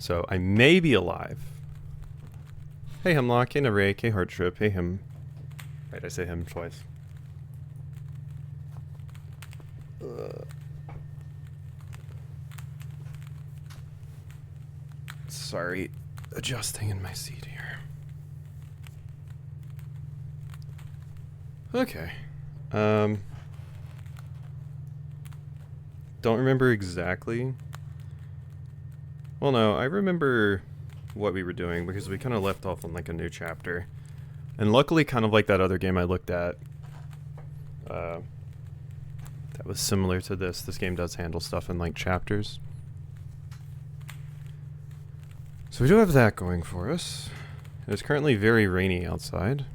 So I may be alive. Hey Hemlock, hey Narake, hey Heart Trip, hey him. Right, I say him twice. Sorry, adjusting in my seat here. Okay. Don't remember exactly. Well, no, I remember what we were doing because we kind of left off on like a new chapter. And luckily, kind of like that other game I looked at, that was similar to this game does handle stuff in like chapters. So we do have that going for us. It is currently very rainy outside.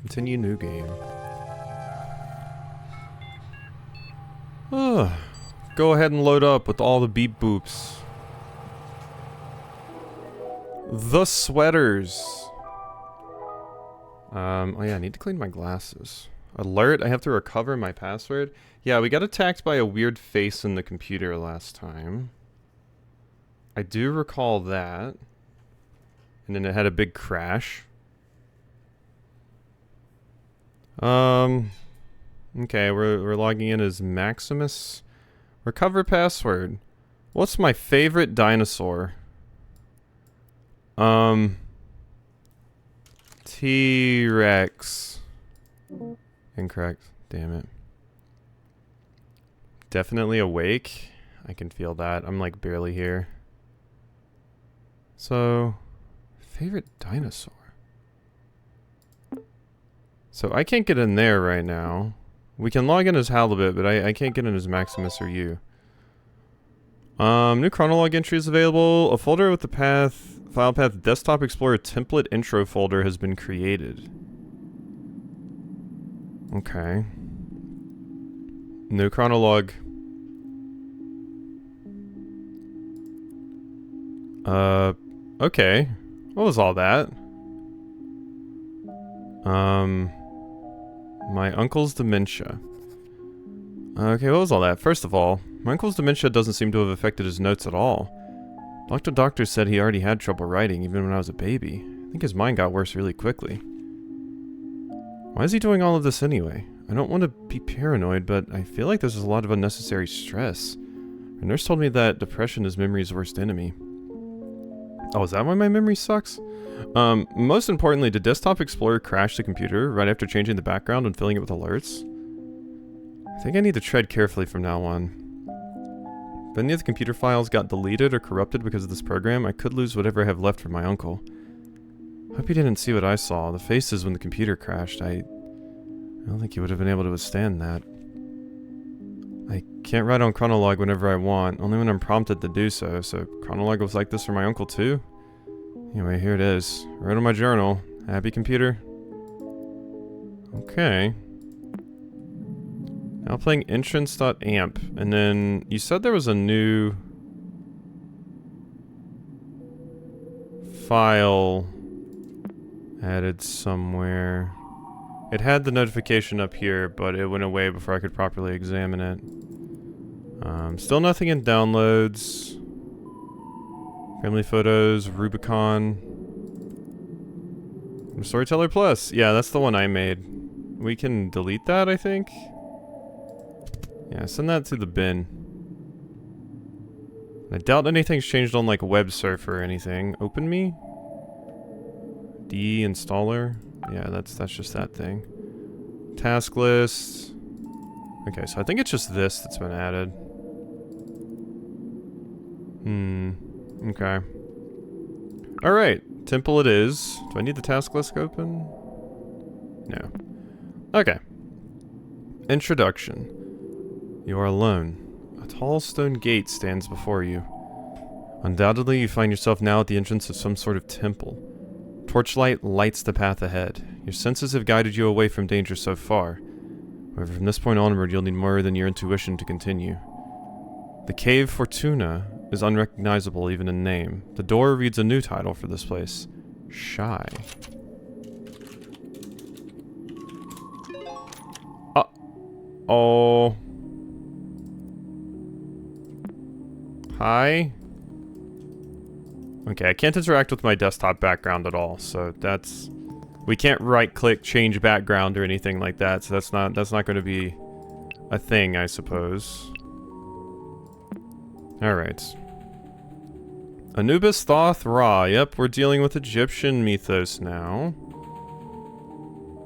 Continue new game. Go ahead and load up with all the beep boops. The sweaters. Oh yeah, I need to clean my glasses. Alert, I have to recover my password. Yeah, we got attacked by a weird face in the computer last time. I do recall that. And then it had a big crash. Okay, we're logging in as Maximus. Recover password. What's my favorite dinosaur? T-Rex. Incorrect. Damn it. Definitely awake. I can feel that. I'm like barely here. So, favorite dinosaur. So I can't get in there right now. We can log in as Halibut, but I can't get in as Maximus or you. New chronolog entry is available. A folder with the file path Desktop Explorer template intro folder has been created. Okay. New chronolog. Okay. What was all that? My uncle's dementia. Okay, what was all that? First of all, my uncle's dementia doesn't seem to have affected his notes at all. Doctor said he already had trouble writing even when I was a baby. I think his mind got worse really quickly. Why is he doing all of this anyway? I don't want to be paranoid, but I feel like this is a lot of unnecessary stress. A nurse told me that depression is memory's worst enemy. Oh, is that why my memory sucks? Most importantly, did Desktop Explorer crash the computer right after changing the background and filling it with alerts? I think I need to tread carefully from now on. If any of the computer files got deleted or corrupted because of this program, I could lose whatever I have left for my uncle. Hope he didn't see what I saw. The faces when the computer crashed. I don't think he would have been able to withstand that. I can't write on chronolog whenever I want, only when I'm prompted to do so, so chronolog was like this for my uncle too? Anyway, here it is. Right on my journal. Happy computer? Okay. Now playing entrance.amp, and then you said there was a new file added somewhere. It had the notification up here, but it went away before I could properly examine it. Still nothing in downloads. Family photos, Rubicon. Storyteller Plus. Yeah, that's the one I made. We can delete that, I think. Yeah, send that to the bin. I doubt anything's changed on like web surf or anything. Open me? D installer. Yeah, that's just that thing. Task list. Okay, so I think it's just this that's been added. Okay. Alright, temple it is. Do I need the task list open? No. Okay. Introduction. You are alone. A tall stone gate stands before you. Undoubtedly, you find yourself now at the entrance of some sort of temple. Torchlight lights the path ahead. Your senses have guided you away from danger so far. However, from this point onward, you'll need more than your intuition to continue. The Cave Fortuna is unrecognizable even in name. The door reads a new title for this place. Shy. Oh. Hi? Okay, I can't interact with my desktop background at all, so that's... We can't right-click change background or anything like that, so that's not going to be a thing, I suppose. Alright. Anubis Thoth Ra. Yep, we're dealing with Egyptian mythos now.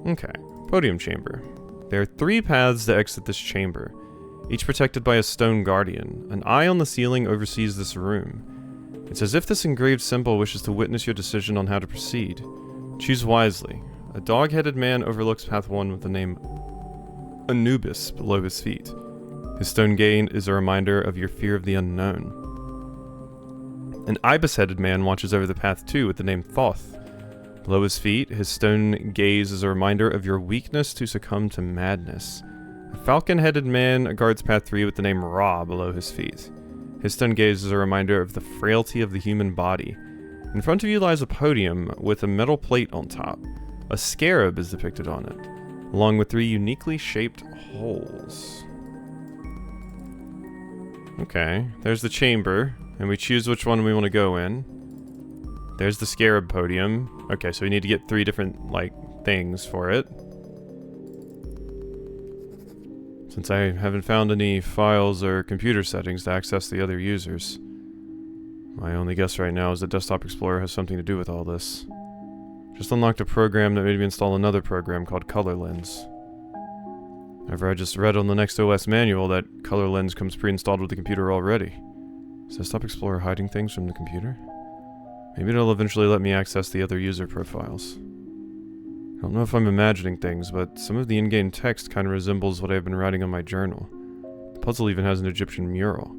Okay. Podium chamber. There are 3 paths to exit this chamber, each protected by a stone guardian. An eye on the ceiling oversees this room. It's as if this engraved symbol wishes to witness your decision on how to proceed. Choose wisely. A dog-headed man overlooks path 1 with the name Anubis below his feet. His stone gate is a reminder of your fear of the unknown. An ibis-headed man watches over the path 2 with the name Thoth. Below his feet, his stone gaze is a reminder of your weakness to succumb to madness. A falcon-headed man guards path 3 with the name Ra below his feet. His stone gaze is a reminder of the frailty of the human body. In front of you lies a podium with a metal plate on top. A scarab is depicted on it, along with 3 uniquely shaped holes. Okay, there's the chamber, and we choose which one we want to go in. There's the scarab podium. Okay, so we need to get 3 different, like, things for it. Since I haven't found any files or computer settings to access the other users. My only guess right now is that Desktop Explorer has something to do with all this. Just unlocked a program that made me install another program called Color Lens. However, I just read on the Next OS manual that Color Lens comes pre-installed with the computer already. Is Desktop Explorer hiding things from the computer? Maybe it'll eventually let me access the other user profiles. I don't know if I'm imagining things, but some of the in-game text kind of resembles what I've been writing on my journal. The puzzle even has an Egyptian mural.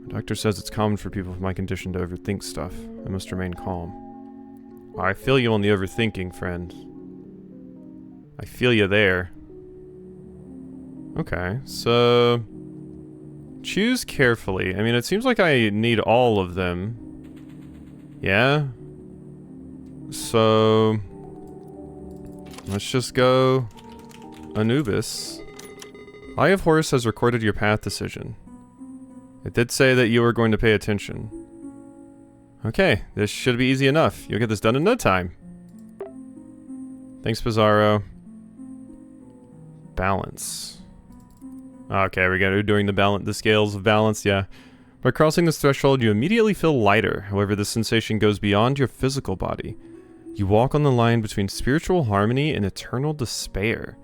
The doctor says it's common for people with my condition to overthink stuff. I must remain calm. I feel you on the overthinking, friend. I feel you there. Okay, so... choose carefully. I mean, it seems like I need all of them. Yeah? So... let's just go... Anubis. Eye of Horus has recorded your path decision. It did say that you were going to pay attention. Okay, this should be easy enough. You'll get this done in no time. Thanks, Bizarro. Balance. Okay, we got to doing the scales of balance, yeah. By crossing this threshold, you immediately feel lighter. However, this sensation goes beyond your physical body. You walk on the line between spiritual harmony and eternal despair.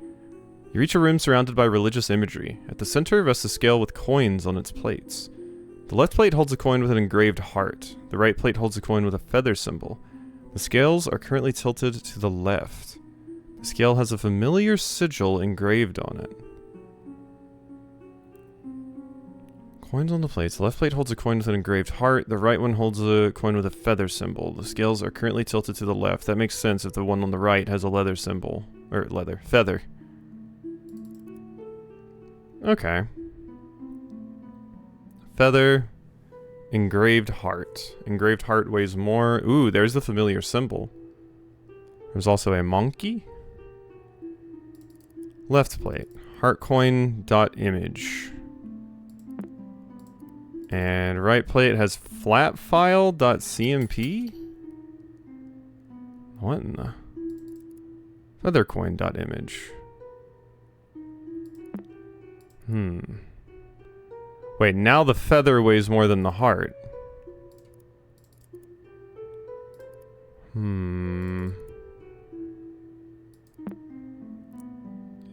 You reach a room surrounded by religious imagery. At the center rests a scale with coins on its plates. The left plate holds a coin with an engraved heart. The right plate holds a coin with a feather symbol. The scales are currently tilted to the left. The scale has a familiar sigil engraved on it. Coins on the plates. The left plate holds a coin with an engraved heart. The right one holds a coin with a feather symbol. The scales are currently tilted to the left. That makes sense if the one on the right has a leather symbol. Or feather. Okay. Feather. Engraved heart. Engraved heart weighs more. Ooh, there's the familiar symbol. There's also a monkey. Left plate. Heart coin dot image. And right plate has flatfile.cmp? What in the... feathercoin.image. Wait, now the feather weighs more than the heart.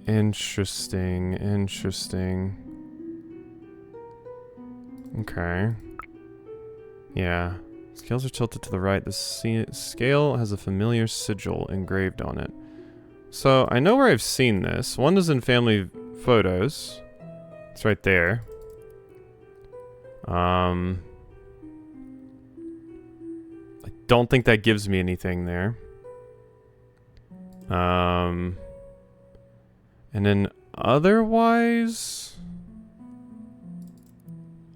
Interesting, interesting. Okay. Yeah. Scales are tilted to the right. The scale has a familiar sigil engraved on it. So, I know where I've seen this. One is in family photos. It's right there. I don't think that gives me anything there. And then otherwise...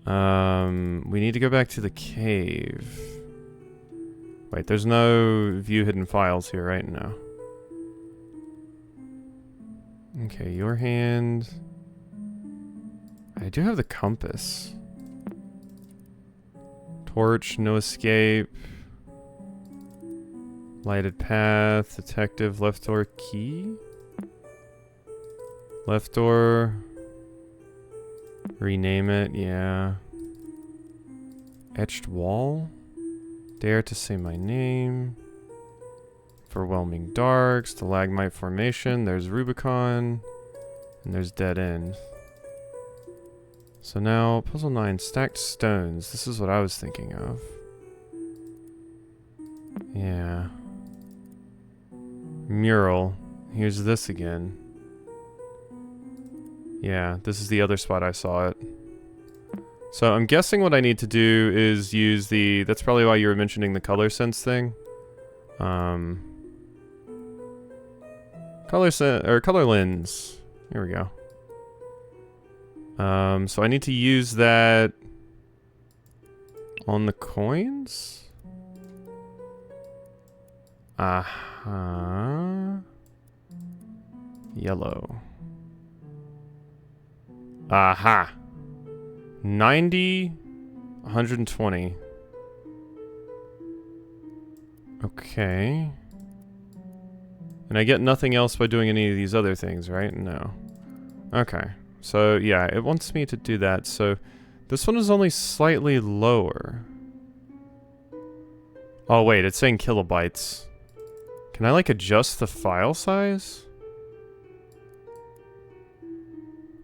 we need to go back to the cave. Wait, there's no view hidden files here right now. Okay, your hand. I do have the compass. Torch, no escape. Lighted path, detective, left door key? Left door. Rename it, yeah. Etched wall? Dare to say my name. Overwhelming dark, stalagmite formation, there's Rubicon, and there's dead end. So now, puzzle 9, stacked stones. This is what I was thinking of. Yeah. Mural. Here's this again. Yeah, this is the other spot I saw it. So I'm guessing what I need to do is use the... That's probably why you were mentioning the color sense thing. Color lens. Here we go. So I need to use that on the coins? Yellow. Aha. 90, 120. Okay. And I get nothing else by doing any of these other things, right? No. Okay. So, yeah, it wants me to do that. So, this one is only slightly lower. Oh, wait, it's saying kilobytes. Can I, like, adjust the file size?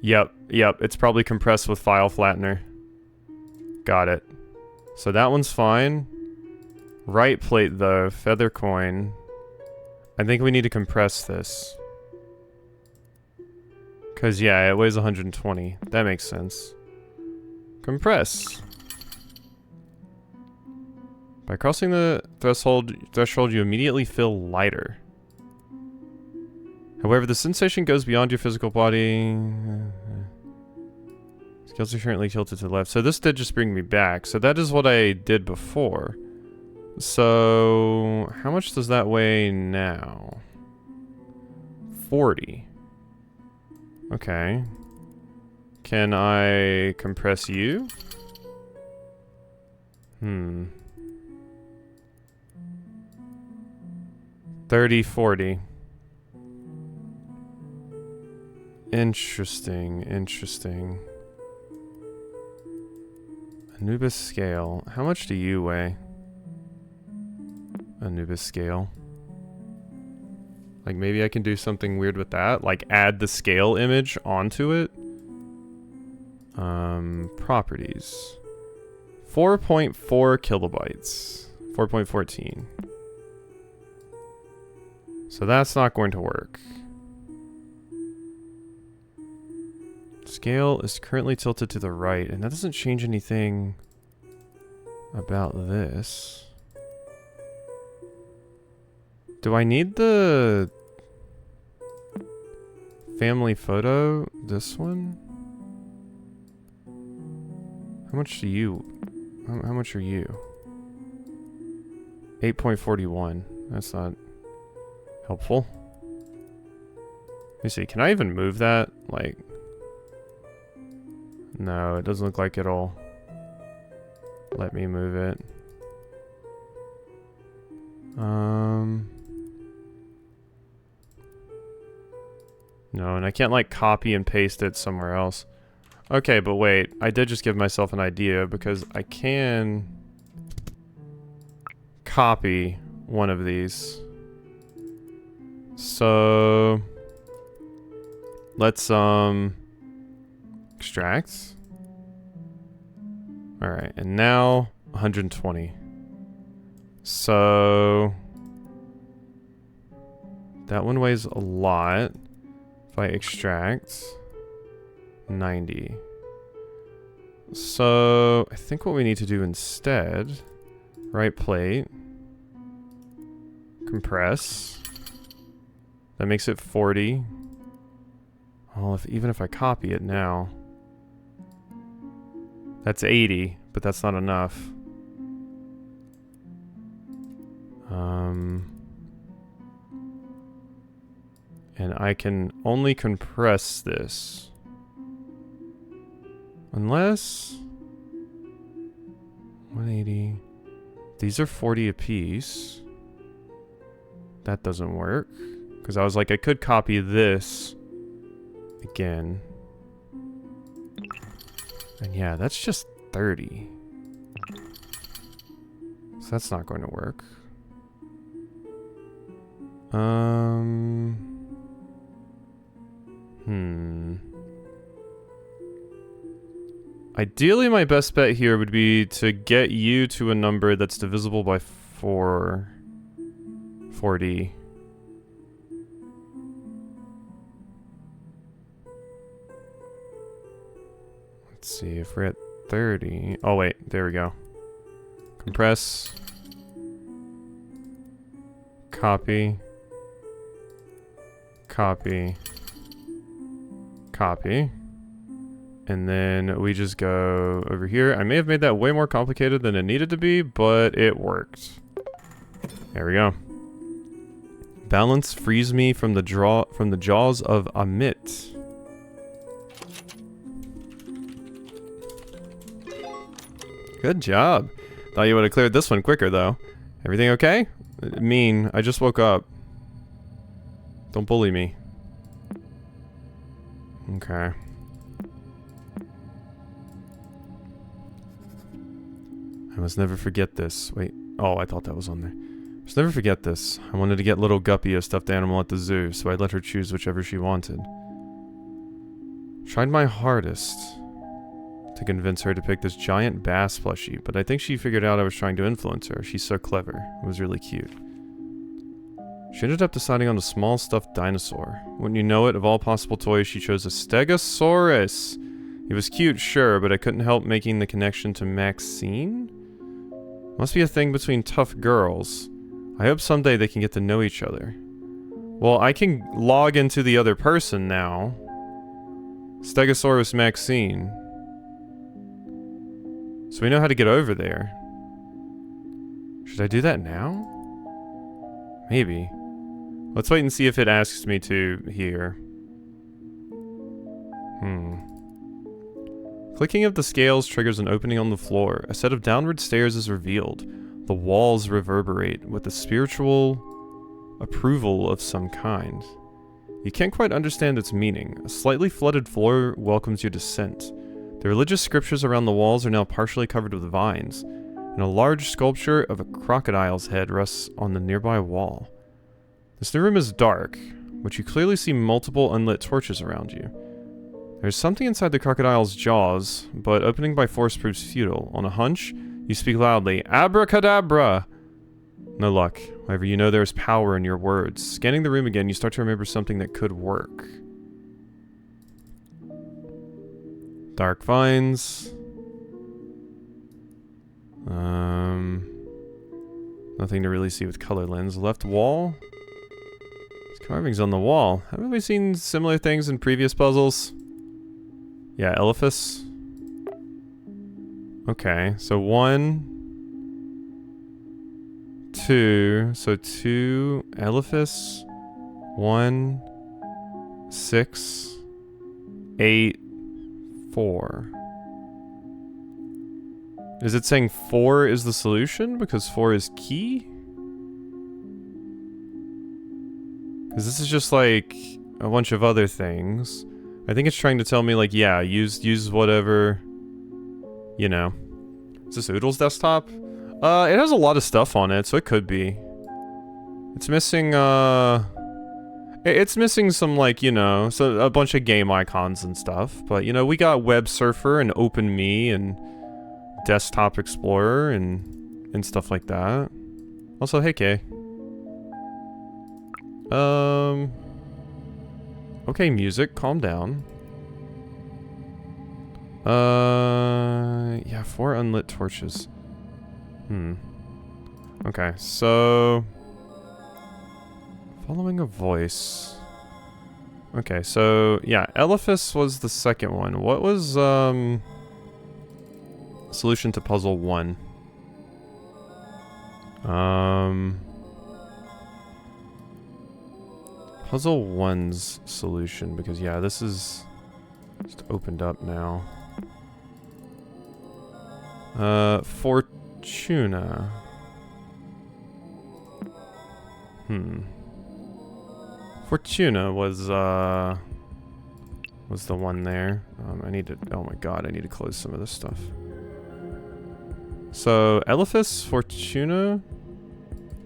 Yep, it's probably compressed with file flattener. Got it. So that one's fine. Right plate, though, feather coin. I think we need to compress this. Because, yeah, it weighs 120. That makes sense. Compress. By crossing the threshold, you immediately feel lighter. However, the sensation goes beyond your physical body. Scales are currently tilted to the left. So this did just bring me back. So that is what I did before. So how much does that weigh now? 40. Okay. Can I compress you? 30, 40. Interesting, interesting. Anubis scale. How much do you weigh? Anubis scale. Like maybe I can do something weird with that. Like add the scale image onto it. Properties. 4.4 kilobytes. 4.14. So that's not going to work. Scale is currently tilted to the right, and that doesn't change anything about this. Do I need the family photo? This one? How much do you... How much are you? 8.41. That's not helpful. Let me see. Can I even move that? Like... No, it doesn't look like it'll let me move it. No, and I can't like copy and paste it somewhere else. Okay, but wait, I did just give myself an idea because I can copy one of these. So let's extract. Alright, and now 120. So that one weighs a lot. If I extract 90. So I think what we need to do instead, right plate, compress. That makes it 40. Well, even if I copy it now, that's 80, but that's not enough. And I can only compress this. Unless... 180... These are 40 apiece. That doesn't work. Because I was like, I could copy this again. And yeah, that's just 30. So that's not going to work. Ideally, my best bet here would be to get you to a number that's divisible by 40. Let's see if we're at 30. Oh wait, there we go. Compress. Copy. Copy. Copy. And then we just go over here. I may have made that way more complicated than it needed to be, but it worked. There we go. Balance frees me from the jaws of Amit. Good job. Thought you would have cleared this one quicker though. Everything okay? Mean, I just woke up. Don't bully me. Okay. I must never forget this. Wait. Oh, I thought that was on there. I must never forget this. I wanted to get little Guppy a stuffed animal at the zoo, so I let her choose whichever she wanted. Tried my hardest to convince her to pick this giant bass plushie, but I think she figured out I was trying to influence her. She's so clever. It was really cute. She ended up deciding on a small stuffed dinosaur. Wouldn't you know it, of all possible toys, she chose a Stegosaurus. It was cute, sure, but I couldn't help making the connection to Maxine? Must be a thing between tough girls. I hope someday they can get to know each other. Well, I can log into the other person now. Stegosaurus Maxine. So we know how to get over there. Should I do that now? Maybe. Let's wait and see if it asks me to here. Clicking of the scales triggers an opening on the floor. A set of downward stairs is revealed. The walls reverberate with a spiritual approval of some kind. You can't quite understand its meaning. A slightly flooded floor welcomes your descent. The religious scriptures around the walls are now partially covered with vines, and a large sculpture of a crocodile's head rests on the nearby wall. This new room is dark, but you clearly see multiple unlit torches around you. There's something inside the crocodile's jaws, but opening by force proves futile. On a hunch, you speak loudly, "Abracadabra!" No luck. However, you know there's power in your words. Scanning the room again, you start to remember something that could work. Dark vines. Nothing to really see with color lens. Left wall. There's carvings on the wall. Haven't we seen similar things in previous puzzles? Yeah, Elephas. Okay, so 1, 2, so 2 Elephas, 1, 6, 8, 4. Is it saying 4 is the solution because 4 is key? Because this is just like a bunch of other things. I think it's trying to tell me like, yeah, use whatever, you know. Is this Oodle's desktop? It has a lot of stuff on it, so it could be. It's missing, it's missing some, like, you know, so a bunch of game icons and stuff. But, you know, we got Web Surfer and OpenMe and Desktop Explorer and stuff like that. Also, hey, Kay. Okay, music, calm down. Yeah, 4 unlit torches. Okay, so... Following a voice. Okay, so, yeah, Elephas was the second one. What was, solution to puzzle 1? Puzzle 1's solution, because, yeah, this is just opened up now. Fortuna. Fortuna was the one there. I need to, oh my god, I need to close some of this stuff. So, Elephas, Fortuna?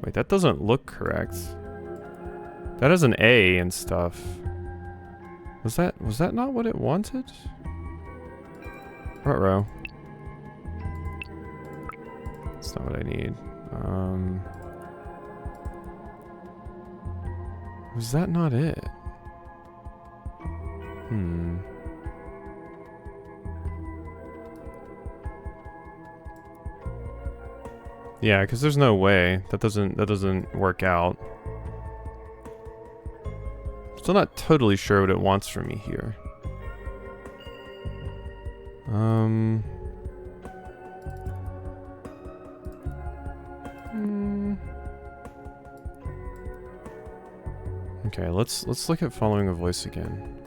Wait, that doesn't look correct. That has an A and stuff. Was that not what it wanted? Ruh-roh. That's not what I need. Was that not it? Yeah, because there's no way. That doesn't work out. Still not totally sure what it wants from me here. Okay, let's look at following a voice again.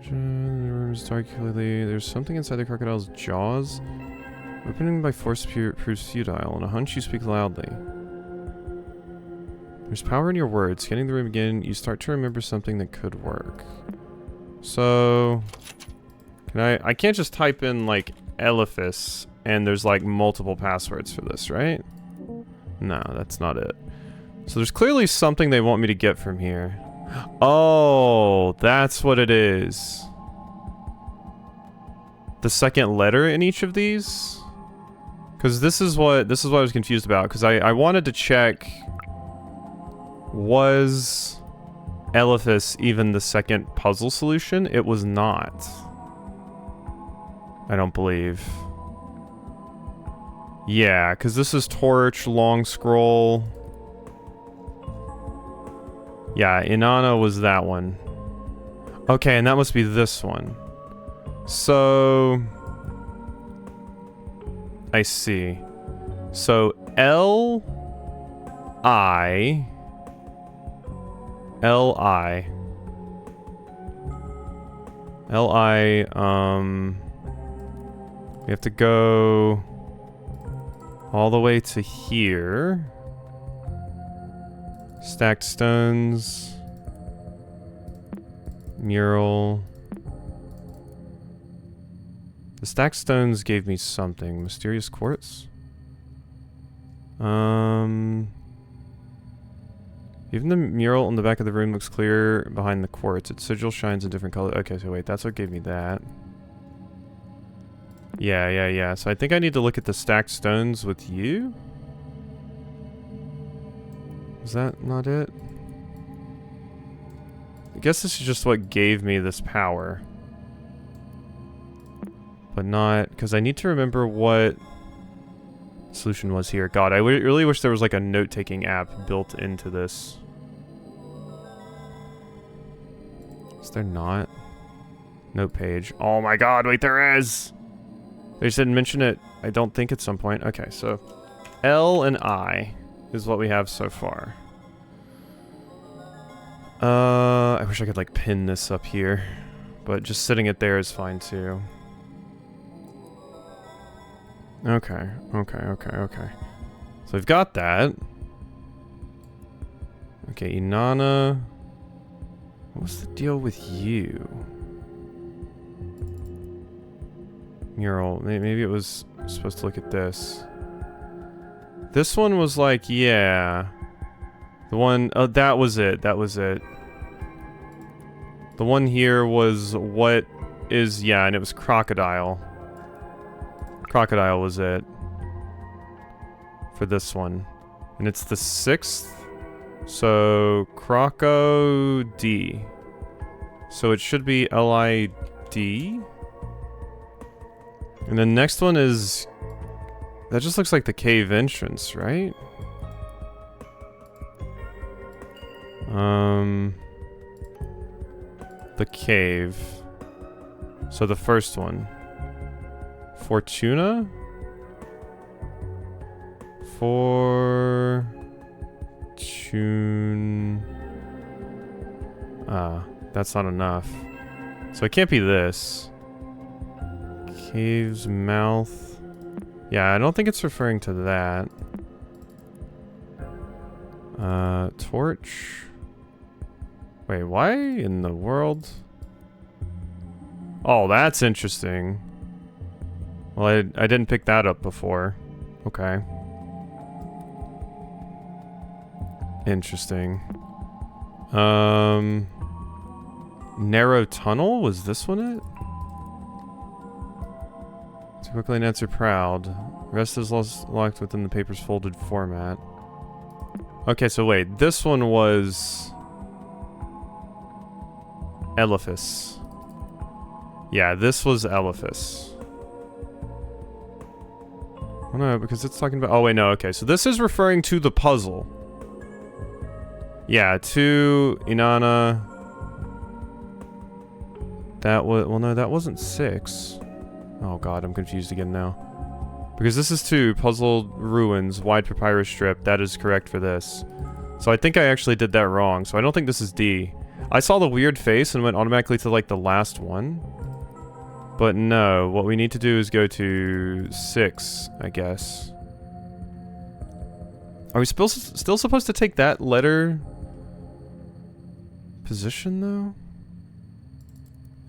The room is dark, clearly. There's something inside the crocodile's jaws. Opening by force proves futile. On a hunch, you speak loudly. There's power in your words. Scanning the room again, you start to remember something that could work. So, I can't just type in like Elephas and there's like multiple passwords for this, right? No, that's not it. So there's clearly something they want me to get from here. Oh, that's what it is. The second letter in each of these? Because this is what I was confused about. Because I wanted to check, was Elephas even the second puzzle solution? It was not. I don't believe. Yeah, because this is torch, long scroll. Yeah, Inanna was that one. Okay, and that must be this one. So, I see. So L I we have to go all the way to here. Stacked stones. Mural. The stacked stones gave me something. Mysterious quartz? Even the mural on the back of the room looks clear behind the quartz. Its sigil shines in different colors. Okay, so wait, that's what gave me that. Yeah. So I think I need to look at the stacked stones with you? Is that not it? I guess this is just what gave me this power. But not... because I need to remember what solution was here. God, I really wish there was like a note-taking app built into this. Is there not? Note page. Oh my god, wait, there is! They just didn't mention it, I don't think, at some point. Okay, so L and I is what we have so far. I wish I could like pin this up here, but just sitting it there is fine too. Okay. So we've got that. Okay, Inanna. What's the deal with you? Mural. Maybe it was supposed to look at this. This one was like, yeah. The one, oh, that was it. The one here was what is, yeah, and it was crocodile. Crocodile was it. For this one. And it's the 6th. So, Croco D. So it should be L-I-D. And the next one is... that just looks like the cave entrance, right? The cave. So the first one. Fortuna? That's not enough. So it can't be this. Cave's mouth. Yeah, I don't think it's referring to that. Torch. Wait, why in the world? Oh, that's interesting. Well, I didn't pick that up before. Okay. Interesting. Narrow tunnel? Was this one it? To quickly and answer proud. Rest is locked within the paper's folded format. Okay, so wait. This one was... Elephas. Yeah, this was Elephas. Oh no, because it's talking about... Oh wait, no, okay. So this is referring to the puzzle. Yeah, to Inanna. That was... Well, no, that wasn't 6. Oh god, I'm confused again now. Because this is 2, Puzzled Ruins, Wide Papyrus Strip. That is correct for this. So I think I actually did that wrong. So I don't think this is D. I saw the weird face and went automatically to, like, the last one. But no, what we need to do is go to 6, I guess. Are we still supposed to take that letter position, though?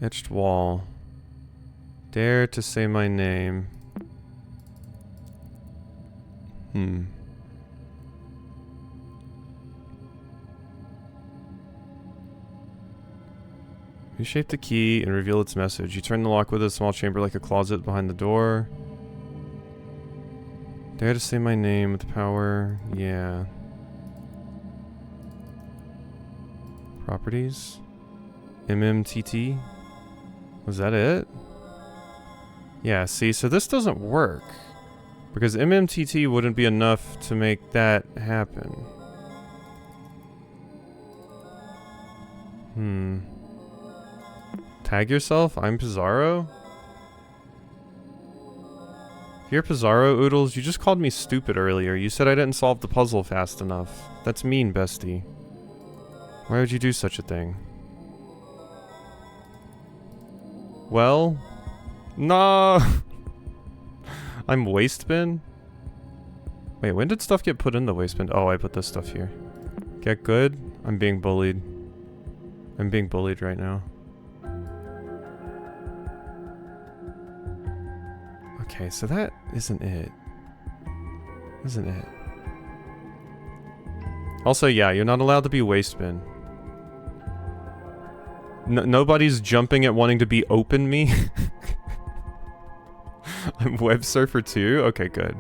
Etched wall. Dare to say my name. You shape the key and reveal its message. You turn the lock with a small chamber like a closet behind the door. Dare to say my name with power. Yeah. Properties. MMTT. Was that it? Yeah, see, so this doesn't work. Because MMTT wouldn't be enough to make that happen. Tag yourself? I'm Pizarro? If you're Pizarro, Oodles, you just called me stupid earlier. You said I didn't solve the puzzle fast enough. That's mean, bestie. Why would you do such a thing? Well... No. I'm waste bin? Wait, when did stuff get put in the waste bin? Oh, I put this stuff here. Get good? I'm being bullied. I'm being bullied right now. Okay, so that isn't it. Isn't it? Also, yeah, you're not allowed to be waste bin. Nobody's jumping at wanting to be open me. I'm web surfer too? Okay, good.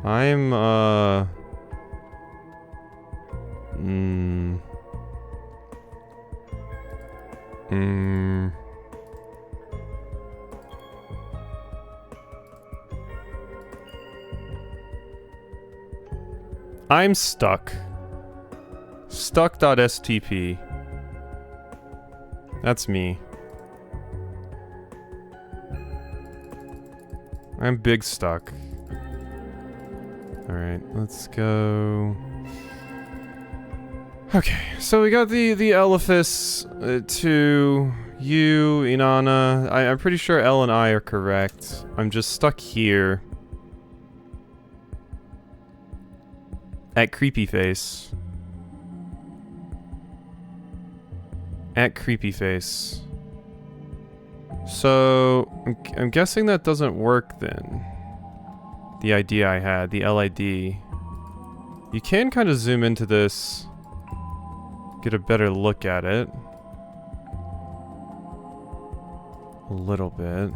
I'm, I'm stuck. Stuck.stp. That's me. I'm big stuck. Alright, let's go... Okay, so we got the Elephas to you, Inanna. I'm pretty sure L and I are correct. I'm just stuck here. At Creepy Face. At Creepy Face. So, I'm guessing that doesn't work then. The idea I had, the LID. You can kind of zoom into this, get a better look at it. A little bit.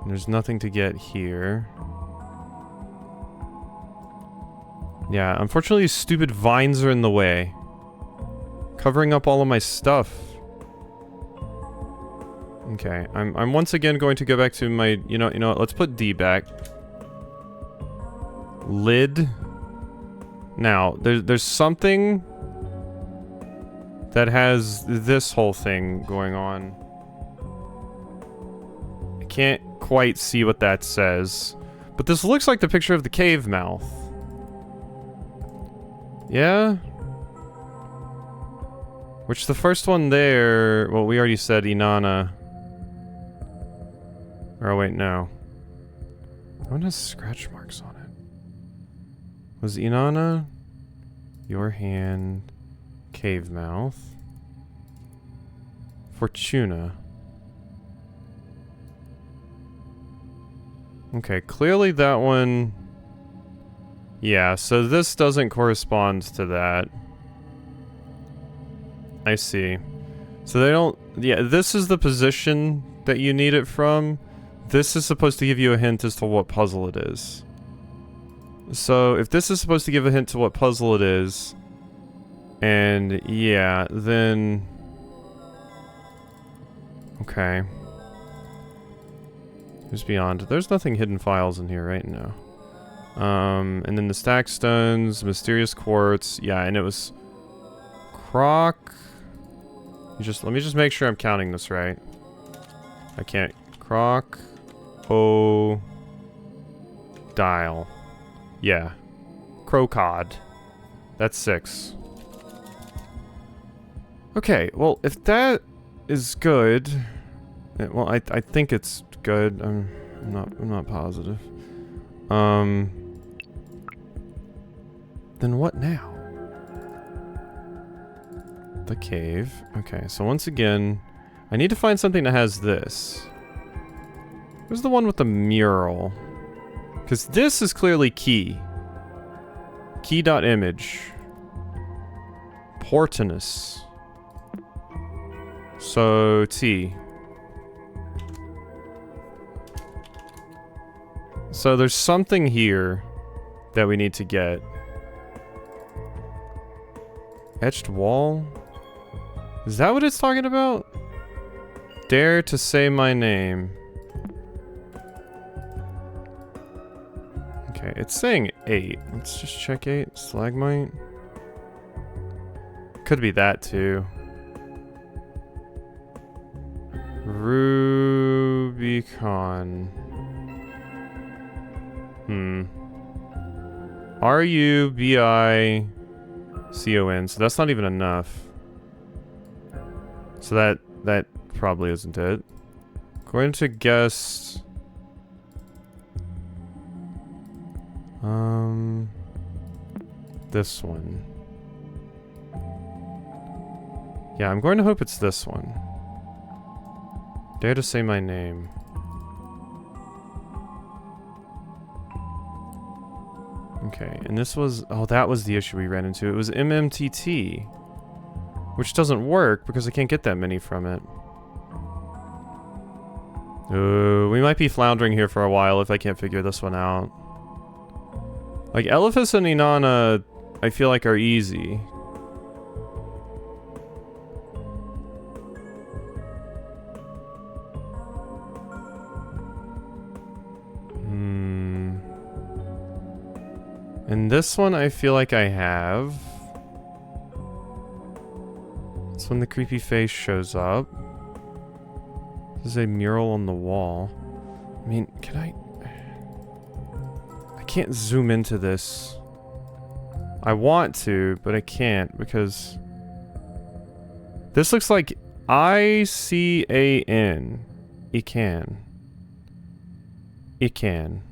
And there's nothing to get here. Yeah, unfortunately these stupid vines are in the way. Covering up all of my stuff. Okay, I'm once again going to go back to my, you know what, let's put D back. Lid. Now, there's something that has this whole thing going on. I can't quite see what that says, but this looks like the picture of the cave mouth. Yeah? Which the first one there, well, we already said Inanna. Oh wait, no. That one has scratch marks on it. Was Inanna? Your hand. Cave mouth. Fortuna. Okay, clearly that one... Yeah, so this doesn't correspond to that. I see. So they don't... Yeah, this is the position that you need it from. This is supposed to give you a hint as to what puzzle it is. So if this is supposed to give a hint to what puzzle it is... And yeah, then... Okay. Who's beyond? There's nothing hidden files in here right now. And then the stack stones, mysterious quartz. Yeah, and it was... Croc... let me just make sure I'm counting this right. I can't... Croc... O... Dial. Yeah. Crocod. That's 6. Okay, well, if that is good... Well, I think it's good. I'm not positive. Then what now? The cave. Okay, so once again, I need to find something that has this. Where's the one with the mural? Because this is clearly key. Key.image. Portinus. So, T. So there's something here that we need to get. Etched wall? Is that what it's talking about? Dare to say my name. Okay, it's saying 8. Let's just check 8. Stalagmite. Could be that too. Rubicon. R-U-B-I-C-O-N. So that's not even enough. So that probably isn't it. Going to guess... This one. Yeah, I'm going to hope it's this one. Dare to say my name. Okay, and this was... Oh, that was the issue we ran into. It was MMTT. Which doesn't work, because I can't get that many from it. Ooh, we might be floundering here for a while if I can't figure this one out. Like, Elephas and Inanna, I feel like are easy. And this one I feel like I have. It's when the creepy face shows up. This is a mural on the wall. I mean, can I can't zoom into this. I want to, but I can't because this looks like I-C-A-N. It can. It can.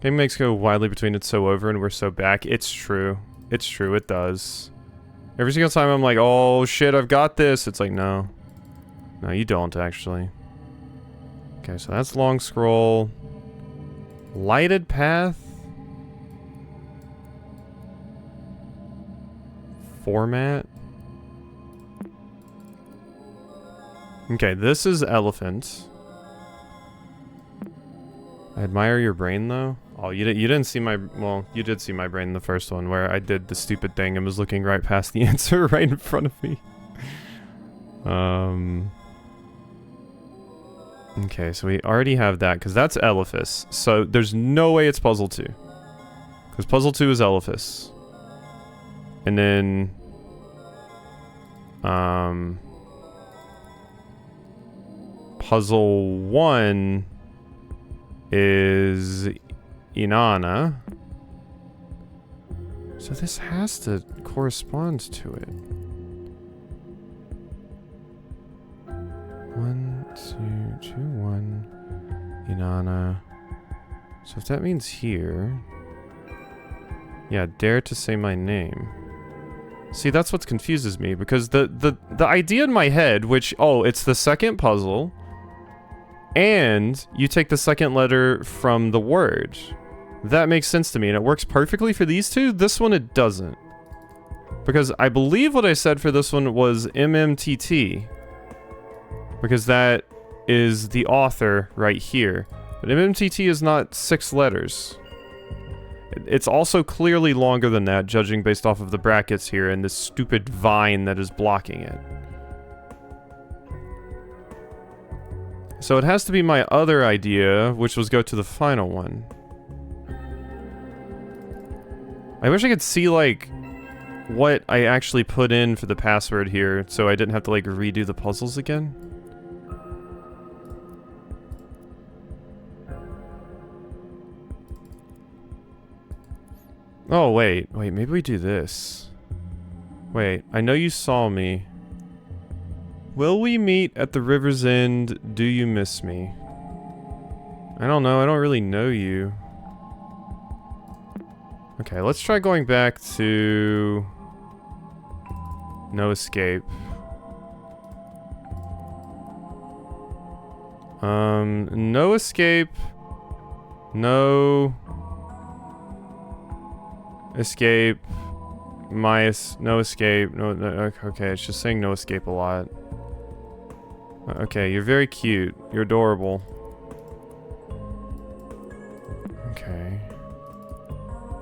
Game makes go widely between it's so over and we're so back. It's true. It's true, it does. Every single time I'm like, oh shit, I've got this. It's like, no. No, you don't, actually. Okay, so that's long scroll. Lighted path. Format. Okay, this is elephant. I admire your brain, though. Oh, you didn't see my... Well, you did see my brain in the first one, where I did the stupid thing and was looking right past the answer right in front of me. Okay, so we already have that, because that's Elephas. So there's no way it's Puzzle 2. Because Puzzle 2 is Elephas. And then... Puzzle 1 is Inanna. So this has to correspond to it. 1, 2, 2, 1. Inanna. So if that means here... Yeah, dare to say my name. See, that's what confuses me, because the idea in my head, which, oh, it's the second puzzle, and you take the second letter from the word. That makes sense to me, and it works perfectly for these two. This one, it doesn't. Because I believe what I said for this one was MMTT. Because that is the author right here. But MMTT is not 6 letters. It's also clearly longer than that, judging based off of the brackets here and this stupid vine that is blocking it. So it has to be my other idea, which was go to the final one. I wish I could see, like, what I actually put in for the password here, so I didn't have to, like, redo the puzzles again. Oh, wait, maybe we do this. Wait, I know you saw me. Will we meet at the river's end? Do you miss me? I don't know, I don't really know you. Okay, let's try going back to... No escape. No escape. No... Escape. No escape. No, okay, it's just saying no escape a lot. Okay, you're very cute. You're adorable. Okay.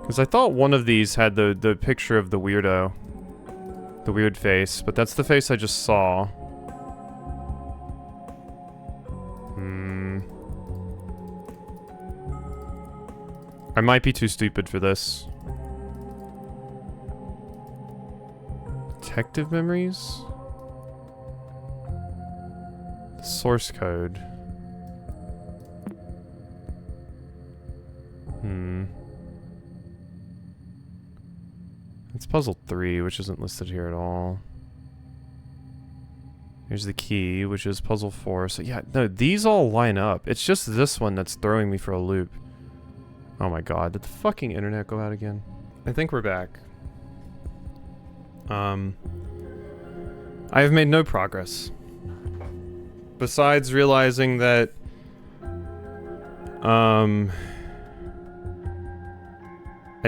Because I thought one of these had the picture of the weirdo. The weird face, but that's the face I just saw. I might be too stupid for this. Detective memories? Source code. It's puzzle 3, which isn't listed here at all. Here's the key, which is puzzle 4. So yeah, no, these all line up. It's just this one that's throwing me for a loop. Oh my god, did the fucking internet go out again? I think we're back. I have made no progress. Besides realizing that, I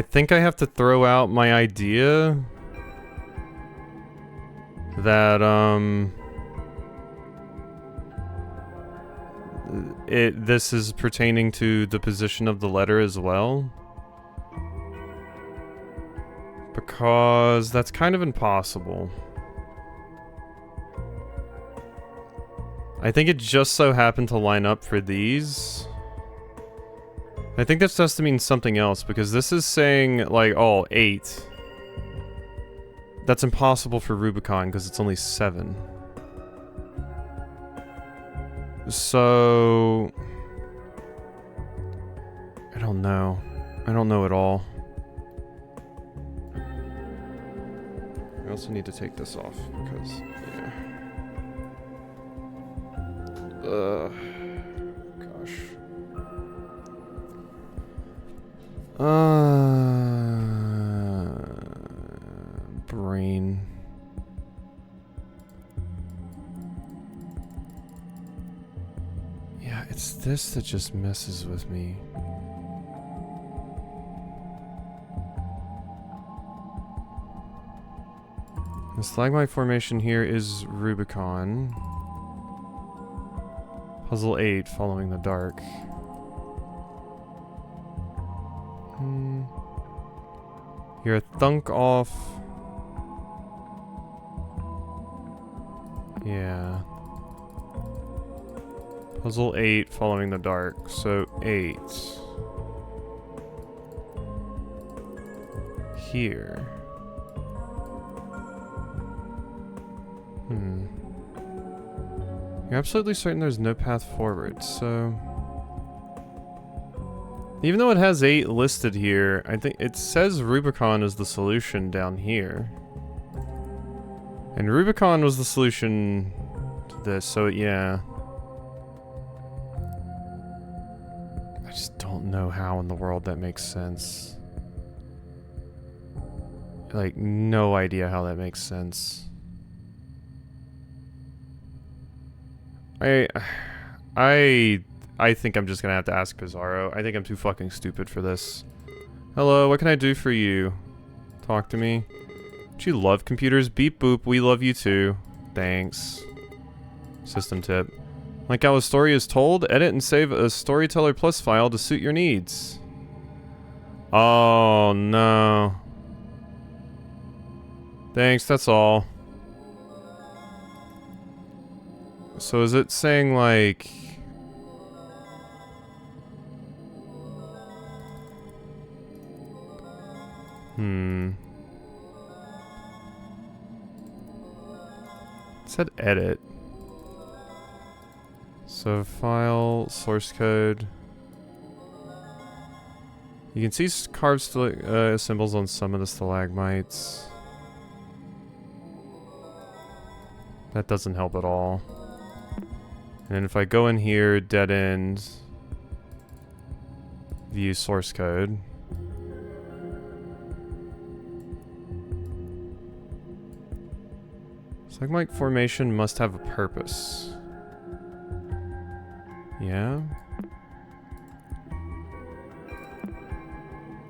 think I have to throw out my idea that, this is pertaining to the position of the letter as well. Because that's kind of impossible. I think it just so happened to line up for these. I think this has to mean something else, because this is saying, like, oh, 8. That's impossible for Rubicon, because it's only 7. So... I don't know. I don't know at all. I also need to take this off, because, yeah. Gosh. Brain. Yeah, it's this that just messes with me. The stalagmite formation here is Rubicon. Puzzle 8, following the dark. You're a thunk off. Yeah. Puzzle 8, following the dark. So 8. Here. You're absolutely certain there's no path forward, so... Even though it has 8 listed here, I think it says Rubicon is the solution down here. And Rubicon was the solution to this, so yeah. just don't know how in the world that makes sense. Like, no idea how that makes sense. I think I'm just gonna have to ask Pizarro. I think I'm too fucking stupid for this. Hello, what can I do for you? Talk to me. Do you love computers? Beep boop, we love you too. Thanks. System tip. Like how a story is told, edit and save a Storyteller Plus file to suit your needs. Oh no. Thanks, that's all. So is it saying like... It said edit. So file, source code. You can see carved symbols on some of the stalagmites. That doesn't help at all. And then if I go in here, dead end, view source code. Stalagmite formation must have a purpose. Yeah?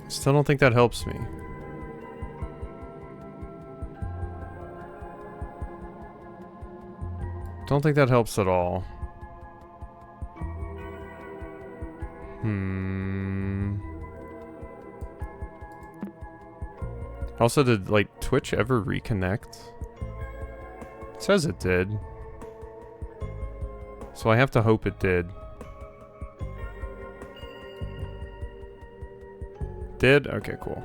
Still don't think that helps me. Don't think that helps at all. Also, did, like, Twitch ever reconnect? It says it did. So I have to hope it did. Did? Okay, cool.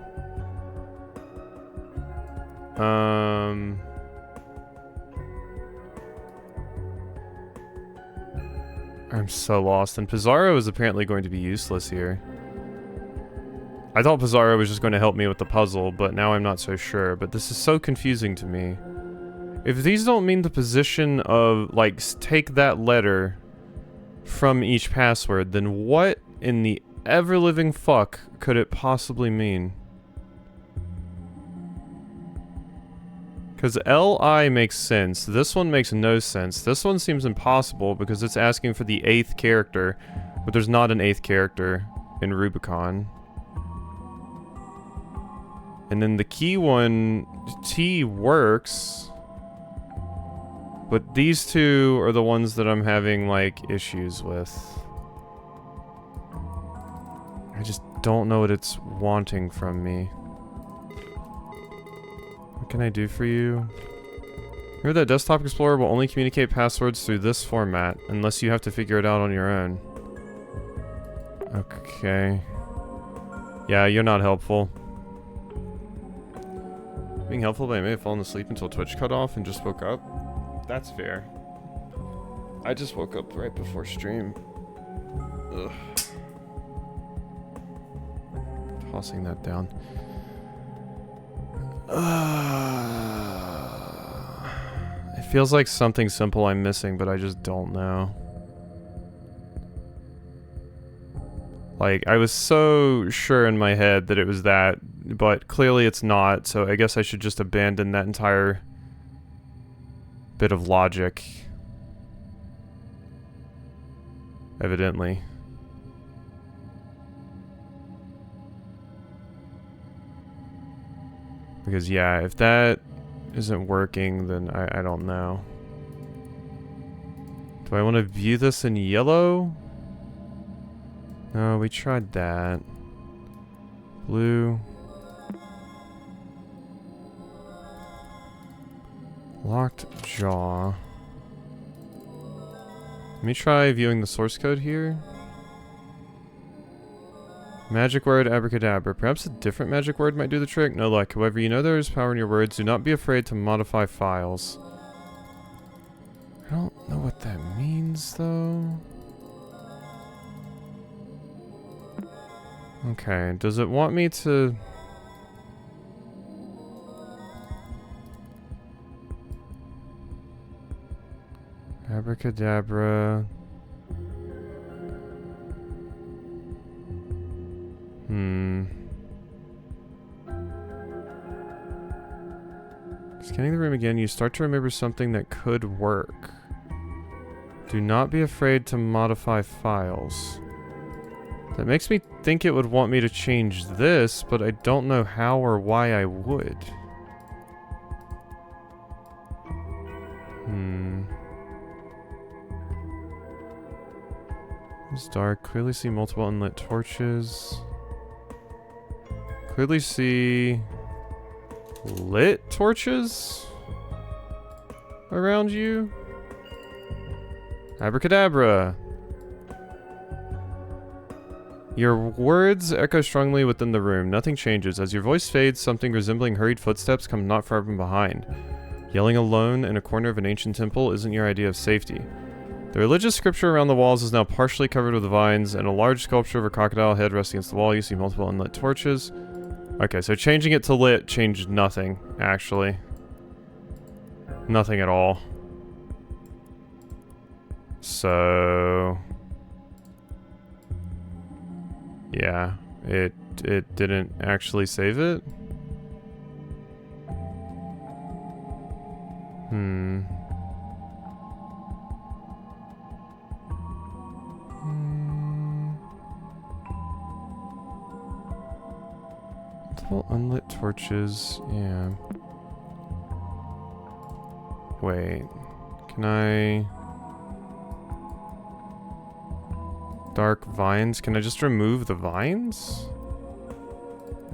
I'm so lost, and Pizarro is apparently going to be useless here. I thought Pizarro was just going to help me with the puzzle, but now I'm not so sure. But this is so confusing to me. If these don't mean the position of, like, take that letter from each password, then what in the ever-living fuck could it possibly mean? Because LI makes sense. This one makes no sense. This one seems impossible because it's asking for the 8th character, but there's not an 8th character in Rubicon. And then the key one, T, works. But these two are the ones that I'm having, like, issues with. I just don't know what it's wanting from me. What can I do for you? Remember that Desktop Explorer will only communicate passwords through this format, unless you have to figure it out on your own. Okay. Yeah, you're not helpful. Being helpful, but I may have fallen asleep until Twitch cut off and just woke up. That's fair. I just woke up right before stream. Ugh. Tossing that down. It feels like something simple I'm missing, but I just don't know. Like, I was so sure in my head that it was that, but clearly it's not, so I guess I should just abandon that entire bit of logic. Evidently. Because yeah, if that isn't working, then I don't know. Do I want to view this in yellow? No, we tried that. Blue. Locked jaw. Let me try viewing the source code here. Magic word abracadabra. Perhaps a different magic word might do the trick. No luck. However, you know there is power in your words. Do not be afraid to modify files. I don't know what that means, though. Okay, does it want me to... Abracadabra... Scanning the room again, you start to remember something that could work. Do not be afraid to modify files. That makes me think it would want me to change this, but I don't know how or why I would. It's dark. Clearly see multiple unlit torches. Clearly see lit torches around you. Abracadabra. Your words echo strongly within the room. Nothing changes. As your voice fades, something resembling hurried footsteps come not far from behind. Yelling alone in a corner of an ancient temple isn't your idea of safety. The religious scripture around the walls is now partially covered with vines, and a large sculpture of a crocodile head rests against the wall. You see multiple unlit torches. Okay, so changing it to lit changed nothing, actually. Nothing at all. So... yeah, it didn't actually save it. Multiple unlit torches, yeah. Wait, can I... dark vines? Can I just remove the vines?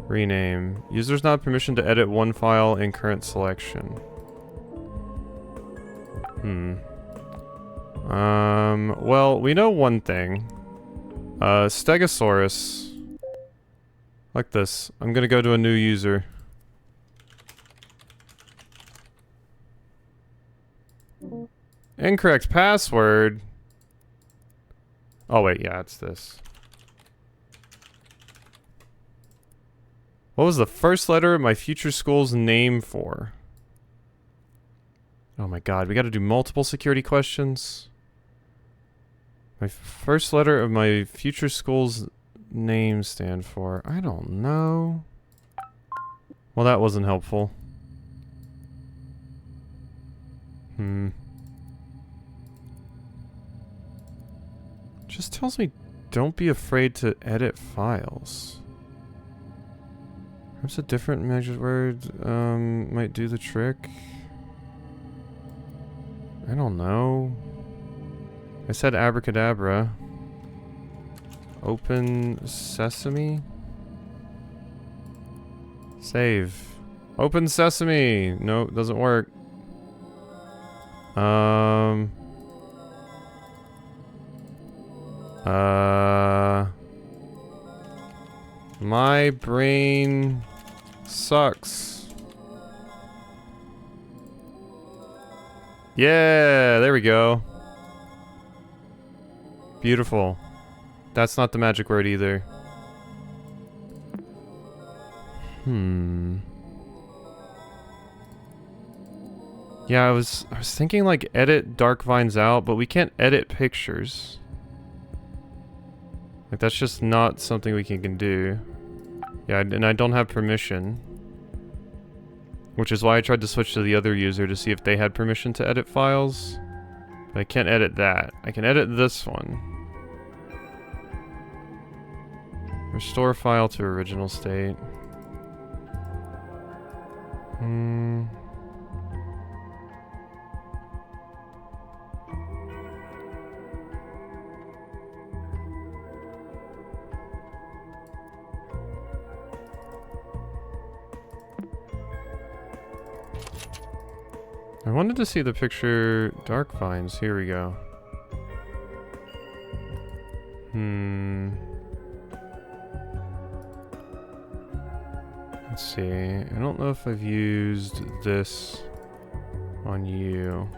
Rename. Users not permission to edit one file in current selection. Well, we know one thing. Stegosaurus. Like this. I'm gonna go to a new user. Incorrect password. Oh wait, yeah, it's this. What was the first letter of my future school's name for? Oh my god, we gotta do multiple security questions. My first letter of my future school's name stand for? I don't know. Well, that wasn't helpful. Just tells me don't be afraid to edit files. Perhaps a different measured word might do the trick. I don't know. I said abracadabra. Open sesame? Save. Open sesame! No, it doesn't work. My brain sucks. Yeah, there we go. Beautiful. That's not the magic word either. Yeah, I was thinking like edit dark vines out, but we can't edit pictures. Like that's just not something we can do. Yeah, and I don't have permission. Which is why I tried to switch to the other user to see if they had permission to edit files. But I can't edit that. I can edit this one. Restore file to original state. I wanted to see the picture dark vines. Here we go. Let's see. I don't know if I've used this on you.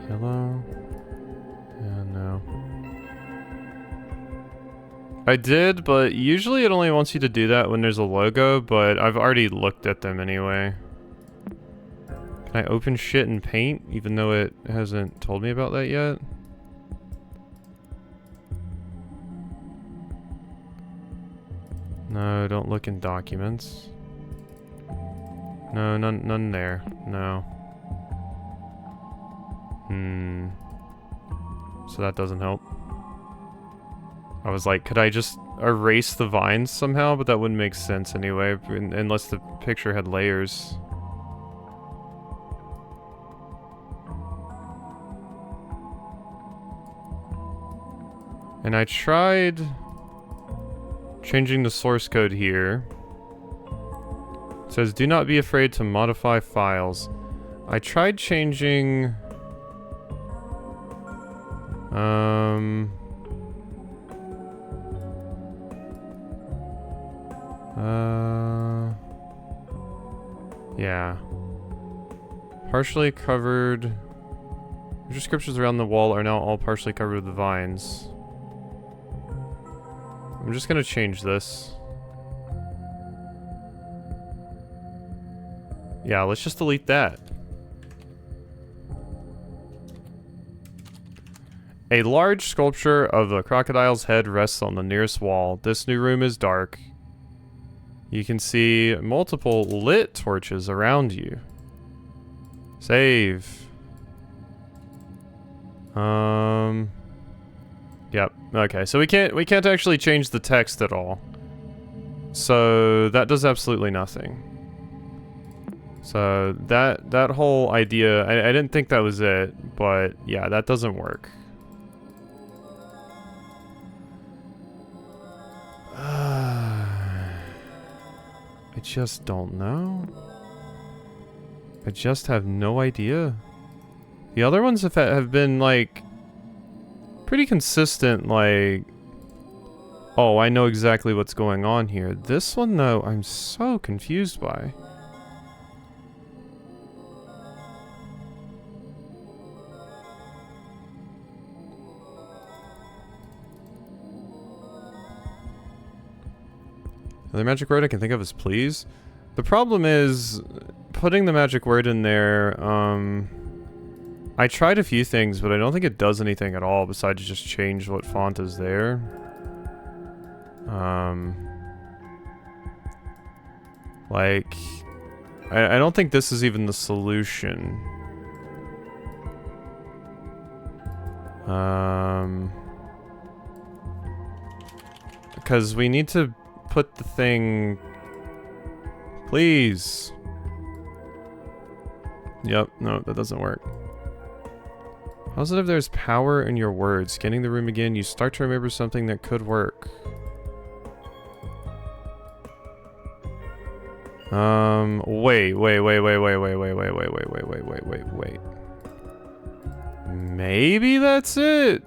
Hello? Yeah, no. I did, but usually it only wants you to do that when there's a logo, but I've already looked at them anyway. Can I open shit in Paint, even though it hasn't told me about that yet? No, don't look in documents. No, none there. No. So that doesn't help. I was like, could I just erase the vines somehow? But that wouldn't make sense anyway, unless the picture had layers. And I tried changing the source code here. It says, do not be afraid to modify files. I tried changing... Yeah. Partially covered... Your descriptions around the wall are now all partially covered with the vines. I'm just gonna change this. Yeah, let's just delete that. A large sculpture of the crocodile's head rests on the nearest wall. This new room is dark. You can see multiple lit torches around you. Save. Yep. Okay, so we can't actually change the text at all. So that does absolutely nothing. So that whole idea, I didn't think that was it, but yeah, that doesn't work. I just don't know. I just have no idea. The other ones have been, like, pretty consistent, like... Oh, I know exactly what's going on here. This one, though, I'm so confused by. The magic word I can think of is please. The problem is putting the magic word in there, I tried a few things, but I don't think it does anything at all besides just change what font is there. Like, I don't think this is even the solution. Because we need to put the thing... Please. Yep, no, that doesn't work. Positive there's power in your words. Scanning the room again, you start to remember something that could work. Wait. Maybe that's it?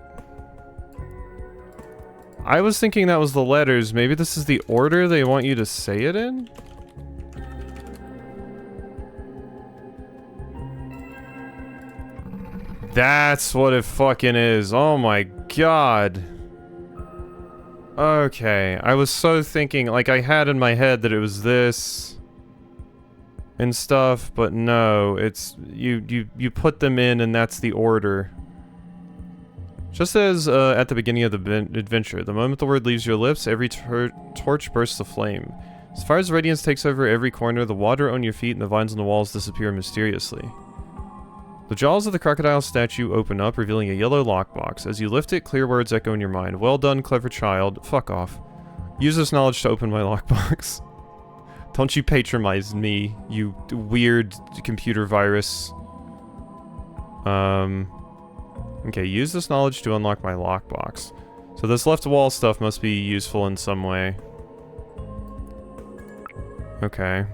I was thinking that was the letters. Maybe this is the order they want you to say it in? That's what it fucking is. Oh my god. Okay, I was so thinking, like I had in my head that it was this and stuff, but no, it's you put them in and that's the order. Just as at the beginning of the adventure, the moment the word leaves your lips, every torch bursts aflame. As far as radiance takes over every corner, the water on your feet and the vines on the walls disappear mysteriously. The jaws of the crocodile statue open up, revealing a yellow lockbox. As you lift it, clear words echo in your mind. Well done, clever child. Fuck off. Use this knowledge to open my lockbox. Don't you patronize me, you weird computer virus. Okay, use this knowledge to unlock my lockbox. So this left wall stuff must be useful in some way. Okay.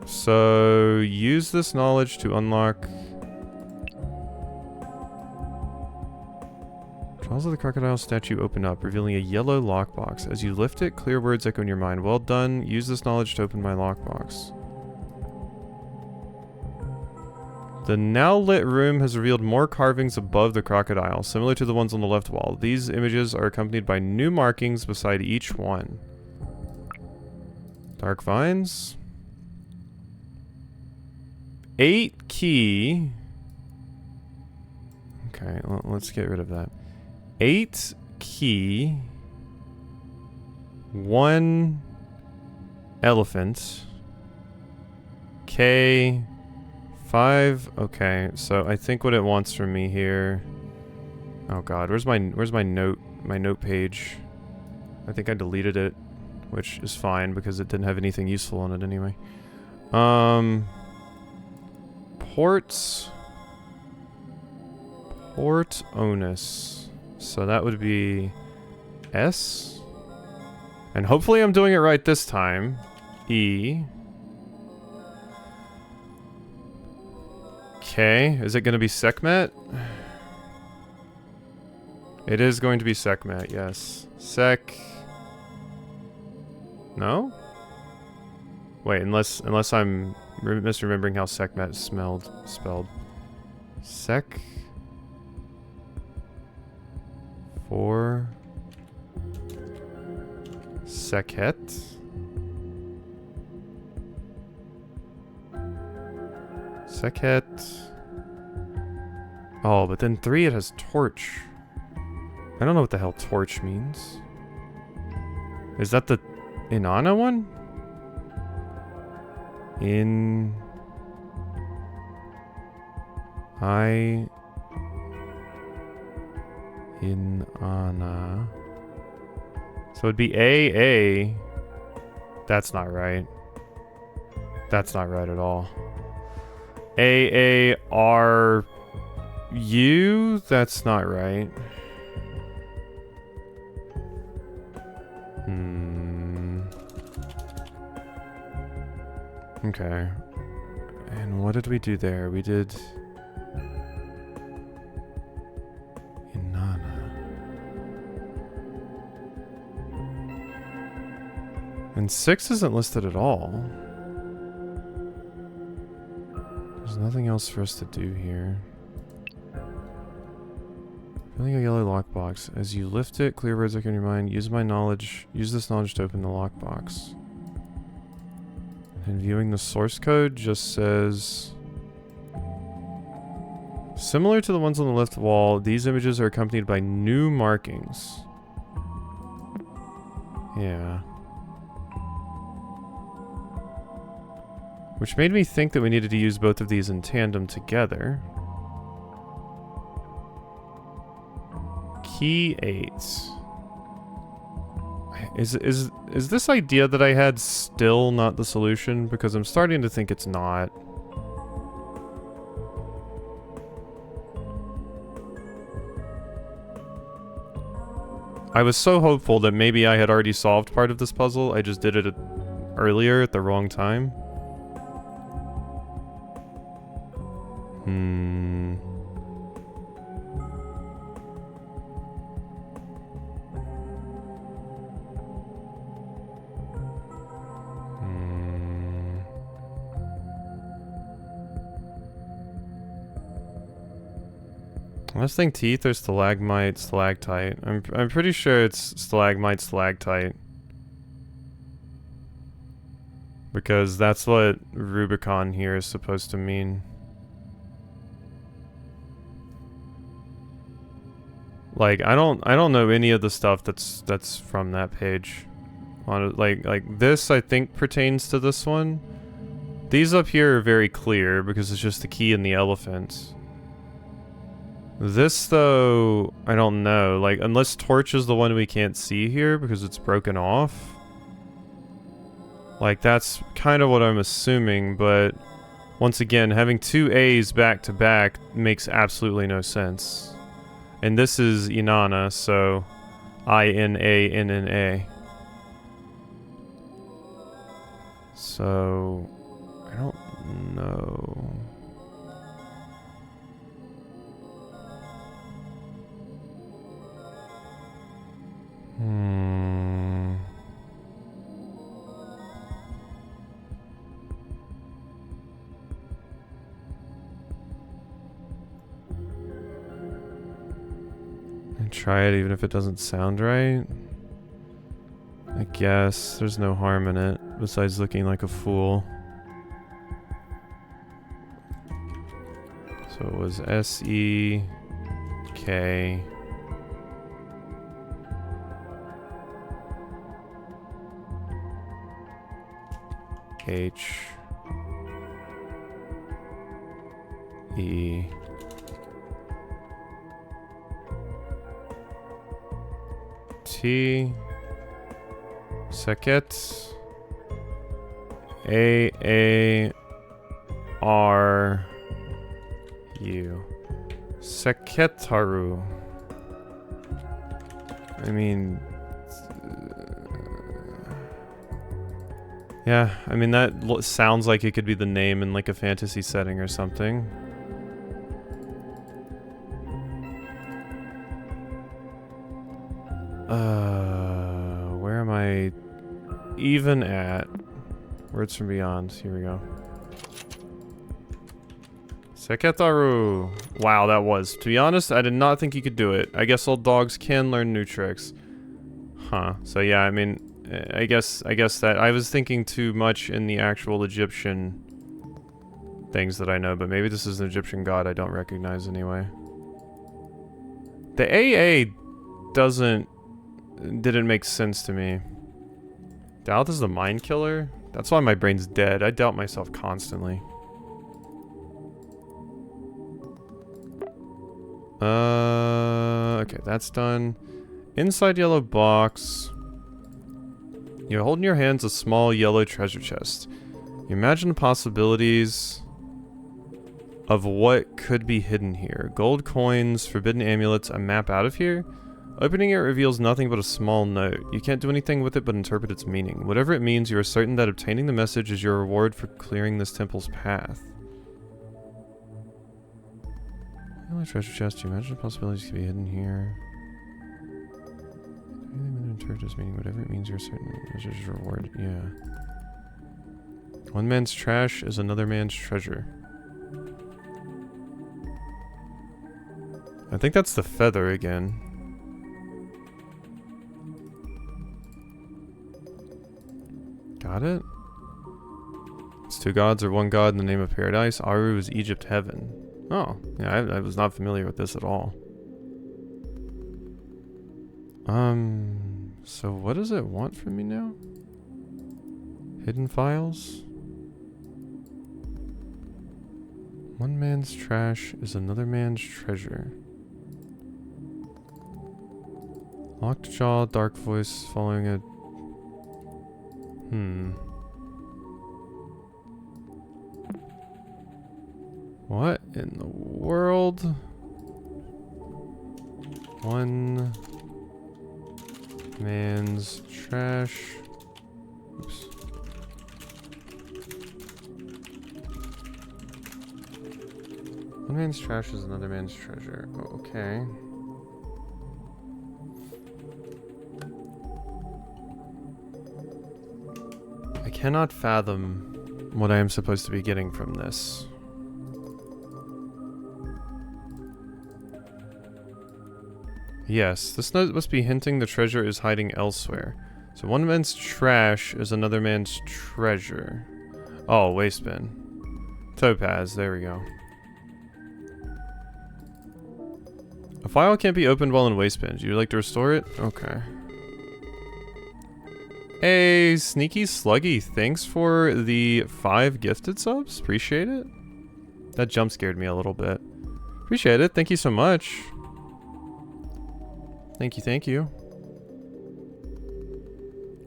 So, use this knowledge to unlock... Jaws of the crocodile statue open up, revealing a yellow lockbox. As you lift it, clear words echo in your mind. Well done. Use this knowledge to open my lockbox. The now lit room has revealed more carvings above the crocodile, similar to the ones on the left wall. These images are accompanied by new markings beside each one. Dark vines. 8 key. Okay, let's get rid of that. 8 key. 1 elephant. K 5. Okay, so I think what it wants from me here. Oh god, where's my note page? I think I deleted it, which is fine because it didn't have anything useful on it anyway. Port onus. So that would be S. And hopefully I'm doing it right this time. E. Okay, is it going to be Sekhmet? It is going to be Sekhmet, yes. No? Wait, unless I'm misremembering how Sekhmet spelled. Sek. 4. Sekhet. Sekhet. Oh, but then 3 it has torch. I don't know what the hell torch means. Is that the Inanna one? Inanna. So it'd be A. That's not right. That's not right at all. AARU? That's not right. Okay. And what did we do there? We did Inanna. And 6 isn't listed at all. There's nothing else for us to do here. Filling a yellow lockbox. As you lift it, clear words in your mind. Use this knowledge to open the lockbox. And viewing the source code just says... Similar to the ones on the left wall, these images are accompanied by new markings. Yeah. Which made me think that we needed to use both of these in tandem together. Key 8. Is this idea that I had still not the solution? Because I'm starting to think it's not. I was so hopeful that maybe I had already solved part of this puzzle. I just did it earlier at the wrong time. I was thinking teeth or stalagmite, stalactite. I'm pretty sure it's stalagmite, stalactite. Because that's what Rubicon here is supposed to mean. Like I don't know any of the stuff that's from that page. Like this I think pertains to this one. These up here are very clear because it's just the key and the elephant. This, though, I don't know. Like, unless torch is the one we can't see here because it's broken off. Like, that's kind of what I'm assuming, but once again, having 2 A's back to back makes absolutely no sense. And this is Inanna, so I-N-A-N-N-A. So, I don't know. And try it even if it doesn't sound right. I guess there's no harm in it besides looking like a fool. So it was S-E-K. H E T Seket A R U Seketaru. I mean, yeah, I mean that sounds like it could be the name in like a fantasy setting or something. Where am I even at? Words from Beyond. Here we go. Seketaru. Wow, that was. To be honest, I did not think you could do it. I guess old dogs can learn new tricks. Huh. So yeah, I mean, I guess that I was thinking too much in the actual Egyptian things that I know, but maybe this is an Egyptian god I don't recognize anyway. The AA didn't make sense to me. Doubt is the mind killer? That's why my brain's dead. I doubt myself constantly. Okay, that's done. Inside yellow box. You hold in your hands a small yellow treasure chest. You imagine the possibilities of what could be hidden here. Gold coins, forbidden amulets, a map out of here? Opening it reveals nothing but a small note. You can't do anything with it but interpret its meaning. Whatever it means, you are certain that obtaining the message is your reward for clearing this temple's path. Yellow treasure chest, you imagine the possibilities could be hidden here. Interpret its meaning, whatever it means, you're certain is your reward. Yeah. One man's trash is another man's treasure. I think that's the feather again. Got it? It's two gods or one god in the name of paradise. Aru is Egypt heaven. Oh, yeah, I was not familiar with this at all. So what does it want from me now? Hidden files? One man's trash is another man's treasure. Locked jaw, dark voice following a... What in the world? One man's trash. Oops. One man's trash is another man's treasure. Oh, okay. I cannot fathom what I am supposed to be getting from this. Yes, this note must be hinting the treasure is hiding elsewhere. So one man's trash is another man's treasure. Oh, waste bin. Topaz, there we go. A file can't be opened while in waste bins. You'd like to restore it? Okay. Hey, Sneaky Sluggy, thanks for the 5 gifted subs. Appreciate it. That jump scared me a little bit. Appreciate it. Thank you so much. Thank you, thank you.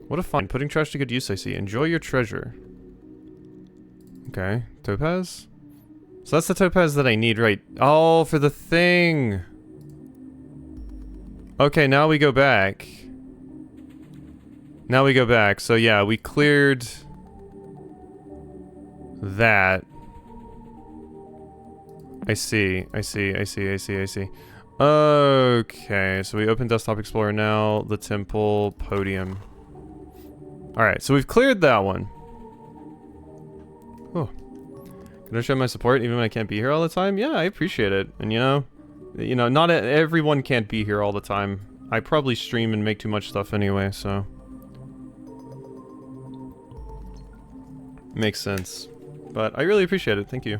What a fun. Putting trash to good use, I see. Enjoy your treasure. Okay. Topaz? So that's the topaz that I need, right? Oh, for the thing. Okay, now we go back. Now we go back. So yeah, we cleared that. I see. Okay, so we open Desktop Explorer now. The temple, podium. Alright, so we've cleared that one. Oh. Can I show my support even when I can't be here all the time? Yeah, I appreciate it. And you know, not everyone can't be here all the time. I probably stream and make too much stuff anyway, so. Makes sense. But I really appreciate it. Thank you.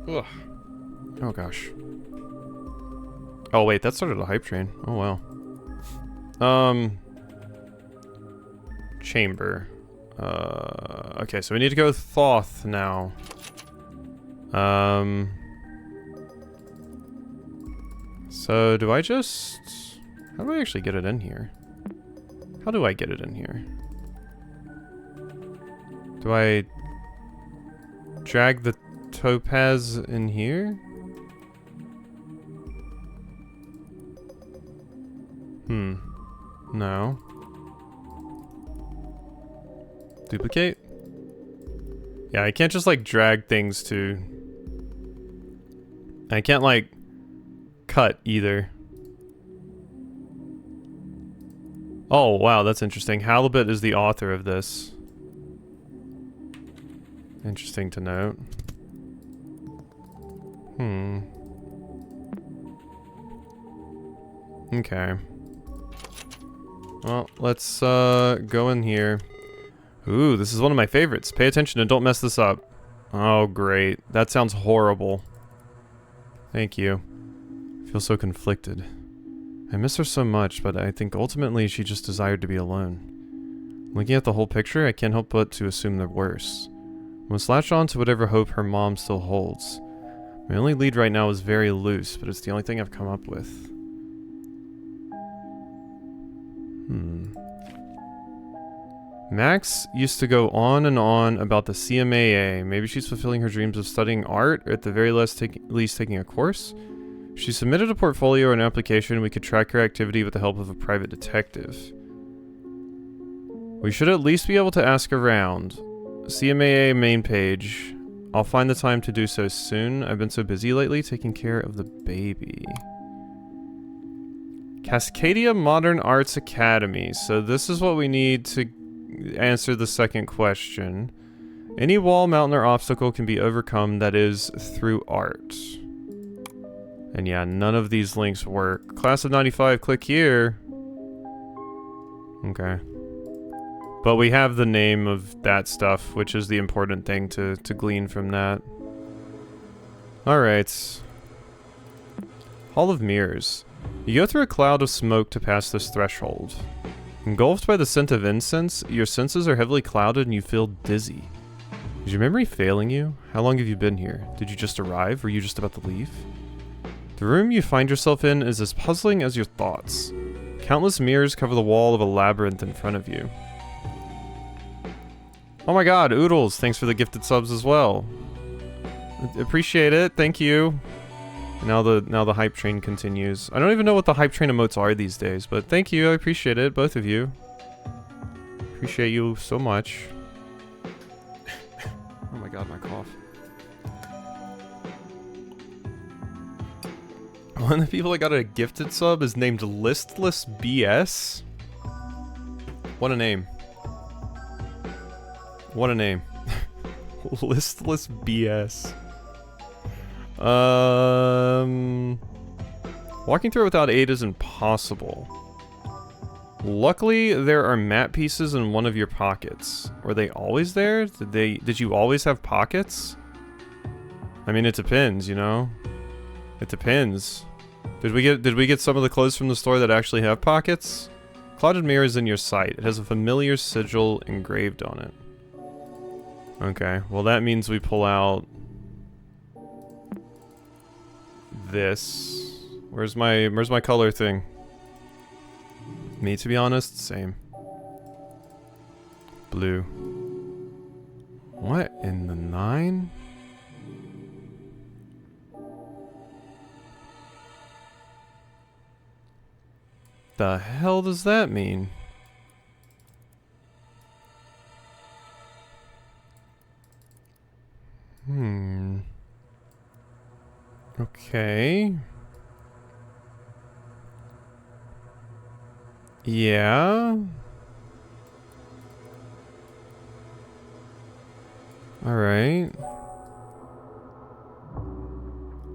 Ugh. Oh gosh. Oh wait, that started a hype train. Oh wow. Chamber. Okay, so we need to go Thoth now. So do I just... How do I actually get it in here? How do I get it in here? Do I drag the topaz in here? No. Duplicate? Yeah, I can't just like drag things to... I can't like cut either. Oh, wow, that's interesting. Halibut is the author of this. Interesting to note. Okay. Well, let's go in here. Ooh, this is one of my favorites. Pay attention and don't mess this up. Oh, great. That sounds horrible. Thank you. I feel so conflicted. I miss her so much, but I think ultimately she just desired to be alone. Looking at the whole picture, I can't help but to assume the worst. I must latch on to whatever hope her mom still holds. My only lead right now is very loose, but it's the only thing I've come up with. Max used to go on and on about the CMAA. Maybe she's fulfilling her dreams of studying art, or at the very least taking a course. She submitted a portfolio or an application. We could track her activity with the help of a private detective. We should at least be able to ask around. CMAA main page. I'll find the time to do so soon. I've been so busy lately taking care of the baby. Cascadia Modern Arts Academy. So this is what we need to answer the second question. Any wall, mountain, or obstacle can be overcome, that is, through art. And yeah, none of these links work. Class of 95, click here. Okay. But we have the name of that stuff, which is the important thing to glean from that. Alright. Hall of Mirrors. You go through a cloud of smoke to pass this threshold. Engulfed by the scent of incense, your senses are heavily clouded and you feel dizzy. Is your memory failing you? How long have you been here? Did you just arrive? Were you just about to leave? The room you find yourself in is as puzzling as your thoughts. Countless mirrors cover the wall of a labyrinth in front of you. Oh my god, Oodles, thanks for the gifted subs as well. Appreciate it, thank you. Now the hype train continues. I don't even know what the hype train emotes are these days, but thank you, I appreciate it, both of you. Appreciate you so much. Oh my god, my cough. One of the people I got a gifted sub is named Listless BS. What a name. What a name. Listless BS. Walking through it without aid is impossible. Luckily, there are map pieces in one of your pockets. Were they always there? Did you always have pockets? I mean, it depends, you know? It depends. Did we get some of the clothes from the store that actually have pockets? Clouded mirror is in your sight. It has a familiar sigil engraved on it. Okay, well that means we pull out this. Where's my color thing? Me, to be honest, same. Blue. What in the 9? The hell does that mean? Okay. Yeah. Alright.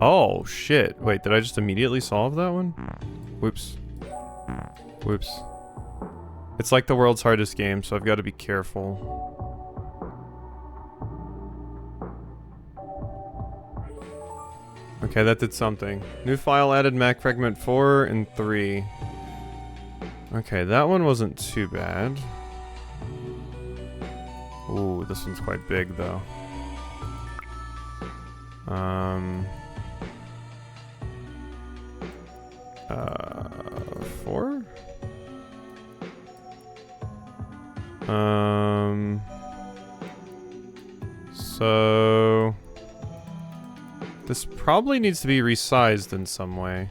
Oh, shit. Wait, did I just immediately solve that one? Whoops. Whoops. It's like the world's hardest game, so I've got to be careful. Okay, that did something. New file added Mac fragment 4 and 3. Okay, that one wasn't too bad. Ooh, this one's quite big though. 4? So this probably needs to be resized in some way.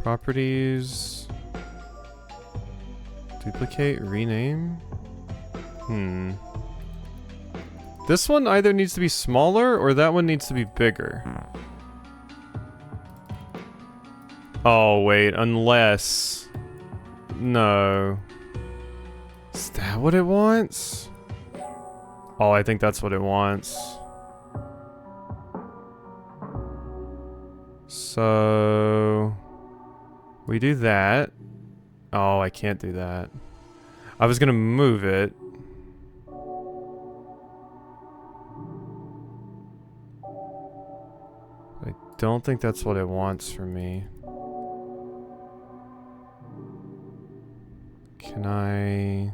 Properties. Duplicate, rename. This one either needs to be smaller or that one needs to be bigger. Oh, wait, unless... No. Is that what it wants? Oh, I think that's what it wants. So... we do that. Oh, I can't do that. I was gonna move it. I don't think that's what it wants from me. Can I...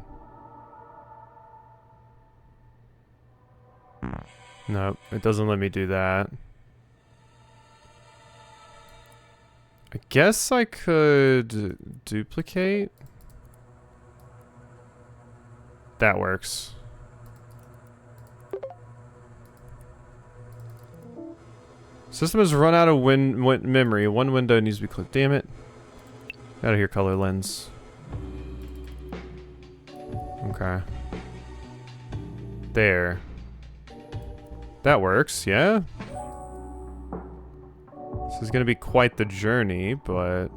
Nope, it doesn't let me do that. I guess I could duplicate. That works. System has run out of memory. One window needs to be closed. Damn it. Out of here, color lens. Okay. There. That works, yeah? This is gonna be quite the journey, but...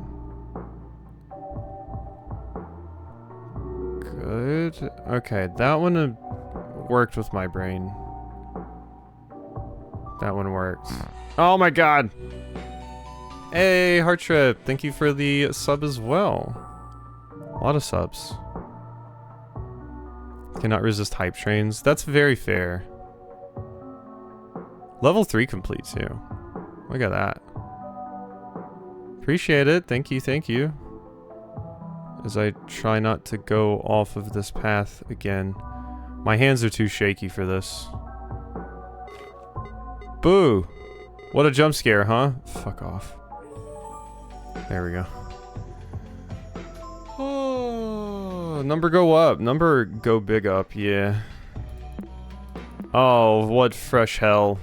good. Okay, that one worked with my brain. That one worked. Oh my god! Hey, Heart Trip, thank you for the sub as well. A lot of subs. Cannot resist hype trains. That's very fair. Level 3 complete too. Look at that. Appreciate it. Thank you, thank you. As I try not to go off of this path again. My hands are too shaky for this. Boo! What a jump scare, huh? Fuck off. There we go. Oh, number go up. Number go big up, yeah. Oh, what fresh hell.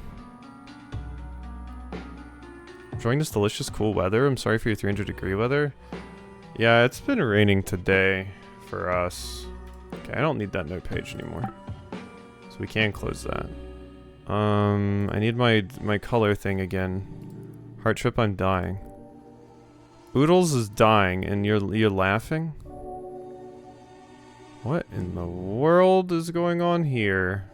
Enjoying this delicious cool weather. I'm sorry for your 300-degree weather. Yeah, it's been raining today for us. Okay, I don't need that note page anymore. So we can close that. I need my color thing again. Heart Trip, I'm dying. Oodles is dying and you're laughing? What in the world is going on here?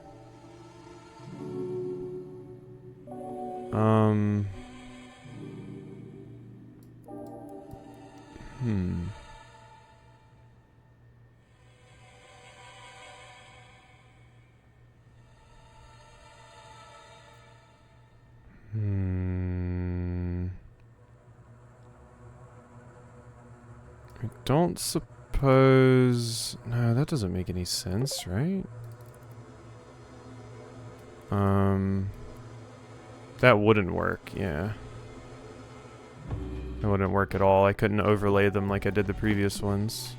I don't suppose... No, that doesn't make any sense, right? That wouldn't work, yeah. That wouldn't work at all. I couldn't overlay them like I did the previous ones.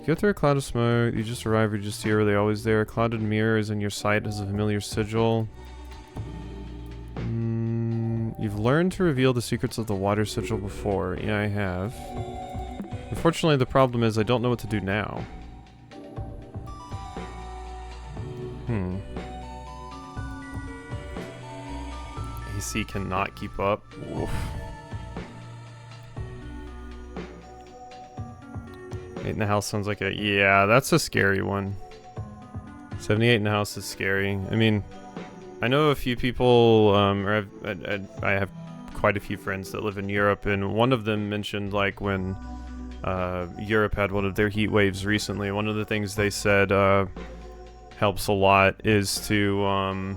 Go through a cloud of smoke. You just arrive, you're just here. Are they always there? A clouded mirror is in your sight as a familiar sigil. You've learned to reveal the secrets of the water sigil before. Yeah, I have. Unfortunately, the problem is I don't know what to do now. AC cannot keep up. Oof. 8 in the house sounds like a... yeah, that's a scary one. 78 in the house is scary. I mean, I know a few people, or I have quite a few friends that live in Europe, and one of them mentioned, like, when Europe had one of their heat waves recently, one of the things they said helps a lot is to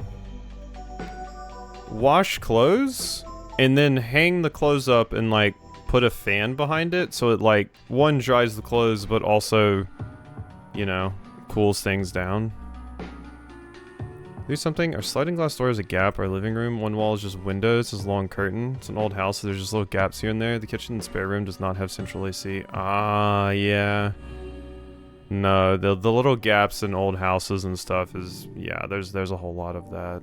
wash clothes and then hang the clothes up and, like, put a fan behind it, so it like, one, dries the clothes, but also, you know, cools things down. Do something. Our sliding glass door has a gap. Our living room, one wall is just windows, this is a long curtain. It's an old house, so there's just little gaps here and there. The kitchen and spare room does not have central AC. Ah, yeah. No, the little gaps in old houses and stuff is, yeah, there's a whole lot of that.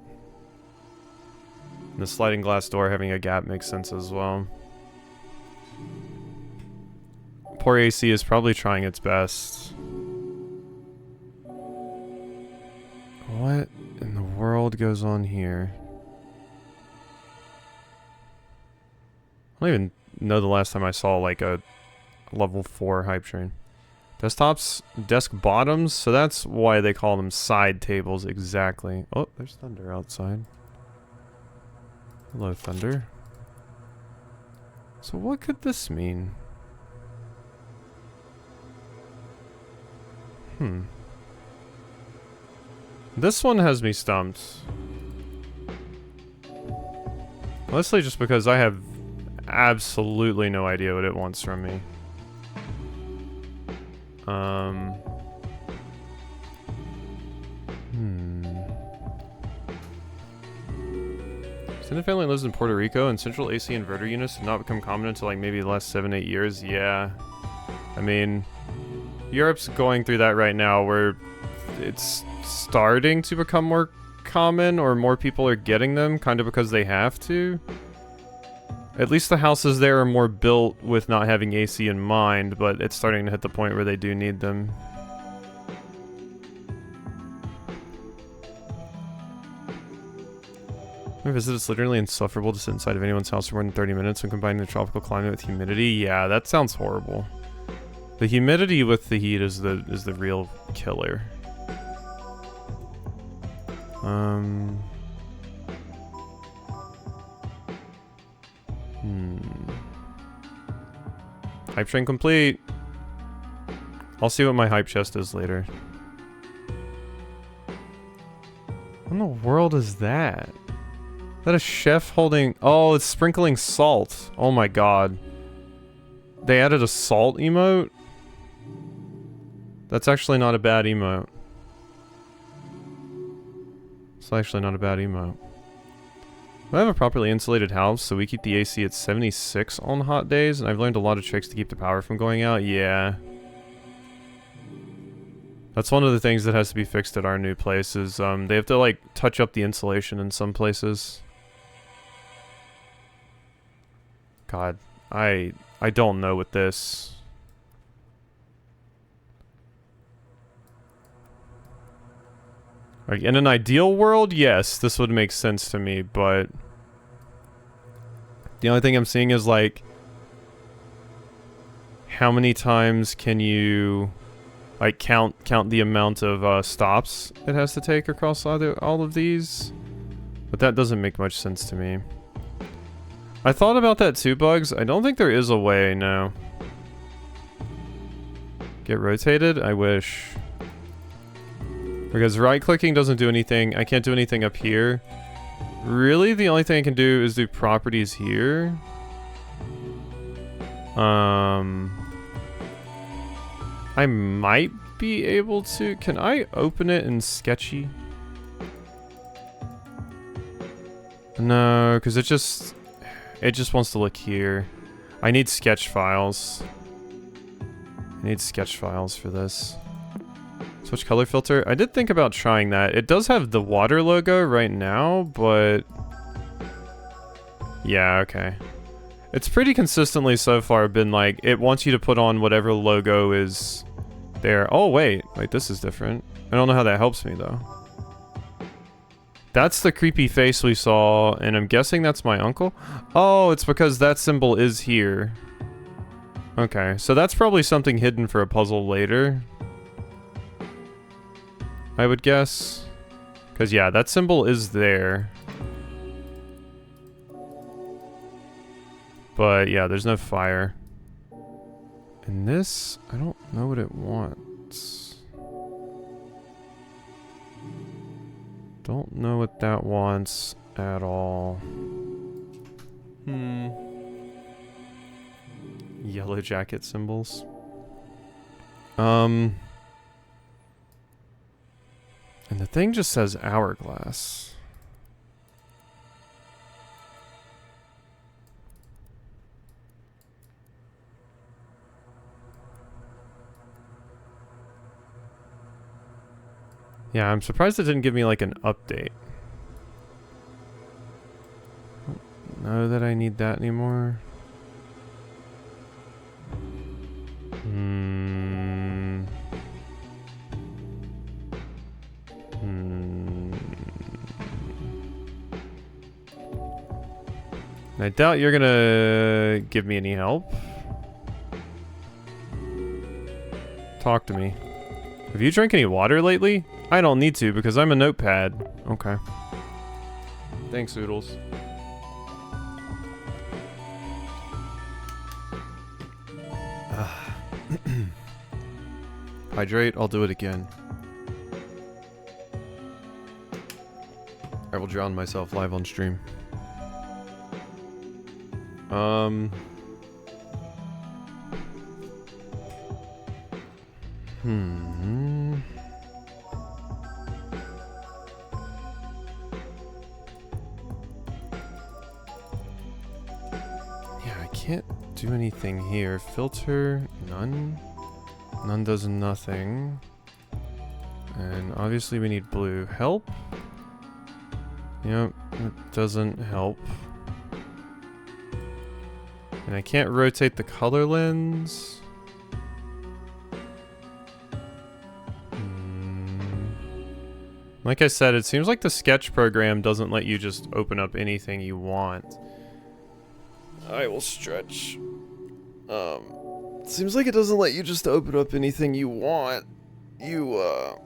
And the sliding glass door having a gap makes sense as well. Poor AC is probably trying its best. What in the world goes on here? I don't even know the last time I saw like a level 4 hype train. Desktops, desk bottoms, so that's why they call them side tables exactly. Oh, there's thunder outside. Hello, thunder. So what could this mean? This one has me stumped. Mostly just because I have absolutely no idea what it wants from me. Extended family lives in Puerto Rico, and central AC inverter units did not become common until like maybe the last 7-8 years. Yeah. I mean, Europe's going through that right now where it's starting to become more common, or more people are getting them kind of because they have to. At least the houses there are more built with not having AC in mind, but it's starting to hit the point where they do need them. My visit is literally insufferable to sit inside of anyone's house for more than 30 minutes when combining the tropical climate with humidity. Yeah, that sounds horrible. The humidity with the heat is the real killer. Hype train complete. I'll see what my hype chest is later. What in the world is that? Is that a chef holding... Oh, it's sprinkling salt. Oh my god. They added a salt emote? That's actually not a bad emote. It's actually not a bad emote. I have a properly insulated house, so we keep the AC at 76 on hot days, and I've learned a lot of tricks to keep the power from going out. Yeah. That's one of the things that has to be fixed at our new place is, they have to, like, touch up the insulation in some places. God, I don't know with this. Like, in an ideal world, yes, this would make sense to me, but the only thing I'm seeing is, like, how many times can you, like, count the amount of stops it has to take across all of these? But that doesn't make much sense to me. I thought about that too, Bugs. I don't think there is a way, no. Get rotated? I wish. Because right-clicking doesn't do anything. I can't do anything up here. Really, the only thing I can do is do properties here. I might be able to... Can I open it in Sketchy? No, because it just wants to look here. I need sketch files. I need sketch files for this. Switch color filter. I did think about trying that. It does have the water logo right now, but... Yeah, okay. It's pretty consistently so far been like, it wants you to put on whatever logo is there. Oh, wait, this is different. I don't know how that helps me, though. That's the creepy face we saw, and I'm guessing that's my uncle? Oh, it's because that symbol is here. Okay, so that's probably something hidden for a puzzle later, I would guess. Because, yeah, that symbol is there. But, yeah, there's no fire. And this, I don't know what it wants. Don't know what that wants at all. Yellow jacket symbols. And the thing just says hourglass. Yeah, I'm surprised it didn't give me like an update. Don't know that I need that anymore. I doubt you're gonna give me any help. Talk to me. Have you drank any water lately? I don't need to because I'm a notepad. Okay. Thanks, Oodles. Hydrate, I'll do it again. I will drown myself live on stream. Yeah, I can't do anything here. Filter, none. None does nothing. And obviously we need blue. Help? Yep, it doesn't help. And I can't rotate the color lens. Like I said, it seems like the sketch program doesn't let you just open up anything you want. I will stretch. Seems like it doesn't let you just open up anything you want. You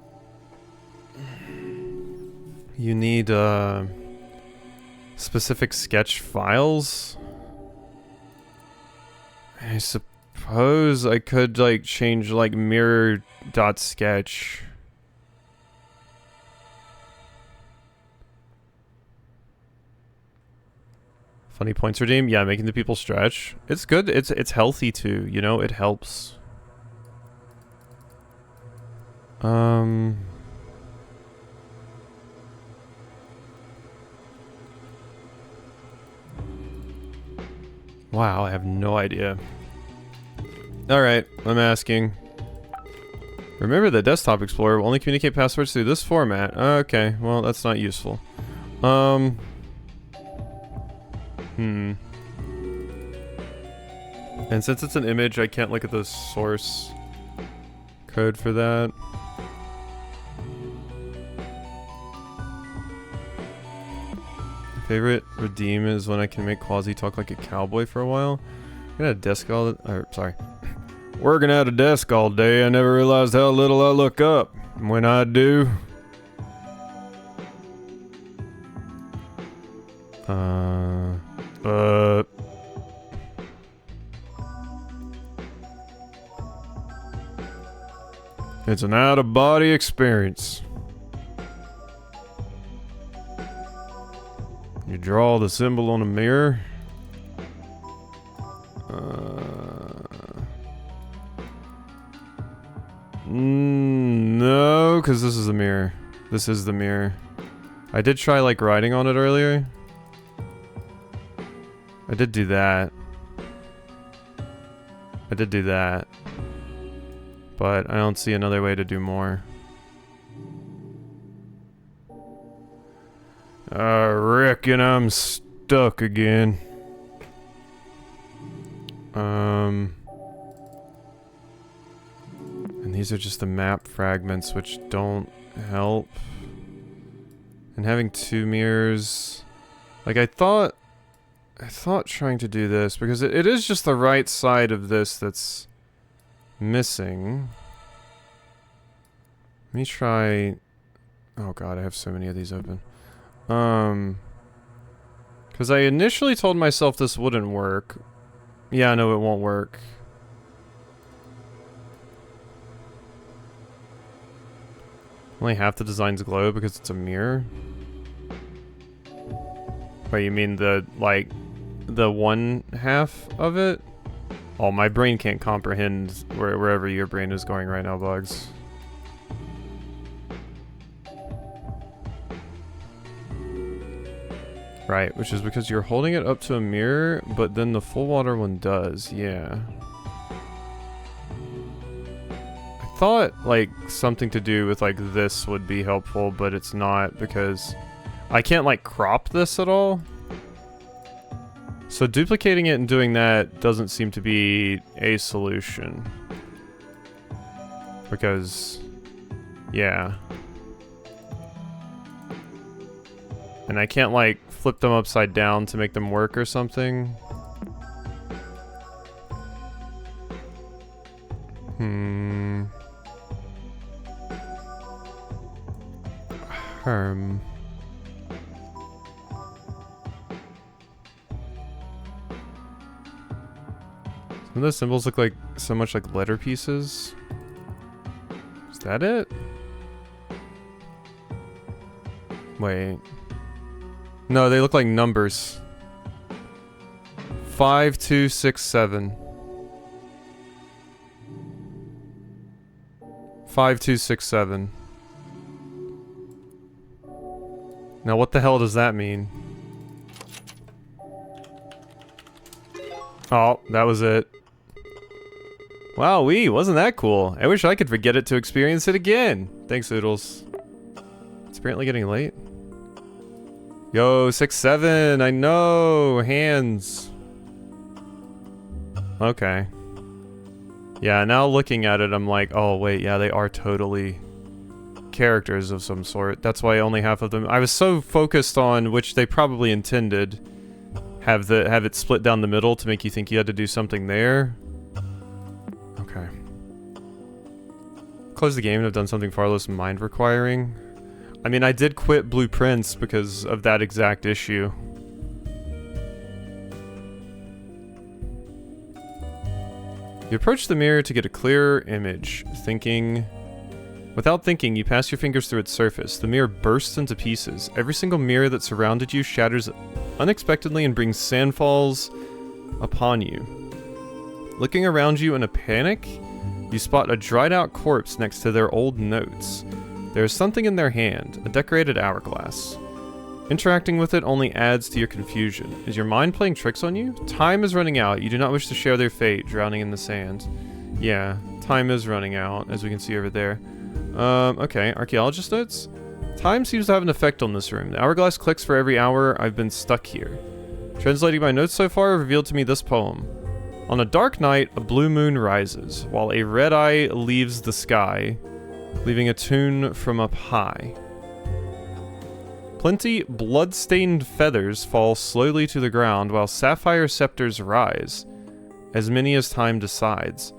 need, specific sketch files? I suppose I could, like, change, like, mirror.sketch. Funny points redeem? Yeah, making the people stretch. It's good. It's healthy too, you know, it helps. Wow, I have no idea. Alright, I'm asking. Remember the Desktop Explorer will only communicate passwords through this format. Okay, well, that's not useful. And since it's an image, I can't look at the source code for that. My favorite redeem is when I can make Quasi talk like a cowboy for a while. I'm at a desk all sorry. Working at a desk all day, I never realized how little I look up. When I do... It's an out-of-body experience. You draw the symbol on a mirror. No, because this is the mirror. This is the mirror. I did try, like, writing on it earlier. I did do that. I did do that. But I don't see another way to do more. I reckon I'm stuck again. And these are just the map fragments, which don't help. And having two mirrors... Like, I thought trying to do this, because it is just the right side of this that's missing. Let me try... Oh god, I have so many of these open. Because I initially told myself this wouldn't work. Yeah, no, it won't work. Only half the designs glow because it's a mirror. Wait, you mean the, like, the one half of it? Oh, my brain can't comprehend wherever your brain is going right now, Bugs. Right, which is because you're holding it up to a mirror, but then the full water one does, yeah. I thought, like, something to do with, like, this would be helpful, but it's not because I can't, like, crop this at all. So duplicating it and doing that doesn't seem to be a solution. Because, yeah. And I can't, like, flip them upside down to make them work or something. Some of those symbols look like so much like letter pieces. Is that it? Wait. No, they look like numbers. 5, 2, 6, 7. 5, 2, 6, 7. Now what the hell does that mean? Oh, that was it. Wowee, wasn't that cool? I wish I could forget it to experience it again. Thanks, Oodles. It's apparently getting late. Yo, 6, 7, I know! Hands. Okay. Yeah, now looking at it, I'm like, oh wait, yeah, they are totally characters of some sort. That's why only half of them... I was so focused on, which they probably intended, have it split down the middle to make you think you had to do something there. Okay. Close the game and have done something far less mind-requiring. I mean, I did quit Blueprints because of that exact issue. You approach the mirror to get a clearer image, thinking... Without thinking, you pass your fingers through its surface. The mirror bursts into pieces. Every single mirror that surrounded you shatters unexpectedly and brings sandfalls upon you. Looking around you in a panic, you spot a dried-out corpse next to their old notes. There is something in their hand, a decorated hourglass. Interacting with it only adds to your confusion. Is your mind playing tricks on you? Time is running out. You do not wish to share their fate, drowning in the sand. Yeah, time is running out, as we can see over there. Okay, archaeologist notes? Time seems to have an effect on this room. The hourglass clicks for every hour I've been stuck here. Translating my notes so far revealed to me this poem. On a dark night, a blue moon rises, while a red eye leaves the sky, leaving a tune from up high. Plenty blood-stained feathers fall slowly to the ground, while sapphire scepters rise, as many as time decides.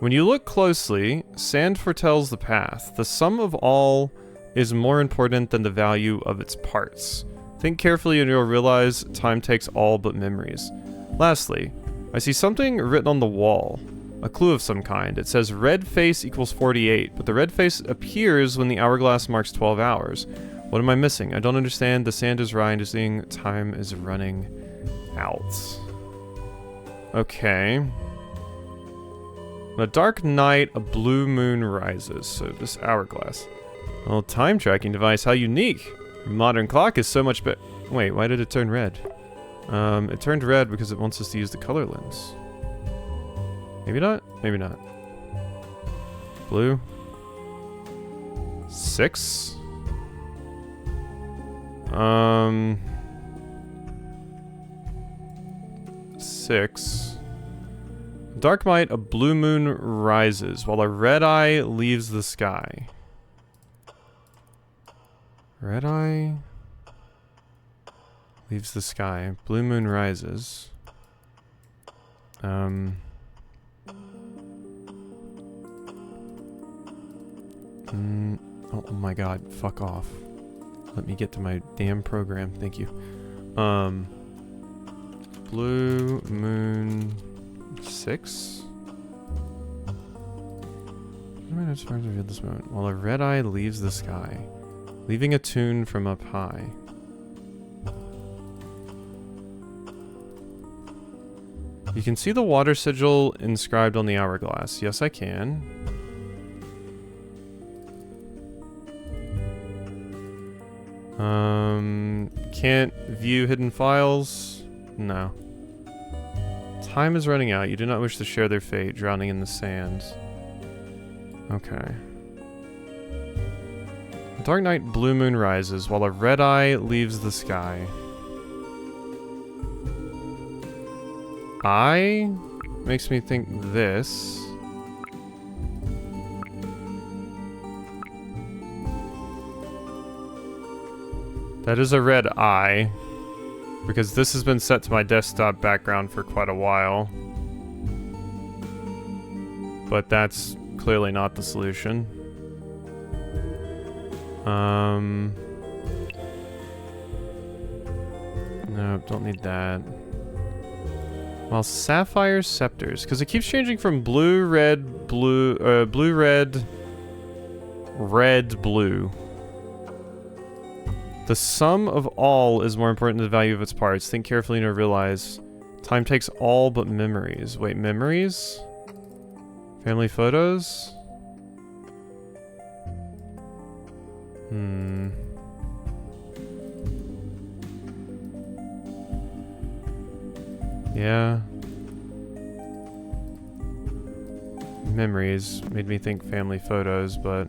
When you look closely, sand foretells the path. The sum of all is more important than the value of its parts. Think carefully and you'll realize time takes all but memories. Lastly, I see something written on the wall. A clue of some kind. It says red face equals 48, but the red face appears when the hourglass marks 12 hours. What am I missing? I don't understand. The sand is rising. Time is running out. Okay. On a dark night, a blue moon rises. So this hourglass. Well, time tracking device, how unique. A modern clock is so much better. Wait, why did it turn red? It turned red because it wants us to use the color lens. Maybe not? Maybe not. Blue. 6. Six. Dark night, a blue moon rises, while a red eye leaves the sky. Red eye leaves the sky. Blue moon rises. Oh my god, fuck off. Let me get to my damn program, thank you. Blue moon 6? What am I not supposed to read this moment? While a red eye leaves the sky, leaving a tune from up high. You can see the water sigil inscribed on the hourglass. Yes, I can. Can't view hidden files? No. Time is running out. You do not wish to share their fate, drowning in the sand. Okay. Dark night, blue moon rises, while a red eye leaves the sky. Eye makes me think this. That is a red eye, because this has been set to my desktop background for quite a while. But that's clearly not the solution. No, don't need that. Well, sapphire scepters, because it keeps changing from blue, red, blue, blue, red, red, blue. The sum of all is more important than the value of its parts. Think carefully and realize time takes all but memories. Wait, memories? Family photos? Yeah. Memories made me think family photos, but...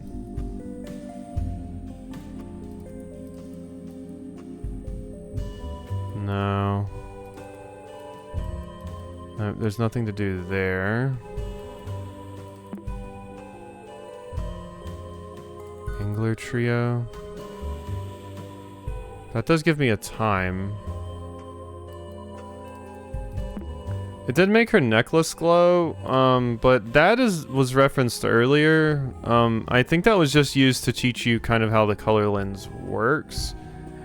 No. No, there's nothing to do there. Angler trio. That does give me a time. It did make her necklace glow, but that was referenced earlier. I think that was just used to teach you kind of how the color lens works.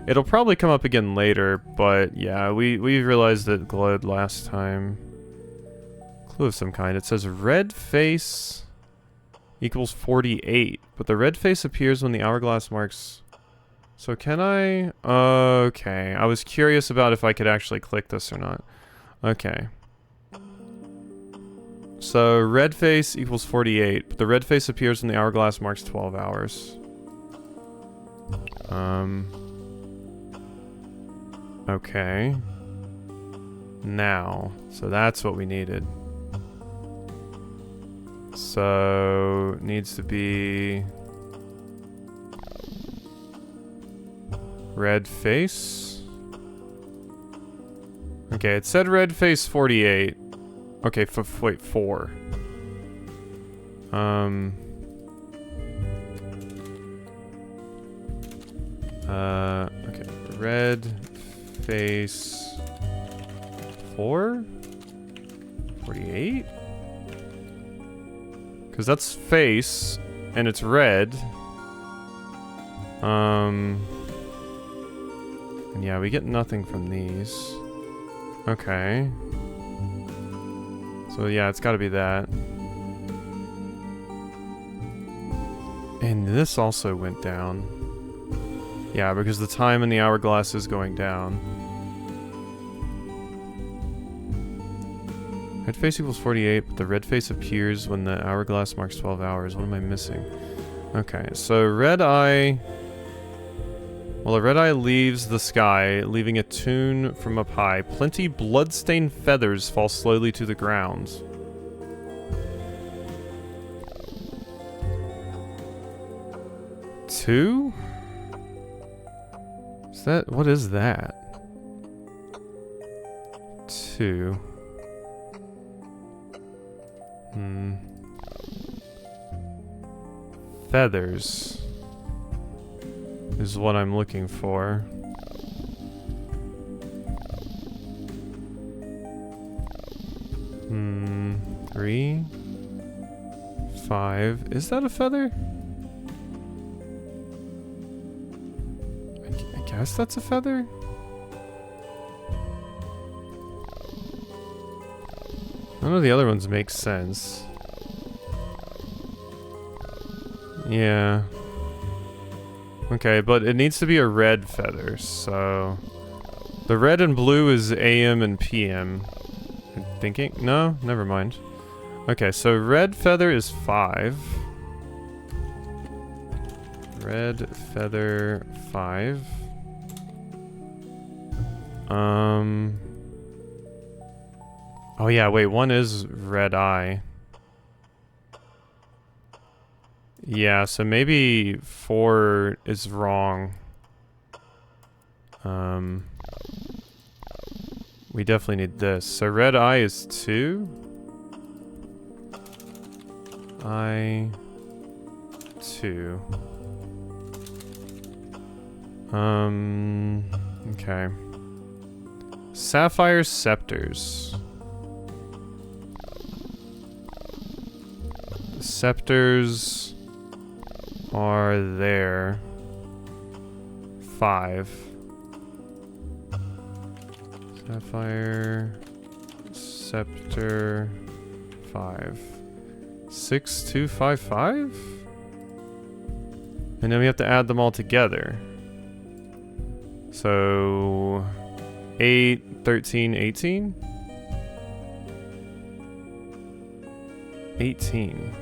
It'll probably come up again later, but yeah, we realized that it glowed last time. Clue of some kind. It says red face equals 48, but the red face appears when the hourglass marks... So can I... Okay, I was curious about if I could actually click this or not. Okay. So red face equals 48, but the red face appears when the hourglass marks 12 hours. Okay. Now, so that's what we needed. So, it needs to be... red face? Okay, it said red face 48. Okay, wait, 4. Okay, red face 4? 48? Because that's face, and it's red. And yeah, we get nothing from these. Okay. So yeah, it's gotta be that. And this also went down. Yeah, because the time in the hourglass is going down. Red face equals 48, but the red face appears when the hourglass marks 12 hours. What am I missing? Okay, so red eye... Well, a red eye leaves the sky, leaving a tune from up high. Plenty blood-stained feathers fall slowly to the ground. Two? Is that... What is that? 2. Feathers is what I'm looking for. Hmm. 3, 5. Is that a feather? I guess that's a feather? None of the other ones make sense. Yeah. Okay, but it needs to be a red feather, so... The red and blue is AM and PM. I thinking? No, never mind. Okay, so red feather is 5. Red feather 5. Oh yeah, wait, 1 is red eye. Yeah, so maybe 4 is wrong. We definitely need this. So red eye is 2. Eye 2. Okay. Sapphire scepters. The scepters are there. 5. Sapphire scepter 5. 6, 2, 5, 5? And then we have to add them all together. So 8, 13, 18? 18.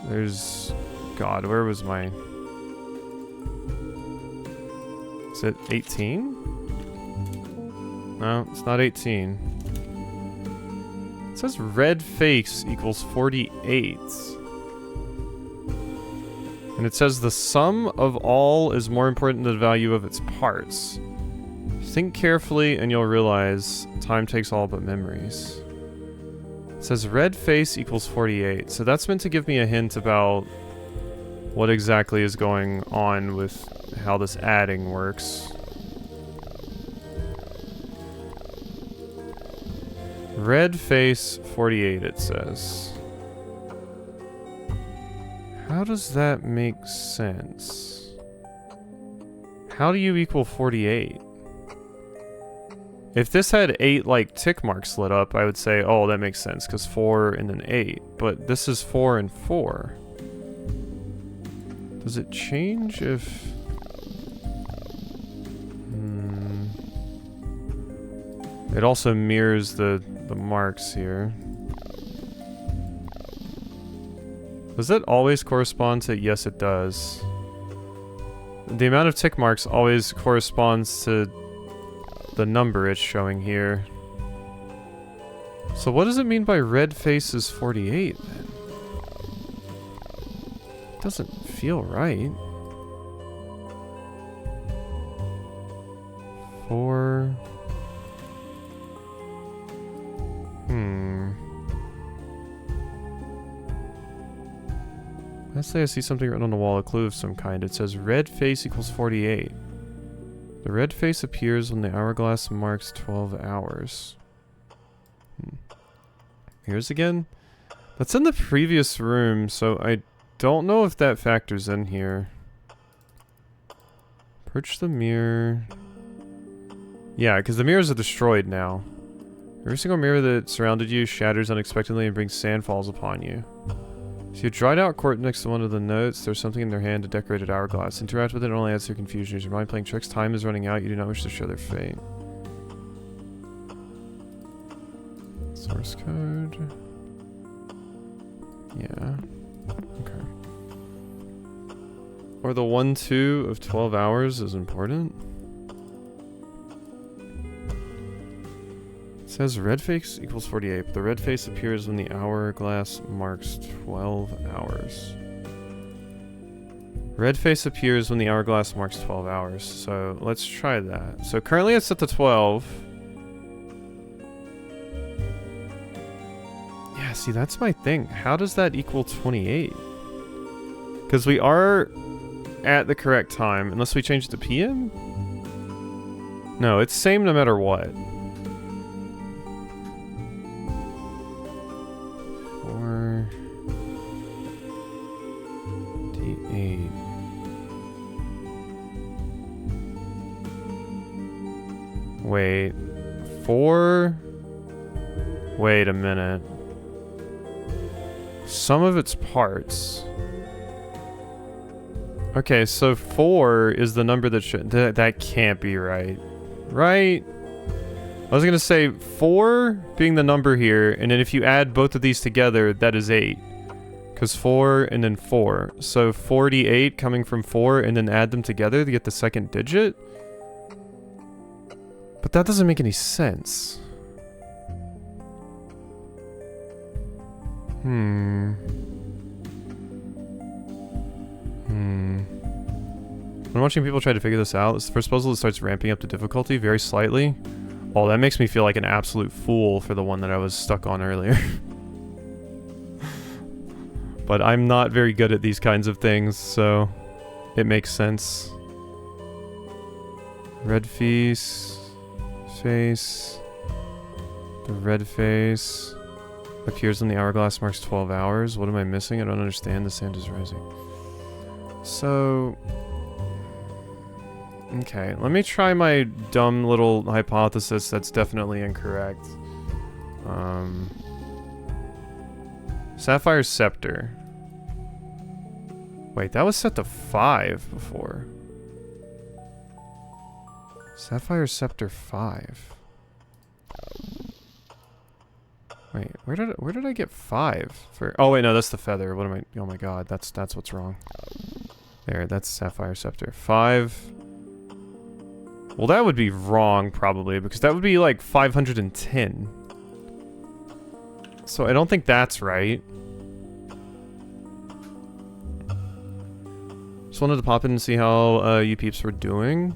There's... God, where was my... Is it 18? No, it's not 18. It says red face equals 48. And it says the sum of all is more important than the value of its parts. Think carefully and you'll realize time takes all but memories. It says red face equals 48. So that's meant to give me a hint about what exactly is going on with how this adding works. Red face 48 it says. How does that make sense? How do you equal 48? If this had 8 like tick marks lit up, I would say, oh, that makes sense, because 4 and then 8. But this is 4 and 4. Does it change if... It also mirrors the marks here. Does that always correspond to... Yes, it does. The amount of tick marks always corresponds to the number it's showing here. So what does it mean by red face is 48 then? Doesn't feel right. 4... Let's say I see something written on the wall, a clue of some kind. It says red face equals 48. The red face appears when the hourglass marks 12 hours. Here's again. That's in the previous room, so I don't know if that factors in here. Perch the mirror. Yeah, because the mirrors are destroyed now. Every single mirror that surrounded you shatters unexpectedly and brings sandfalls upon you. So you dried out court next to one of the notes. There's something in their hand, a decorated hourglass. Interact with it only adds to confusion. Is your mind playing tricks? Time is running out. You do not wish to share their fate. Source code. Yeah. Okay. Or the 1-2 of 12 hours is important. It says red face equals 48, but the red face appears when the hourglass marks 12 hours. Red face appears when the hourglass marks 12 hours, so let's try that. So currently it's set to 12. Yeah, see, that's my thing. How does that equal 28? Because we are at the correct time, unless we change it to PM? No, it's same no matter what. 48. Wait. 4? Wait a minute. Some of its parts. Okay, so 4 is the number that should... That can't be right. Right? I was gonna say 4 being the number here, and then if you add both of these together, that is 8. Because 4 and then 4. So 48 coming from 4 and then add them together to get the second digit? But that doesn't make any sense. When watching people try to figure this out, this first puzzle starts ramping up the difficulty very slightly. Oh, that makes me feel like an absolute fool for the one that I was stuck on earlier. But I'm not very good at these kinds of things, so it makes sense. Red face. The red face appears when the hourglass marks 12 hours. What am I missing? I don't understand. The sand is rising. So... okay, let me try my dumb little hypothesis that's definitely incorrect. Sapphire Scepter. Wait, that was set to 5 before. Sapphire Scepter 5. Wait, where did I get 5 for? Oh wait, no, that's the feather. What am I? Oh my god, that's what's wrong. There, that's Sapphire Scepter 5. Well, that would be wrong probably because that would be like 510. So I don't think that's right. Just wanted to pop in and see how you peeps were doing.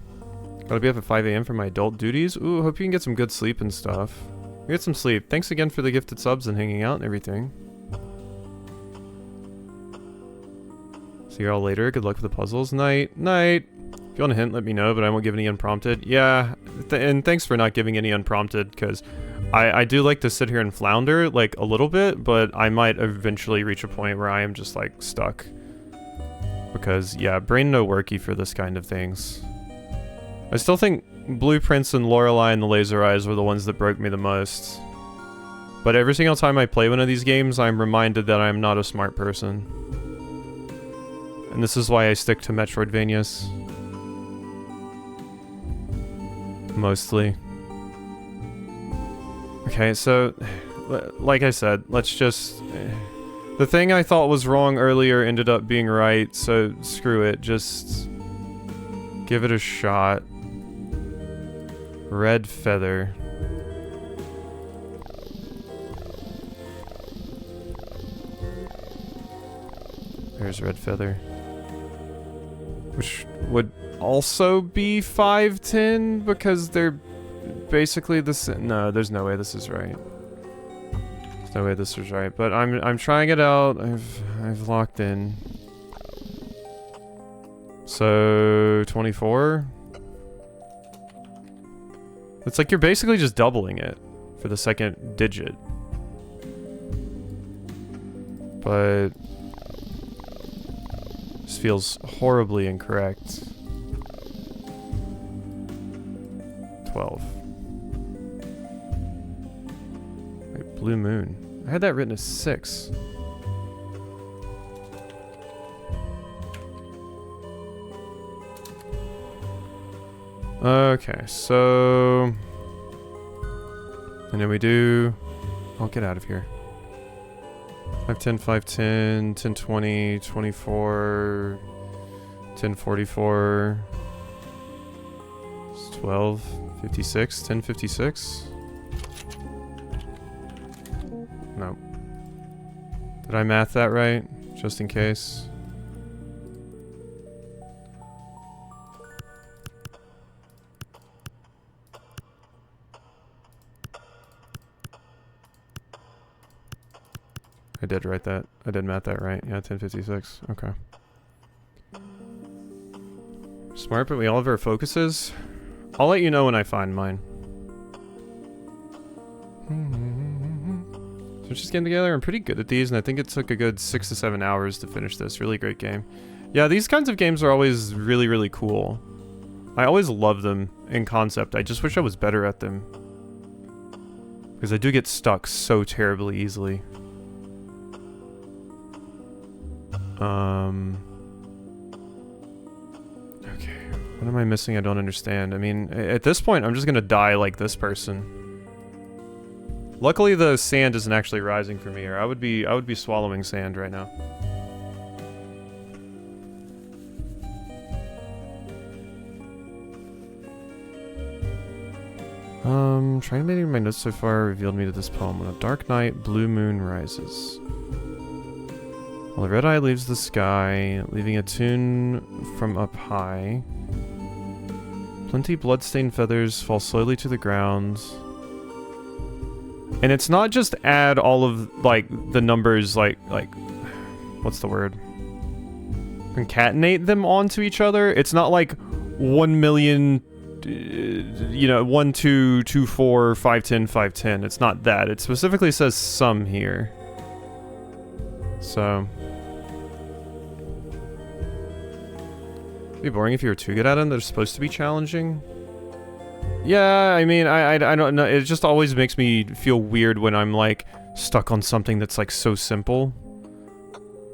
Gotta be up at 5 a.m. for my adult duties. Ooh, hope you can get some good sleep and stuff. Get some sleep. Thanks again for the gifted subs and hanging out and everything. See you all later. Good luck with the puzzles. Night. Night. If you want a hint, let me know, but I won't give any unprompted. Yeah, and thanks for not giving any unprompted, because I do like to sit here and flounder, like, a little bit, but I might eventually reach a point where I am just, like, stuck. Because, yeah, brain no worky for this kind of things. I still think Blueprints and Lorelei and the Laser Eyes were the ones that broke me the most. But every single time I play one of these games, I'm reminded that I'm not a smart person. And this is why I stick to Metroidvanias. Mostly. Okay, so, like I said, let's just... the thing I thought was wrong earlier ended up being right, so screw it, just... give it a shot. Red feather. There's red feather. Which would also be 510 because they're basically the same. No, there's no way this is right. There's no way this is right. But I'm trying it out. I've locked in. So 24. It's like you're basically just doubling it for the second digit. But this feels horribly incorrect. 12. Wait, Blue Moon. I had that written as 6. Okay, so... and then we do... I'll get out of here. 510, 510, 1020, 24, 1044, 12, 56, 1056. No. Did I math that right? Just in case. I did write that. I did math that right. Yeah, 1056. Okay. Smart, but we all have our focuses. I'll let you know when I find mine. So we're just getting together. I'm pretty good at these, and I think it took a good 6 to 7 hours to finish this. Really great game. Yeah, these kinds of games are always really, really cool. I always love them in concept. I just wish I was better at them. Because I do get stuck so terribly easily. Okay, what am I missing? I don't understand. I mean, at this point, I'm just gonna die like this person. Luckily, the sand isn't actually rising for me, or I would be swallowing sand right now. Trying to make my notes so far revealed me to this poem. On a dark night, blue moon rises. While the red eye leaves the sky, leaving a tune from up high. Plenty bloodstained feathers fall slowly to the ground. And it's not just add all of, like, the numbers, like, what's the word? Concatenate them onto each other. It's not like 1 million, you know, 1, 2, 2, 4, 5, 10, 5, 10. It's not that. It specifically says some here. So. It'd be boring if you were too good at them. They're supposed to be challenging. Yeah, I mean, I don't know. It just always makes me feel weird when I'm, like, stuck on something that's, like, so simple.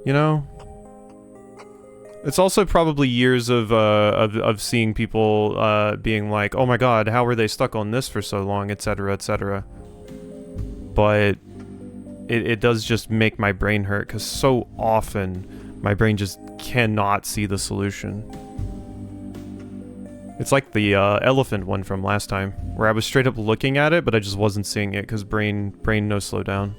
You know? It's also probably years of seeing people, being like, oh my god, how were they stuck on this for so long, etc., etc. But it does just make my brain hurt, because so often my brain just cannot see the solution. It's like the elephant one from last time, where I was straight up looking at it, but I just wasn't seeing it, because brain no slow down.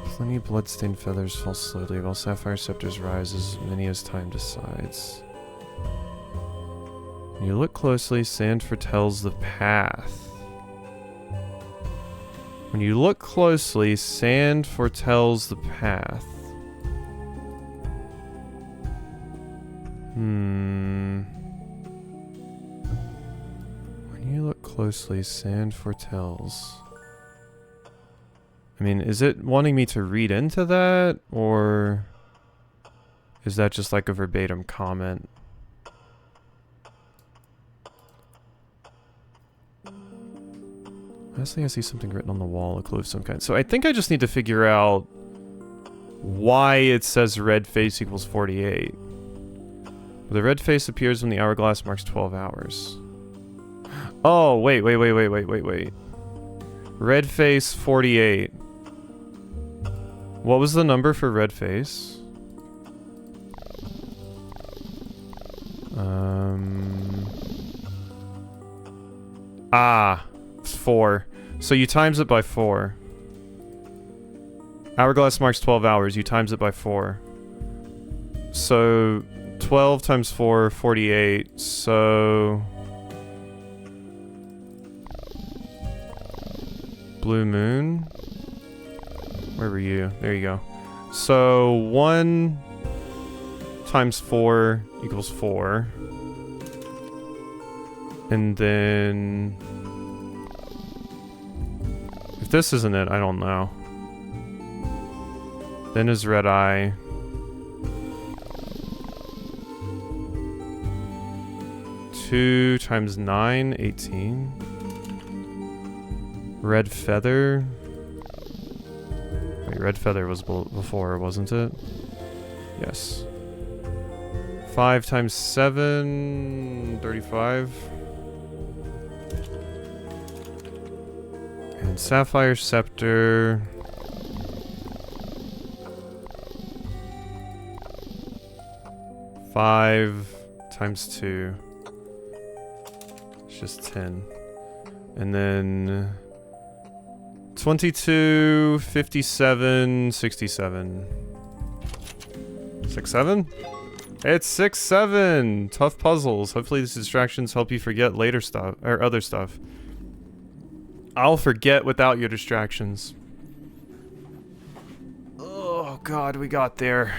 Plenty of bloodstained feathers fall slowly, while sapphire scepters rise as many as time decides. When you look closely, sand foretells the path. When you look closely, sand foretells the path. When you look closely, sand foretells. I mean, is it wanting me to read into that, or is that just like a verbatim comment? Honestly, I see something written on the wall, a clue of some kind. So I think I just need to figure out why it says red face equals 48. The red face appears when the hourglass marks 12 hours. Oh, wait. Red face 48. What was the number for red face? It's 4. So you times it by 4. Hourglass marks 12 hours. You times it by 4. So 12 times 4, 48. So blue moon. Where were you? There you go. So 1 times 4 equals 4. And then if this isn't it, I don't know. Then is red eye. Two times 9, 18. Red feather. Wait, red feather was before, wasn't it? Yes. 5 times 7, 35. And sapphire scepter. Five times 2. It's just 10. And then 22, 57, 67. 6, 7? It's 6, 7! Tough puzzles. Hopefully these distractions help you forget later stuff, or other stuff. I'll forget without your distractions. Oh god, we got there.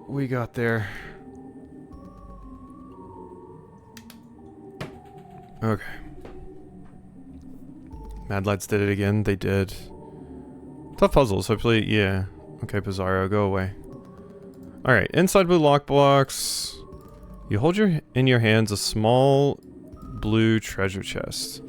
We got there. Okay. Mad Lads did it again. They did. Tough puzzles. Hopefully, yeah. Okay, Pizarro, go away. Alright, inside blue lock blocks. You hold in your hands a small blue treasure chest.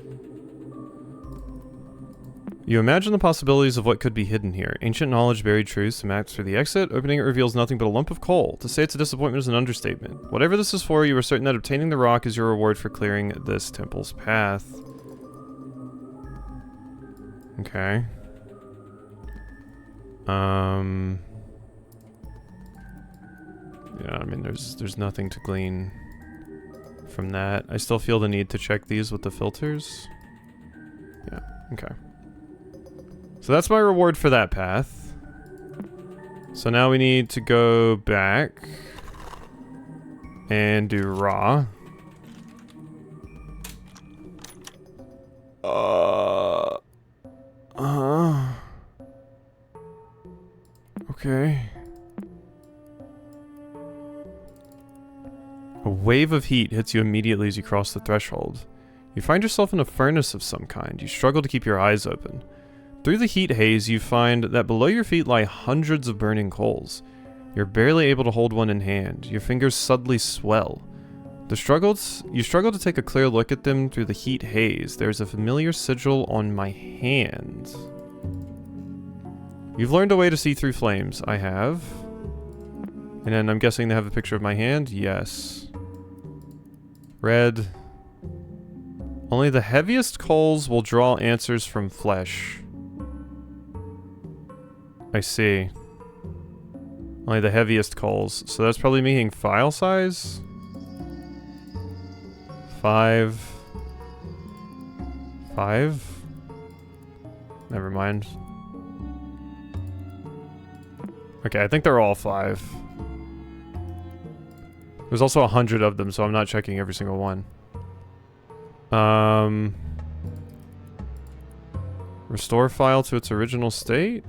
You imagine the possibilities of what could be hidden here. Ancient knowledge, buried truths, maps for the exit. Opening it reveals nothing but a lump of coal. To say it's a disappointment is an understatement. Whatever this is for, you are certain that obtaining the rock is your reward for clearing this temple's path. Okay. Yeah, I mean, there's nothing to glean from that. I still feel the need to check these with the filters. Yeah, okay. So that's my reward for that path. So now we need to go back and do raw. Okay. A wave of heat hits you immediately as you cross the threshold. You find yourself in a furnace of some kind. You struggle to keep your eyes open. Through the heat haze, you find that below your feet lie hundreds of burning coals. You're barely able to hold one in hand. Your fingers suddenly swell. You struggle to take a clear look at them through the heat haze. There's a familiar sigil on my hand. You've learned a way to see through flames. I have. And then I'm guessing they have a picture of my hand? Yes. Red. Only the heaviest coals will draw answers from flesh. I see. Only the heaviest coals. So that's probably meaning file size? 5. 5? Never mind. Okay, I think they're all 5. There's also 100 of them, so I'm not checking every single one. Restore file to its original state?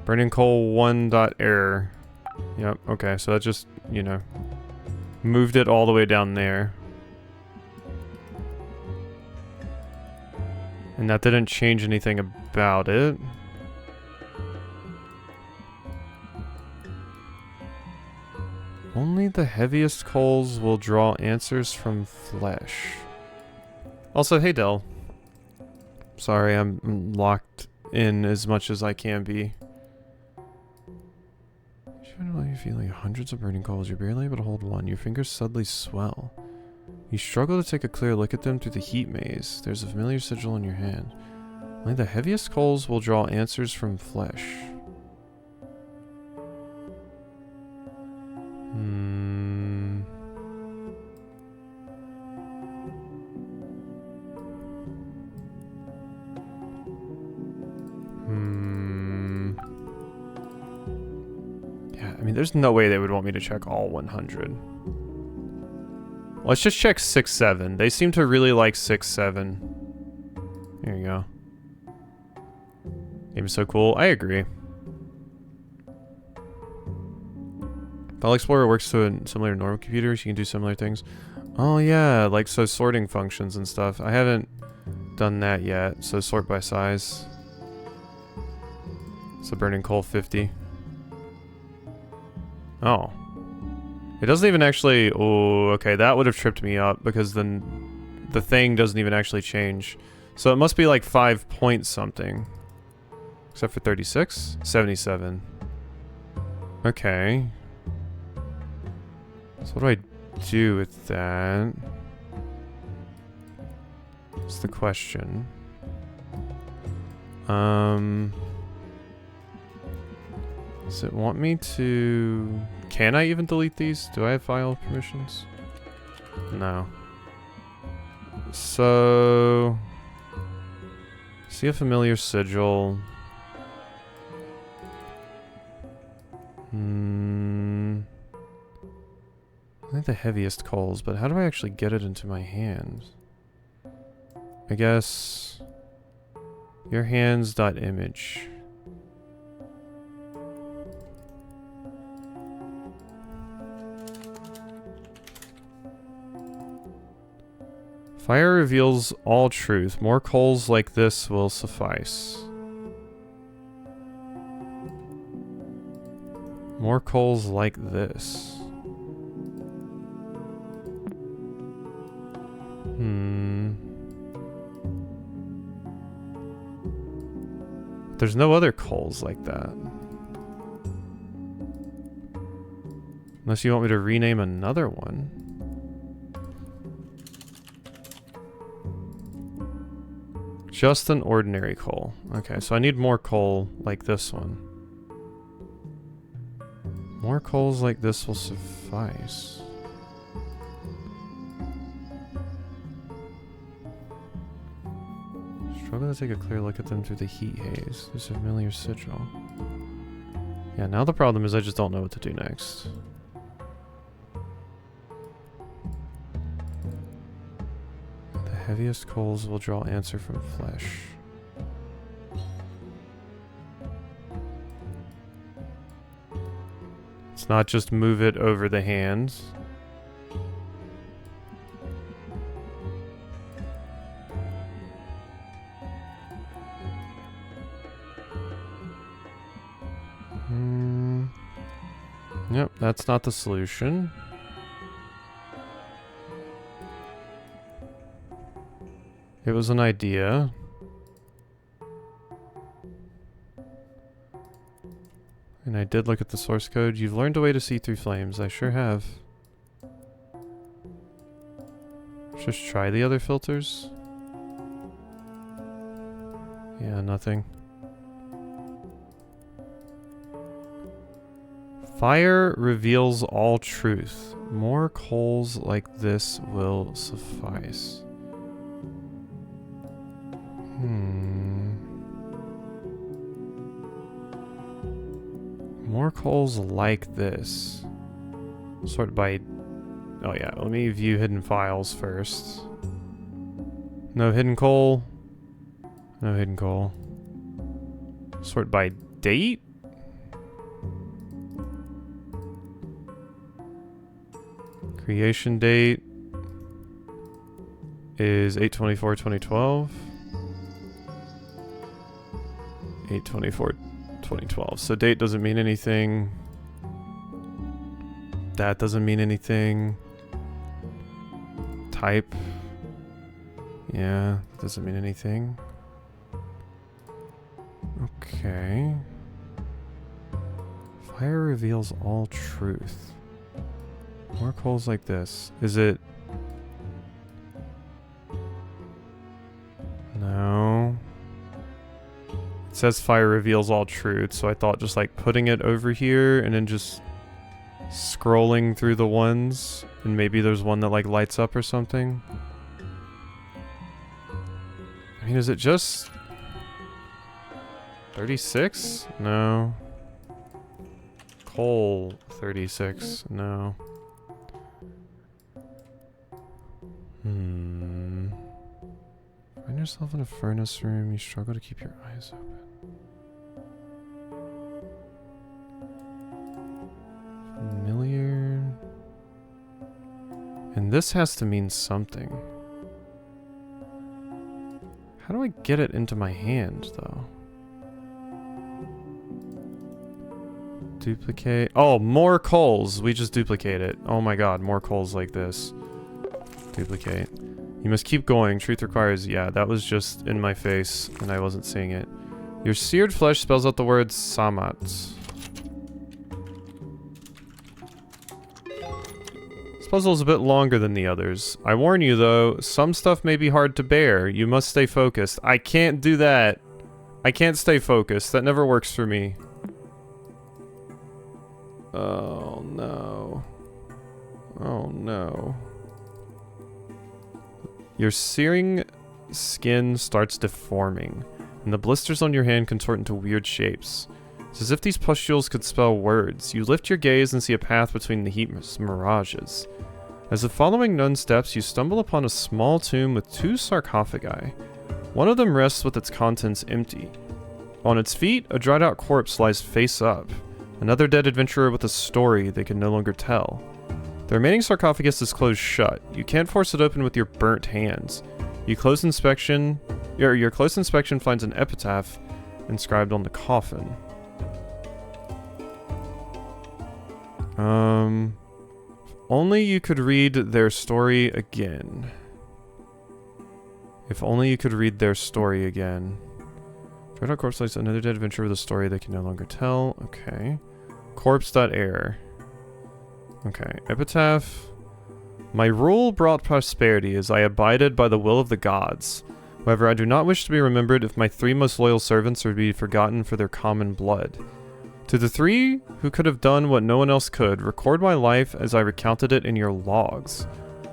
Burning coal 1.error. Yep, okay, so that just, you know, moved it all the way down there. And that didn't change anything about it. Only the heaviest coals will draw answers from flesh. Also, hey Del. Sorry, I'm locked in as much as I can be. Even while you're feeling hundreds of burning coals, you're barely able to hold one. Your fingers suddenly swell. You struggle to take a clear look at them through the heat maze. There's a familiar sigil in your hand. Only the heaviest coals will draw answers from flesh. Yeah, I mean, there's no way they would want me to check all 100. Let's just check 6, 7. They seem to really like 6, 7. There you go. Game is so cool. I agree. File Explorer works to similar to normal computers. You can do similar things. Oh yeah, like so sorting functions and stuff. I haven't done that yet. So sort by size. So burning coal 50. Oh. It doesn't even actually... Oh, okay, that would have tripped me up because then the thing doesn't even actually change. So it must be like 5 point something. Except for 36? 77. Okay. So what do I do with that? That's the question. Does it want me to... Can I even delete these? Do I have file permissions? No. So... See a familiar sigil. I think the heaviest coals, but how do I actually get it into my hands? I guess... Your hands.image. Fire reveals all truth. More coals like this will suffice. More coals like this. There's no other coals like that. Unless you want me to rename another one. Just an ordinary coal. Okay, so I need more coal like this one. More coals like this will suffice. Struggle to take a clear look at them through the heat haze. There's a familiar sigil. Yeah, now the problem is I just don't know what to do next. The heaviest coals will draw answer from flesh. It's not just move it over the hands. Yep, that's not the solution. It was an idea. And I did look at the source code. You've learned a way to see through flames. I sure have. Just try the other filters. Yeah, nothing. Fire reveals all truth. More coals like this will suffice. More coals like this. Sort by... Oh yeah, let me view hidden files first. No hidden coal. No hidden coal. Sort by date? Creation date is 8/24/2012. 8/24/2012. So date doesn't mean anything. That doesn't mean anything. Type. Yeah, doesn't mean anything. Okay. Fire reveals all truth. More coals like this. Is it... No. It says fire reveals all truth, so I thought just like putting it over here and then just scrolling through the ones, and maybe there's one that like lights up or something. I mean, is it just 36? No. Coal 36? No. Find yourself in a furnace room. You struggle to keep your eyes open. Familiar. And this has to mean something. How do I get it into my hand, though? Duplicate. Oh, more coals. We just duplicate it. Oh my god, more coals like this. Duplicate. You must keep going. Truth requires... Yeah, that was just in my face, and I wasn't seeing it. Your seared flesh spells out the word Samat. This puzzle is a bit longer than the others. I warn you, though, some stuff may be hard to bear. You must stay focused. I can't do that. I can't stay focused. That never works for me. Oh, no. Oh, no. Your searing skin starts deforming, and the blisters on your hand contort into weird shapes. It's as if these pustules could spell words. You lift your gaze and see a path between the heat mirages. As the following nun steps, you stumble upon a small tomb with two sarcophagi. One of them rests with its contents empty. On its feet, a dried-out corpse lies face up. Another dead adventurer with a story they can no longer tell. The remaining sarcophagus is closed shut. You can't force it open with your burnt hands. Your close inspection finds an epitaph inscribed on the coffin. Only you could read their story again. If only you could read their story again. Dreadnought corpse lights another dead adventure with a story they can no longer tell. Okay. Corpse.air. Okay. Epitaph. My rule brought prosperity as I abided by the will of the gods. However, I do not wish to be remembered if my 3 most loyal servants are to be forgotten for their common blood. To the 3 who could have done what no one else could, record my life as I recounted it in your logs.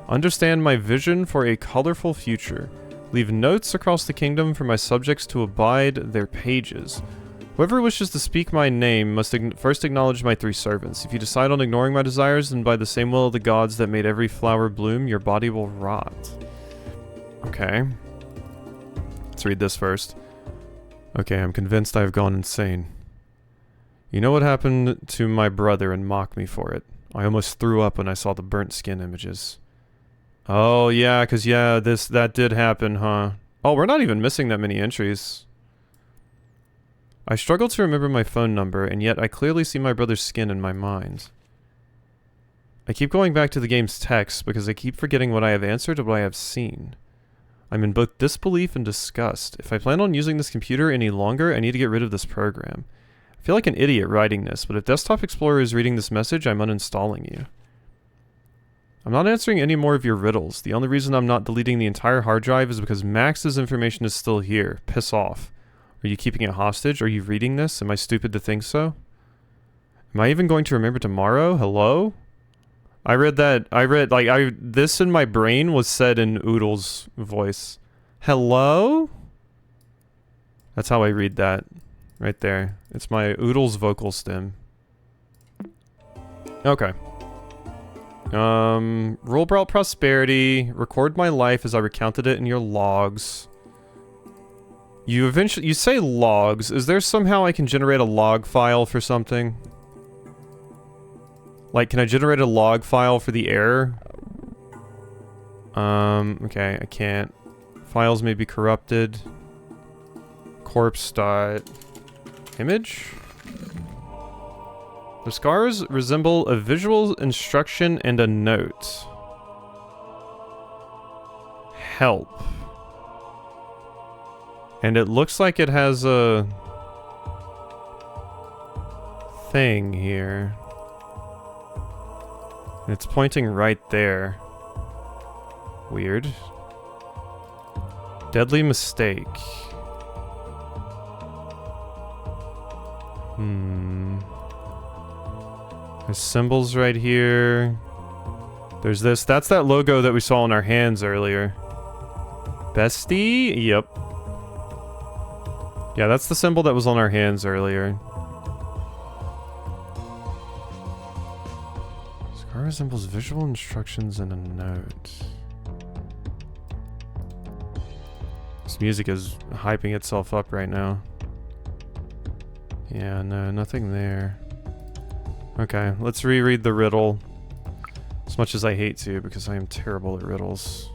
Understand my vision for a colorful future. Leave notes across the kingdom for my subjects to abide their pages. Whoever wishes to speak my name must first acknowledge my 3 servants. If you decide on ignoring my desires, then by the same will of the gods that made every flower bloom, your body will rot. Okay. Let's read this first. Okay, I'm convinced I have gone insane. You know what happened to my brother and mock me for it. I almost threw up when I saw the burnt skin images. Oh, yeah, because, yeah, that did happen, huh? Oh, we're not even missing that many entries. I struggle to remember my phone number, and yet I clearly see my brother's skin in my mind. I keep going back to the game's text because I keep forgetting what I have answered and what I have seen. I'm in both disbelief and disgust. If I plan on using this computer any longer, I need to get rid of this program. I feel like an idiot writing this, but if Desktop Explorer is reading this message, I'm uninstalling you. I'm not answering any more of your riddles. The only reason I'm not deleting the entire hard drive is because Max's information is still here. Piss off. Are you keeping it hostage? Are you reading this? Am I stupid to think so? Am I even going to remember tomorrow? Hello? This in my brain was said in Oodle's voice. Hello? That's how I read that. Right there. It's my Oodle's vocal stem. Okay. Rule brought prosperity. Record my life as I recounted it in your logs. You say logs. Is there somehow I can generate a log file for something? Like, can I generate a log file for the error? Okay, I can't. Files may be corrupted. Corpse.image. The scars resemble a visual instruction and a note. Help. And it looks like it has a thing here. And it's pointing right there. Weird. Deadly mistake. There's symbols right here. There's this. That's that logo that we saw in our hands earlier. Bestie? Yep. Yeah, that's the symbol that was on our hands earlier. Scar resembles visual instructions and a note. This music is hyping itself up right now. Yeah, no, nothing there. Okay, let's reread the riddle. As much as I hate to, because I am terrible at riddles.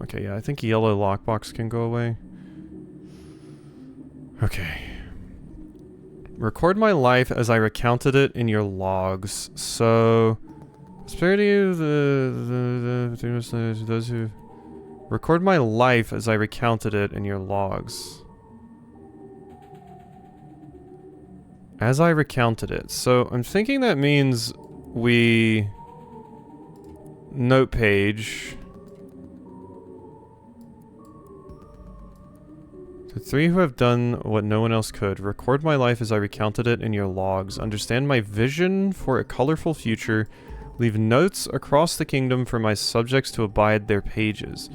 Okay, yeah, I think yellow lockbox can go away. Okay. Record my life as I recounted it in your logs. So, prosperity of those who... Record my life as I recounted it in your logs. As I recounted it. So, I'm thinking that means we... Note page... The 3 who have done what no one else could. Record my life as I recounted it in your logs. Understand my vision for a colorful future. Leave notes across the kingdom for my subjects to abide their pages.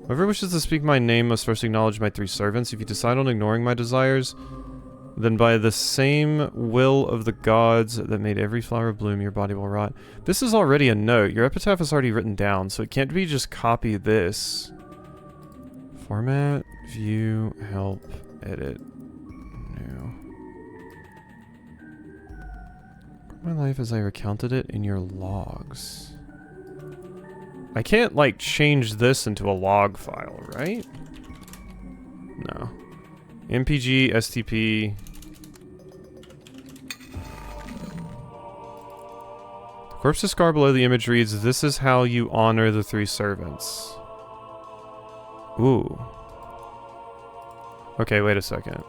Whoever wishes to speak my name must first acknowledge my 3 servants. If you decide on ignoring my desires, then by the same will of the gods that made every flower bloom, your body will rot. This is already a note. Your epitaph is already written down, so it can't be just copy this. Format, view, help, edit, new. My life as I recounted it in your logs. I can't, like, change this into a log file, right? No. MPG, STP. The corpse's scar below the image reads, "This is how you honor the 3 servants." Ooh. Okay, wait a second.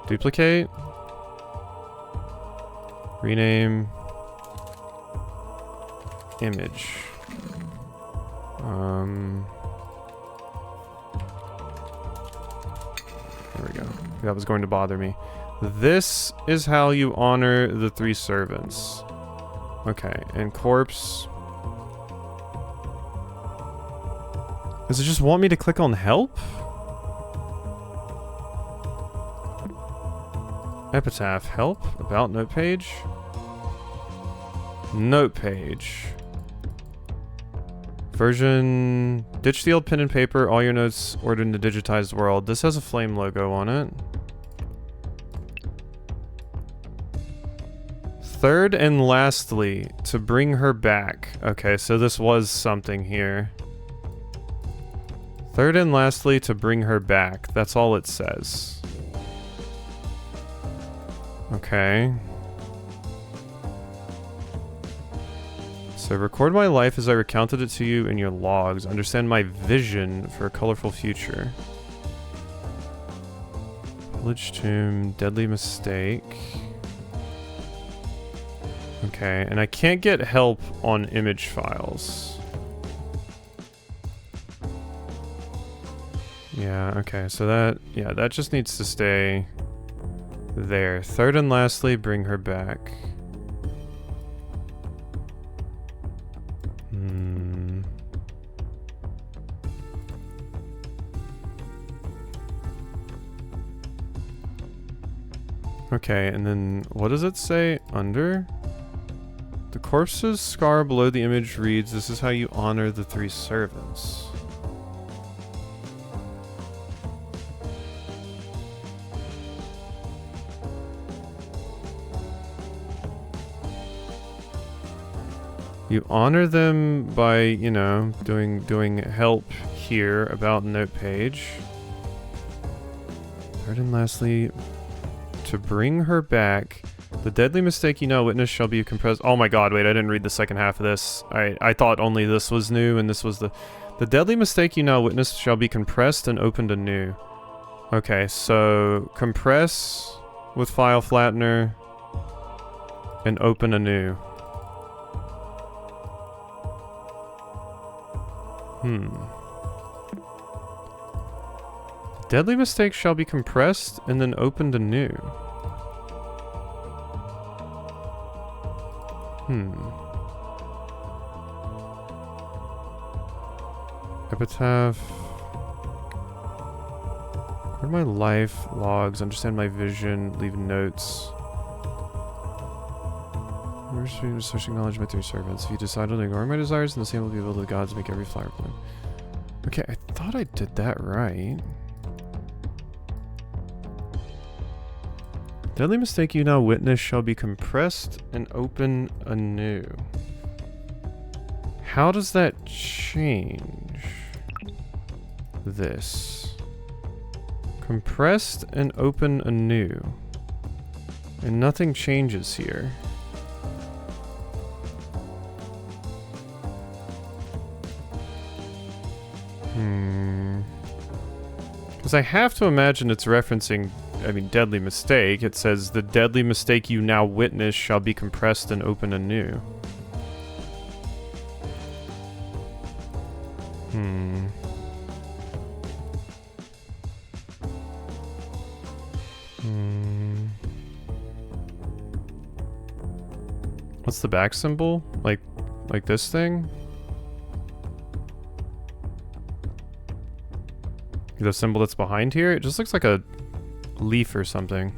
Duplicate. Rename. Image. There we go. That was going to bother me. This is how you honor the 3 servants. Okay, and corpse. Does it just want me to click on help? Epitaph, help, about note page. Note page. Version, ditch the old pen and paper, all your notes ordered in the digitized world. This has a flame logo on it. Third and lastly, to bring her back. Okay, so this was something here. Third and lastly, to bring her back. That's all it says. Okay. So record my life as I recounted it to you in your logs. Understand my vision for a colorful future. Village tomb, deadly mistake. Okay, and I can't get help on image files. Yeah, okay, so that, yeah, that just needs to stay there. Third and lastly, bring her back. Okay, and then what does it say under? The corpse's scar below the image reads, "This is how you honor the 3 servants." You honor them by, you know, doing help here about note page. Third and lastly, to bring her back, the deadly mistake you now witness shall be compressed. Oh my god, wait, I didn't read the second half of this. I thought only this was new and this was the deadly mistake you now witness shall be compressed and opened anew. Okay, so compress with file flattener and open anew. Deadly mistake shall be compressed and then opened anew. Epitaph. Record my life, logs, understand my vision, leave notes. We're searching knowledge by 3 servants. If you decide to ignore my desires, then the same will be able to the gods make every flower bloom. Okay, I thought I did that right. Deadly mistake you now witness shall be compressed and open anew. How does that change this? Compressed and open anew. And nothing changes here. Because I have to imagine it's referencing, I mean, deadly mistake. It says, the deadly mistake you now witness shall be compressed and open anew. What's the back symbol? Like this thing? The symbol that's behind here? It just looks like a leaf or something.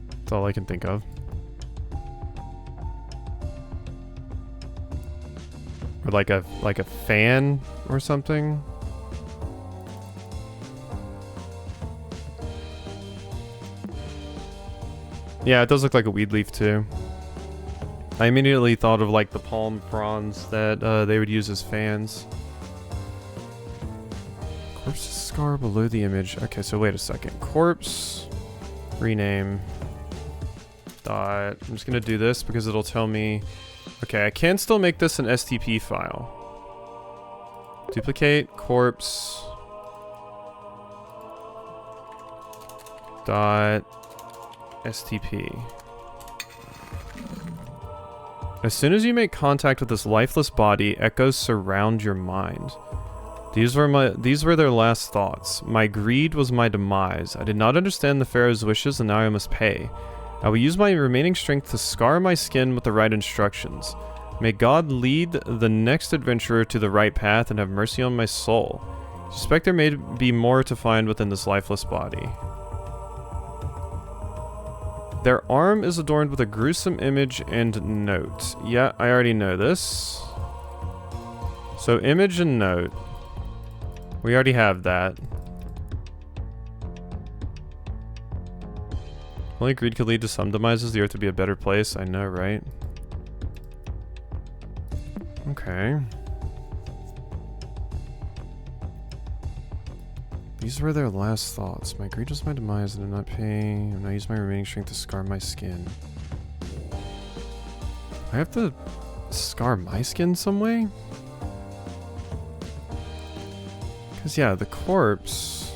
That's all I can think of. Or like a fan or something. Yeah, it does look like a weed leaf too. I immediately thought of like the palm fronds that they would use as fans. Corpse scar below the image. Okay, so wait a second. Corpse, rename, dot. I'm just gonna do this because it'll tell me. Okay, I can still make this an STP file. Duplicate, corpse, dot STP. As soon as you make contact with this lifeless body, echoes surround your mind. These were their last thoughts. My greed was my demise. I did not understand the Pharaoh's wishes, and now I must pay. I will use my remaining strength to scar my skin with the right instructions. May God lead the next adventurer to the right path and have mercy on my soul. I suspect there may be more to find within this lifeless body. Their arm is adorned with a gruesome image and note. Yeah, I already know this. So image and note. We already have that. Only greed could lead to some demises, the earth to be a better place. I know, right? Okay. These were their last thoughts. My greed was my demise, and I'm not paying. I'm not using my remaining strength to scar my skin. I have to scar my skin some way? Because, yeah, the corpse...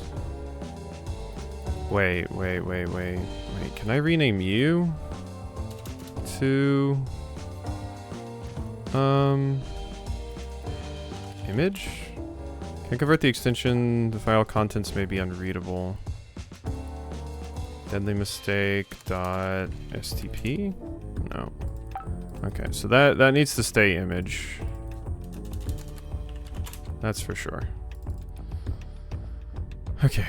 Wait. Can I rename you? To... Image? Can I convert the extension? The file contents may be unreadable. Deadly mistake dot STP? No. Okay, so that needs to stay image. That's for sure. Okay.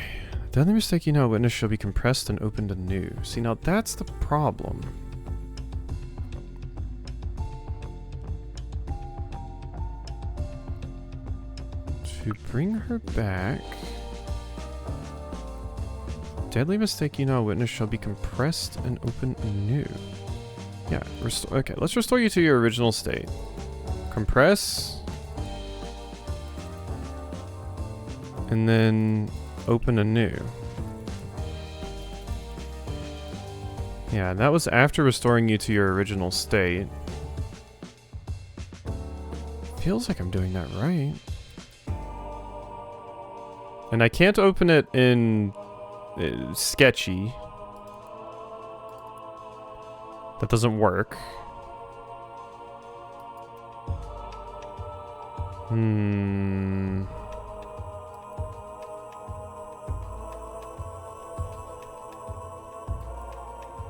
Deadly mistake, you know, witness shall be compressed and opened anew. See, now that's the problem. To bring her back... Deadly mistake, you know, witness shall be compressed and opened anew. Yeah, okay, let's restore you to your original state. Compress. And then open anew. Yeah, that was after restoring you to your original state. Feels like I'm doing that right. And I can't open it in sketchy. That doesn't work.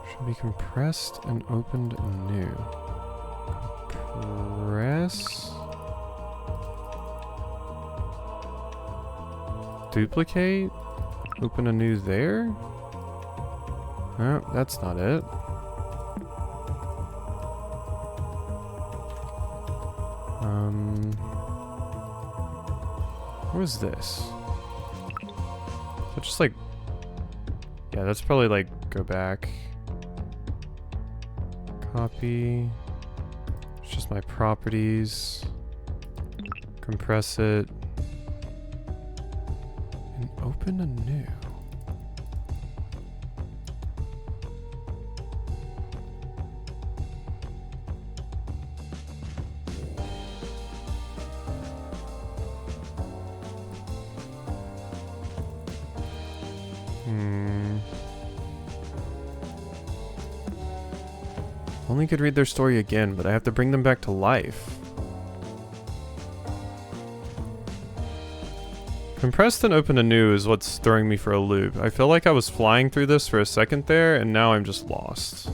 Should be compressed and opened anew. Compress. Duplicate? Open anew there? Oh, that's not it. What is this? So just like... Yeah, that's probably like, go back. Copy. It's just my properties. Compress it. And open anew. Only could read their story again, but I have to bring them back to life. Compressed and open anew is what's throwing me for a loop. I feel like I was flying through this for a second there, and now I'm just lost.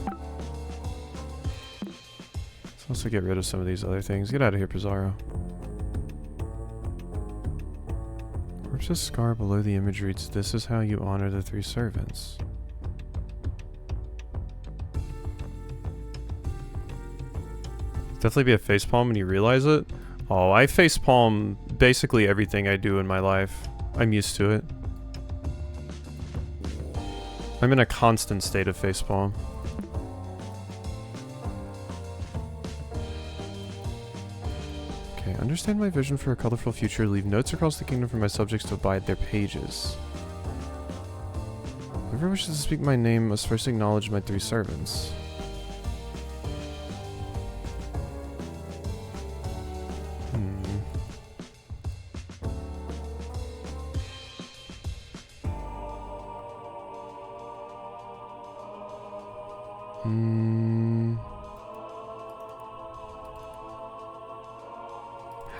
Let's also get rid of some of these other things. Get out of here, Pizarro. Corpse's scar below the image reads, "This is how you honor the three servants." Definitely be a facepalm when you realize it. Oh, I facepalm basically everything I do in my life. I'm used to it. I'm in a constant state of facepalm. Okay, understand my vision for a colorful future. Leave notes across the kingdom for my subjects to abide their pages. Whoever wishes to speak my name must first acknowledge my three servants.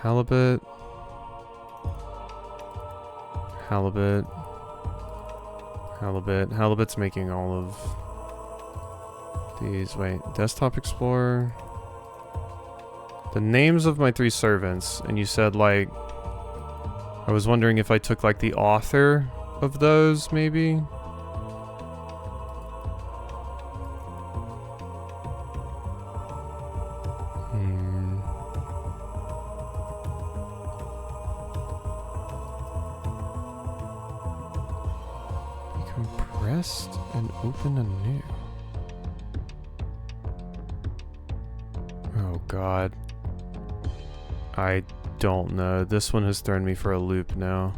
Halibut. Halibut. Halibut. Halibut's making all of these. Wait, Desktop Explorer. The names of my 3 servants, and you said, like, I was wondering if I took, like, the author of those, maybe? Compressed and open anew. Oh, God. I don't know. This one has thrown me for a loop now.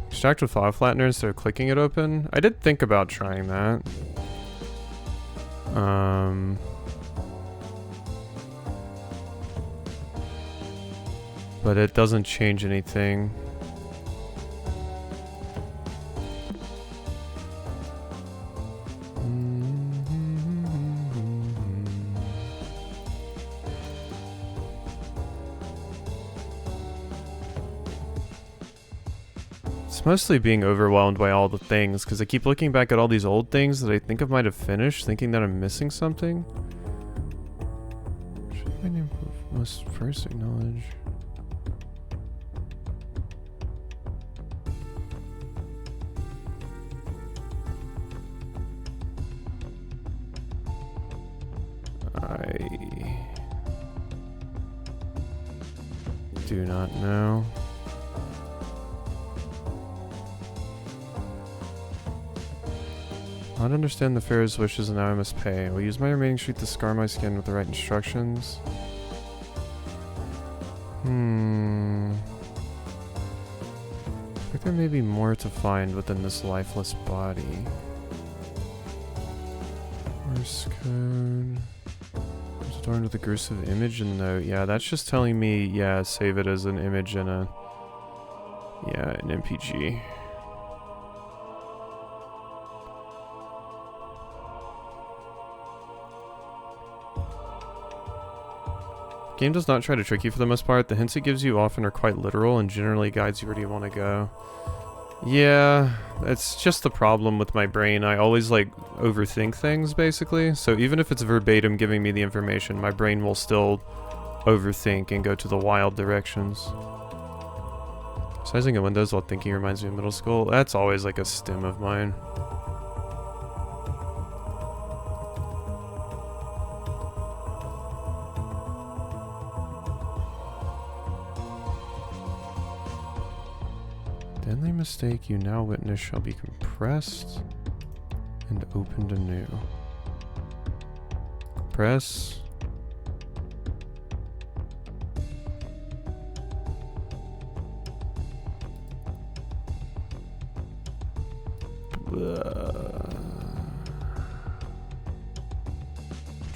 Extract with file flattener instead of clicking it open. I did think about trying that. But it doesn't change anything. It's mostly being overwhelmed by all the things, because I keep looking back at all these old things that I think I might have finished, thinking that I'm missing something. Should my name must first acknowledge. I do not know. I don't understand the Pharaoh's wishes and now I must pay. I will use my remaining street to scar my skin with the right instructions. I think there may be more to find within this lifeless body. Morse code. It's adorned with a gruesome image and note. Yeah, that's just telling me, yeah, save it as an image in a... yeah, an MPG. The game does not try to trick you for the most part. The hints it gives you often are quite literal and generally guides you where you want to go. Yeah, it's just the problem with my brain. I always, like, overthink things, basically. So even if it's verbatim giving me the information, my brain will still overthink and go to the wild directions. Sizing of windows while thinking reminds me of middle school. That's always, like, a stim of mine. Deadly mistake you now witness shall be compressed and opened anew. Press.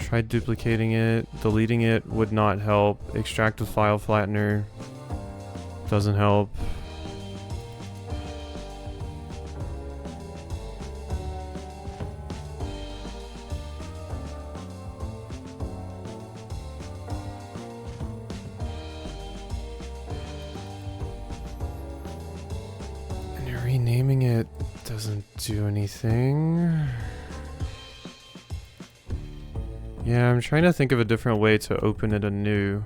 Tried duplicating it. Deleting it would not help. Extract with file flattener doesn't help. Renaming it doesn't do anything. Yeah, I'm trying to think of a different way to open it anew.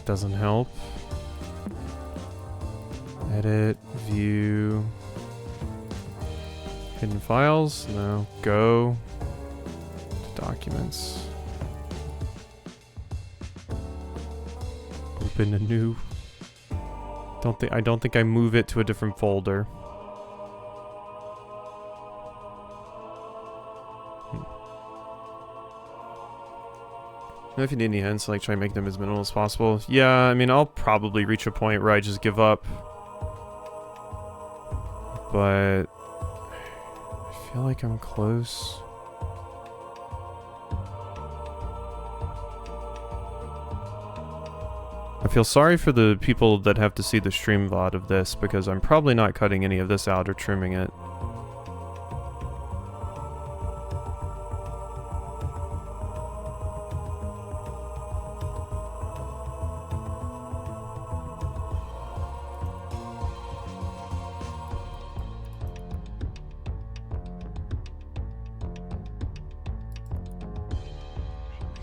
Doesn't help. Edit, view, hidden files. No, go to documents. open a new... I don't think I move it to a different folder. If you need any hints, like try and make them as minimal as possible. Yeah, I mean, I'll probably reach a point where I just give up. But I feel like I'm close. I feel sorry for the people that have to see the stream VOD of this, because I'm probably not cutting any of this out or trimming it.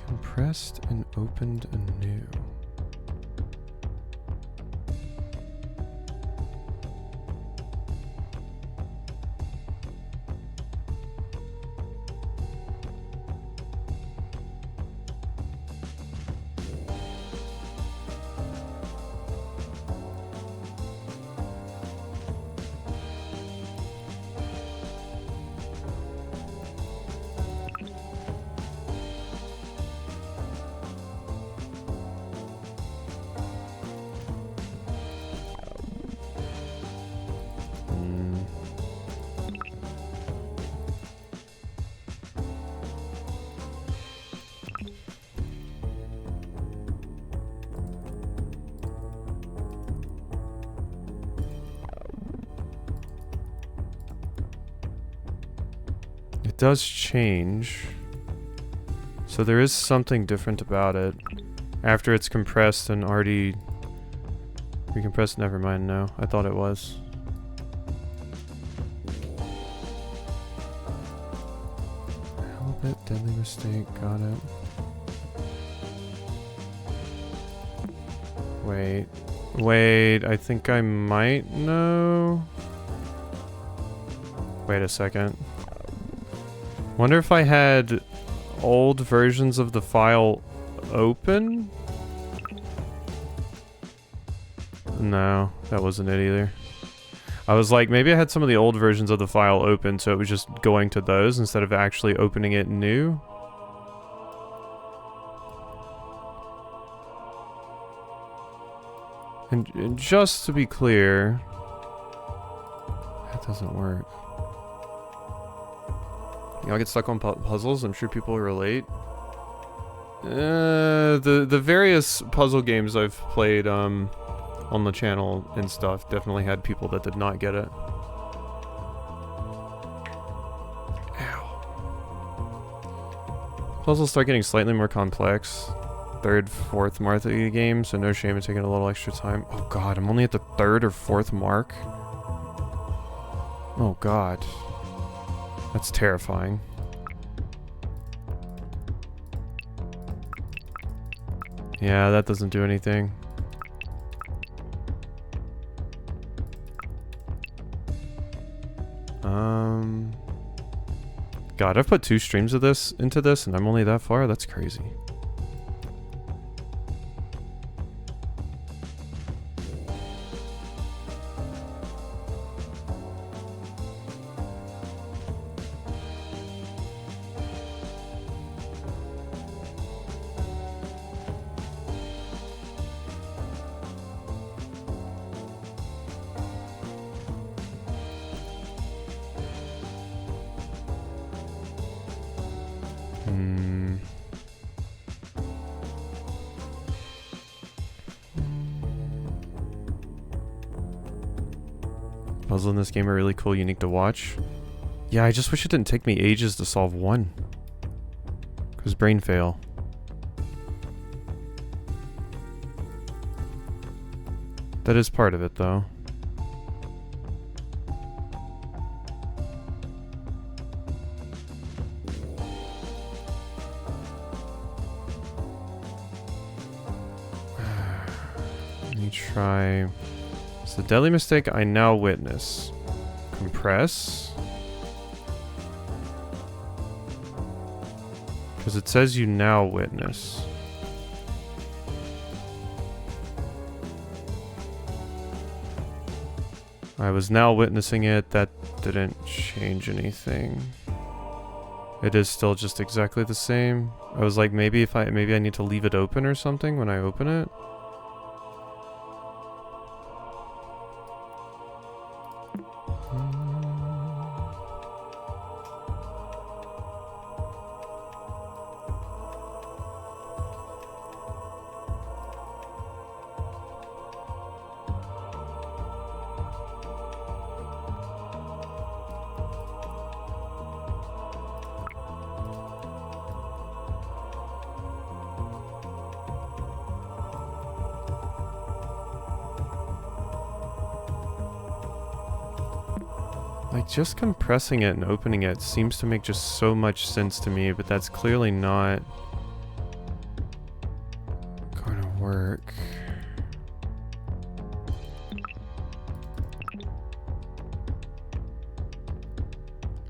Compressed and opened anew. It does change. So there is something different about it. After it's compressed and already recompressed, never mind, no. I thought it was. Halibut, deadly mistake, got it. Wait, I think I might know. Wait a second. Wonder if I had old versions of the file open? No, that wasn't it either. I was like, maybe I had some of the old versions of the file open, so it was just going to those instead of actually opening it new. And just to be clear, that doesn't work. Y'all get stuck on puzzles? I'm sure people relate. The various puzzle games I've played on the channel and stuff definitely had people that did not get it. Ow. Puzzles start getting slightly more complex. Third, fourth Martha game, so no shame in taking a little extra time. Oh god, I'm only at the third or fourth mark. Oh god. That's terrifying. Yeah, that doesn't do anything. God, I've put 2 streams of this into this and I'm only that far? That's crazy. Puzzles in this game are really cool, unique to watch. Yeah, I just wish it didn't take me ages to solve one. Cause brain fail. That is part of it though. Let me try... It's the deadly mistake I now witness. Compress. Because it says you now witness. I was now witnessing it. That didn't change anything. It is still just exactly the same. I was like, maybe I need to leave it open or something when I open it. Like, just compressing it and opening it seems to make just so much sense to me, but that's clearly not going to work.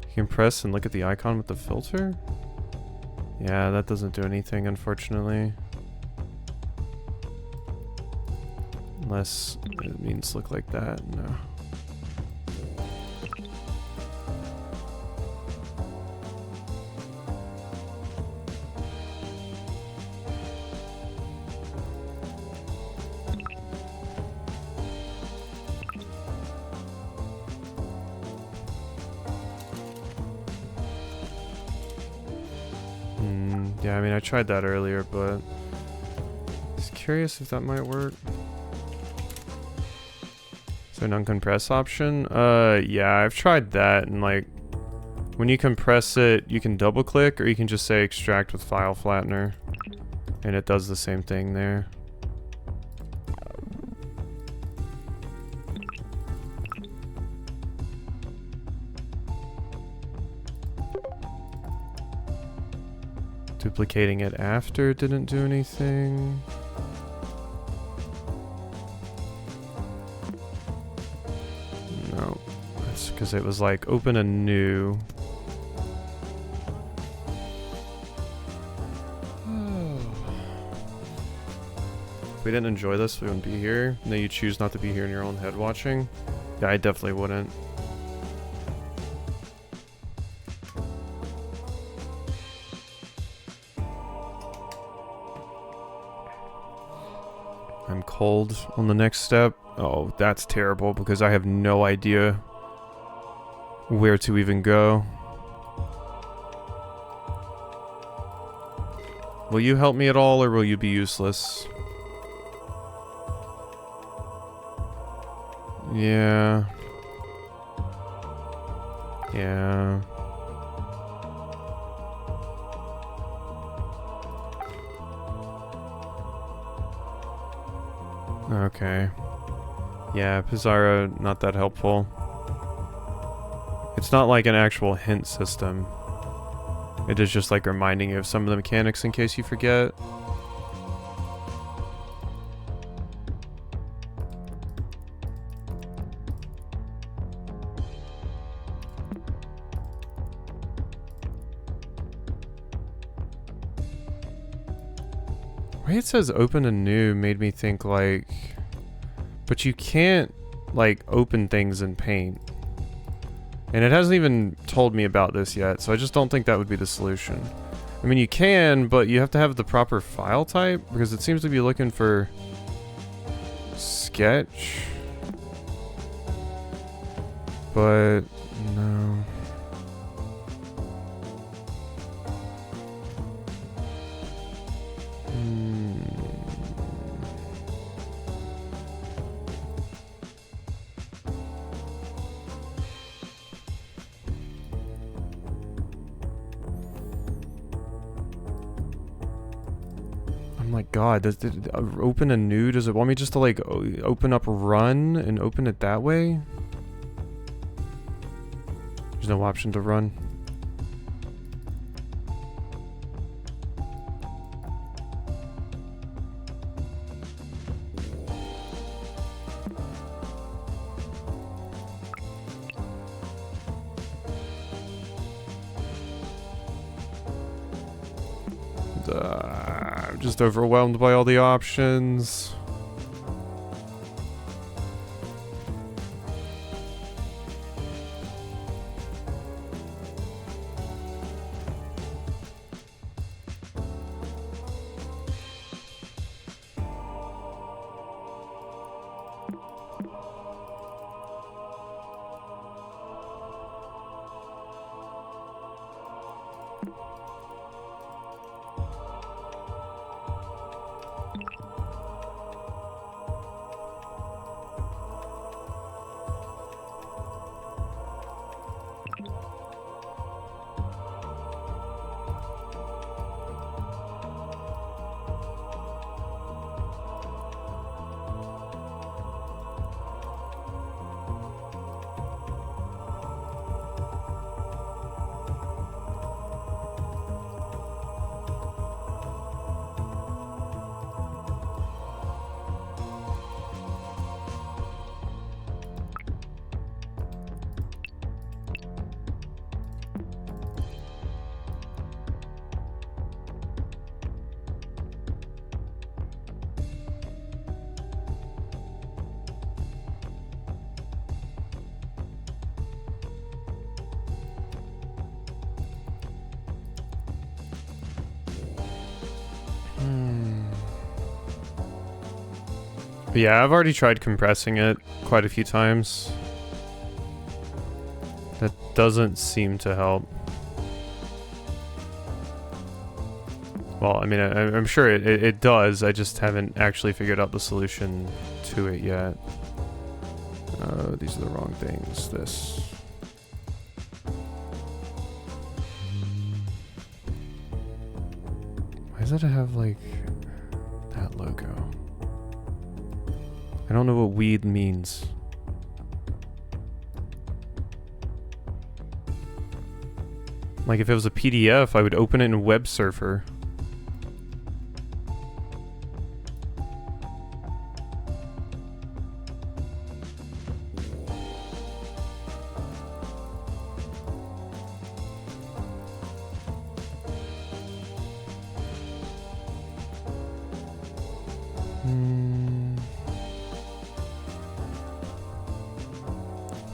You can press and look at the icon with the filter? Yeah, that doesn't do anything, unfortunately. Unless it means look like that, no. Yeah, I mean, I tried that earlier, but just curious if that might work. Is there an uncompress option? Yeah, I've tried that, and like, when you compress it, you can double click, or you can just say extract with file flattener, and it does the same thing there. Duplicating it after didn't do anything. No, that's because it was like open a new. If we didn't enjoy this, we wouldn't be here. No, you choose not to be here in your own head watching. Yeah, I definitely wouldn't. I'm cold on the next step. Oh, that's terrible because I have no idea where to even go. Will you help me at all, or will you be useless? Yeah. Yeah. Okay. Yeah, Pizarro, not that helpful. It's not like an actual hint system. It is just like reminding you of some of the mechanics in case you forget. The way it says open anew made me think like, but you can't like open things in Paint. And it hasn't even told me about this yet, so I just don't think that would be the solution. I mean, you can, but you have to have the proper file type, because it seems to be looking for sketch. But no. My God, does it open anew? Does it want me just to like open up run and open it that way? There's no option to run. I'm just overwhelmed by all the options. But yeah, I've already tried compressing it quite a few times. That doesn't seem to help. Well, I mean, I'm sure it does, I just haven't actually figured out the solution to it yet. These are the wrong things. This. Why does it have, like, that logo? I don't know what weed means. Like, if it was a PDF, I would open it in Web Surfer.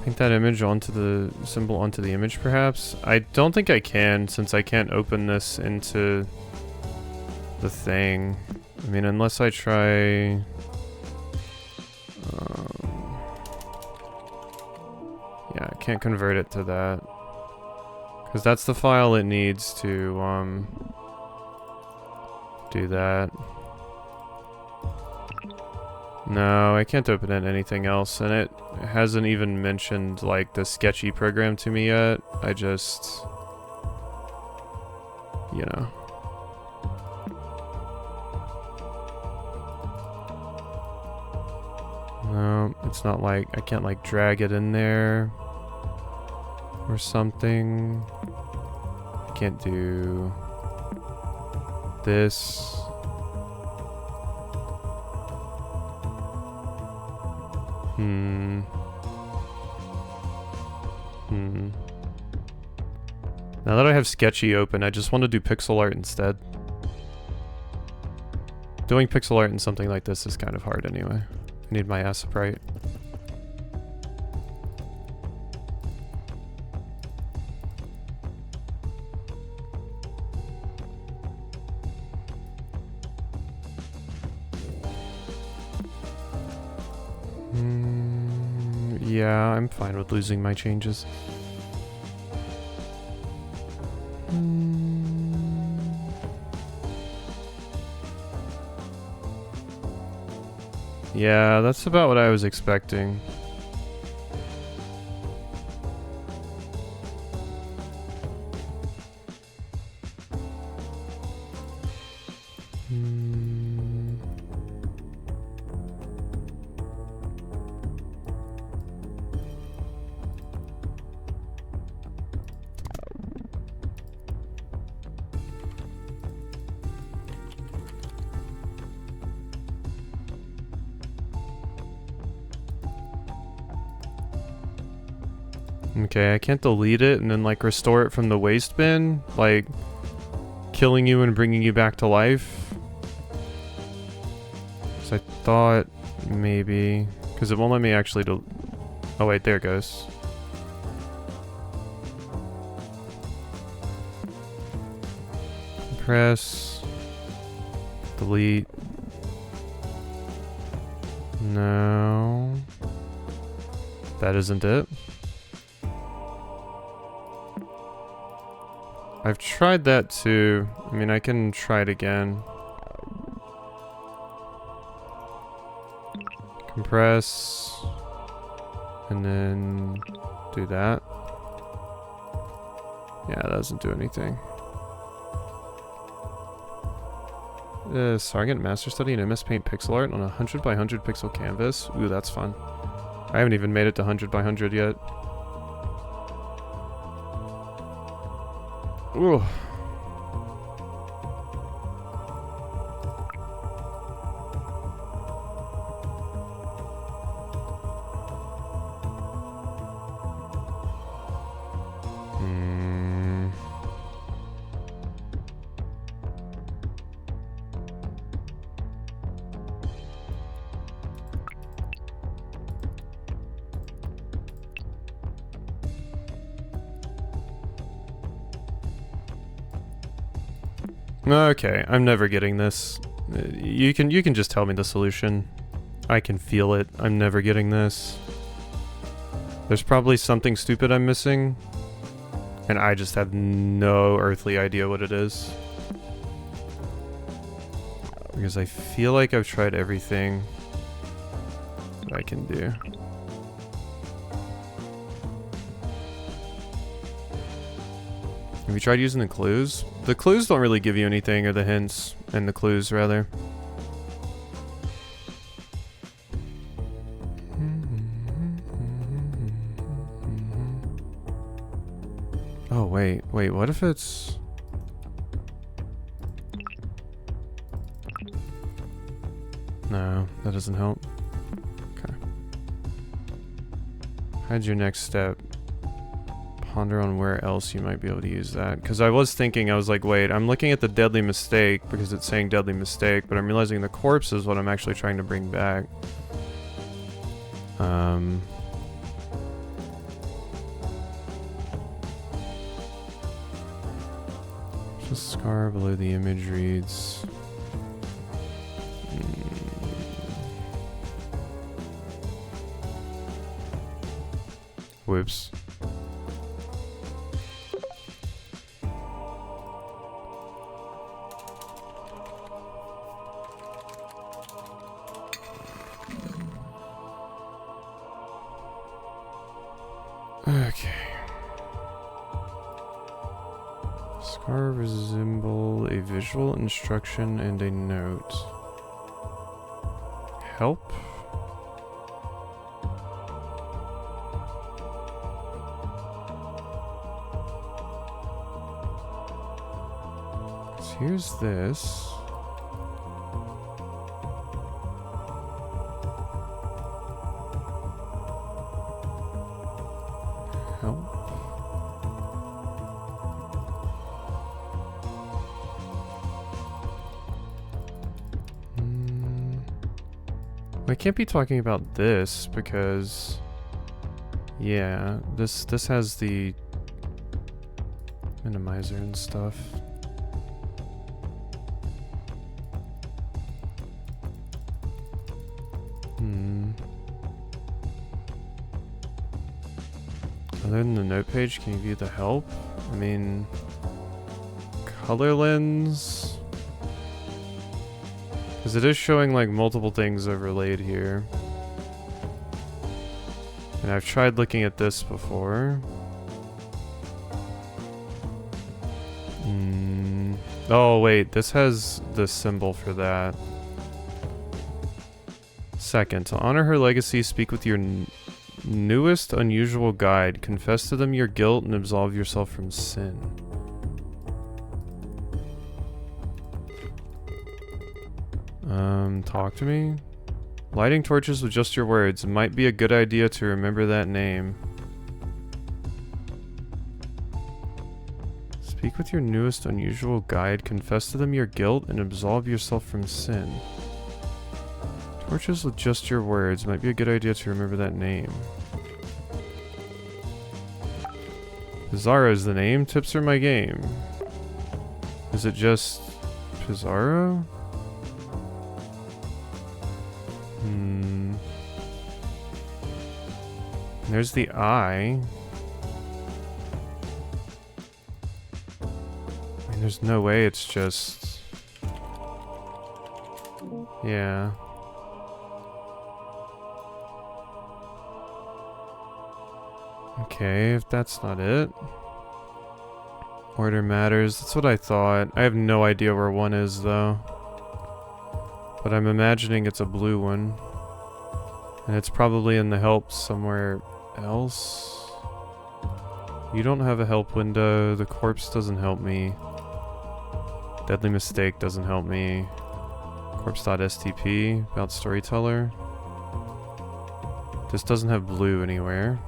Paint that image onto the symbol onto the image, perhaps? I don't think I can, since I can't open this into the thing. I mean, unless I try... yeah, I can't convert it to that. Because that's the file it needs to, do that. No, I can't open it anything else, and it hasn't even mentioned, like, the sketchy program to me yet. I just... you know. No, it's not like... I can't, like, drag it in there. Or something. I can't do... this. Now that I have Sketchy open, I just want to do pixel art instead. Doing pixel art in something like this is kind of hard anyway. I need my ass upright. Yeah, I'm fine with losing my changes. Yeah, that's about what I was expecting. Okay, I can't delete it and then, like, restore it from the waste bin, like, killing you and bringing you back to life. So I thought maybe, because it won't let me actually oh wait, there it goes. Press, delete. No, that isn't it. I've tried that too. I mean, I can try it again. Compress. And then do that. Yeah, that doesn't do anything. Sargent Master Study in MS Paint pixel art on a 100 by 100 pixel canvas. Ooh, that's fun. I haven't even made it to 100 by 100 yet. Ooh. Okay, I'm never getting this. You can just tell me the solution. I can feel it. I'm never getting this. There's probably something stupid I'm missing, and I just have no earthly idea what it is. Because I feel like I've tried everything that I can do. Have you tried using the clues? The clues don't really give you anything, or the hints, and the clues, rather. Oh, wait, what if it's... No, that doesn't help. Okay. How's your next step? Ponder on where else you might be able to use that. Because I was thinking, I was like, wait, I'm looking at the deadly mistake because it's saying deadly mistake, but I'm realizing the corpse is what I'm actually trying to bring back. Just scar below the image reads. Whoops. Okay. Scar resemble a visual instruction and a note. Help? So here's this. Help. I can't be talking about this because, yeah, this has the minimizer and stuff. Other than the note page, can you view the help? I mean, color lens. Because it is showing like multiple things overlaid here. And I've tried looking at this before. Oh wait, this has the symbol for that. Second, to honor her legacy, speak with your newest unusual guide. Confess to them your guilt and absolve yourself from sin. Talk to me? Lighting torches with just your words. It might be a good idea to remember that name. Speak with your newest unusual guide. Confess to them your guilt and absolve yourself from sin. Torches with just your words. Might be a good idea to remember that name. Pizarro is the name. Tips are my game. Is it just Pizarro? There's the eye. I mean, there's no way it's just... Yeah. Okay, if that's not it. Order matters. That's what I thought. I have no idea where one is, though. But I'm imagining it's a blue one. And it's probably in the help somewhere else. You don't have a help window. The corpse doesn't help me. Deadly mistake doesn't help me. Corpse.stp about storyteller. This doesn't have blue anywhere.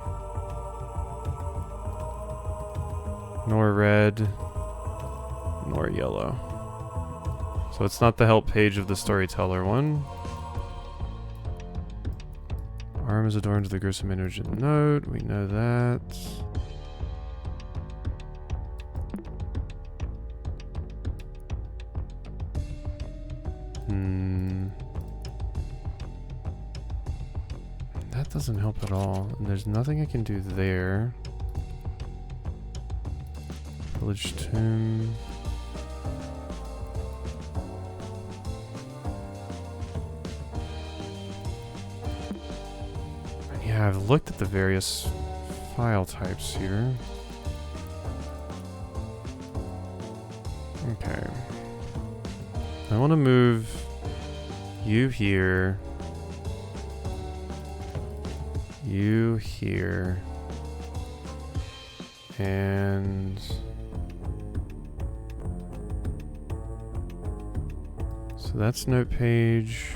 Nor red. Nor yellow. So it's not the help page of the storyteller one. Arm is adorned with a gruesome image and note. We know that. doesn't help at all. And there's nothing I can do there. Village tomb. Yeah, I've looked at the various file types here. Okay. I want to move you here. You here. And so that's note page.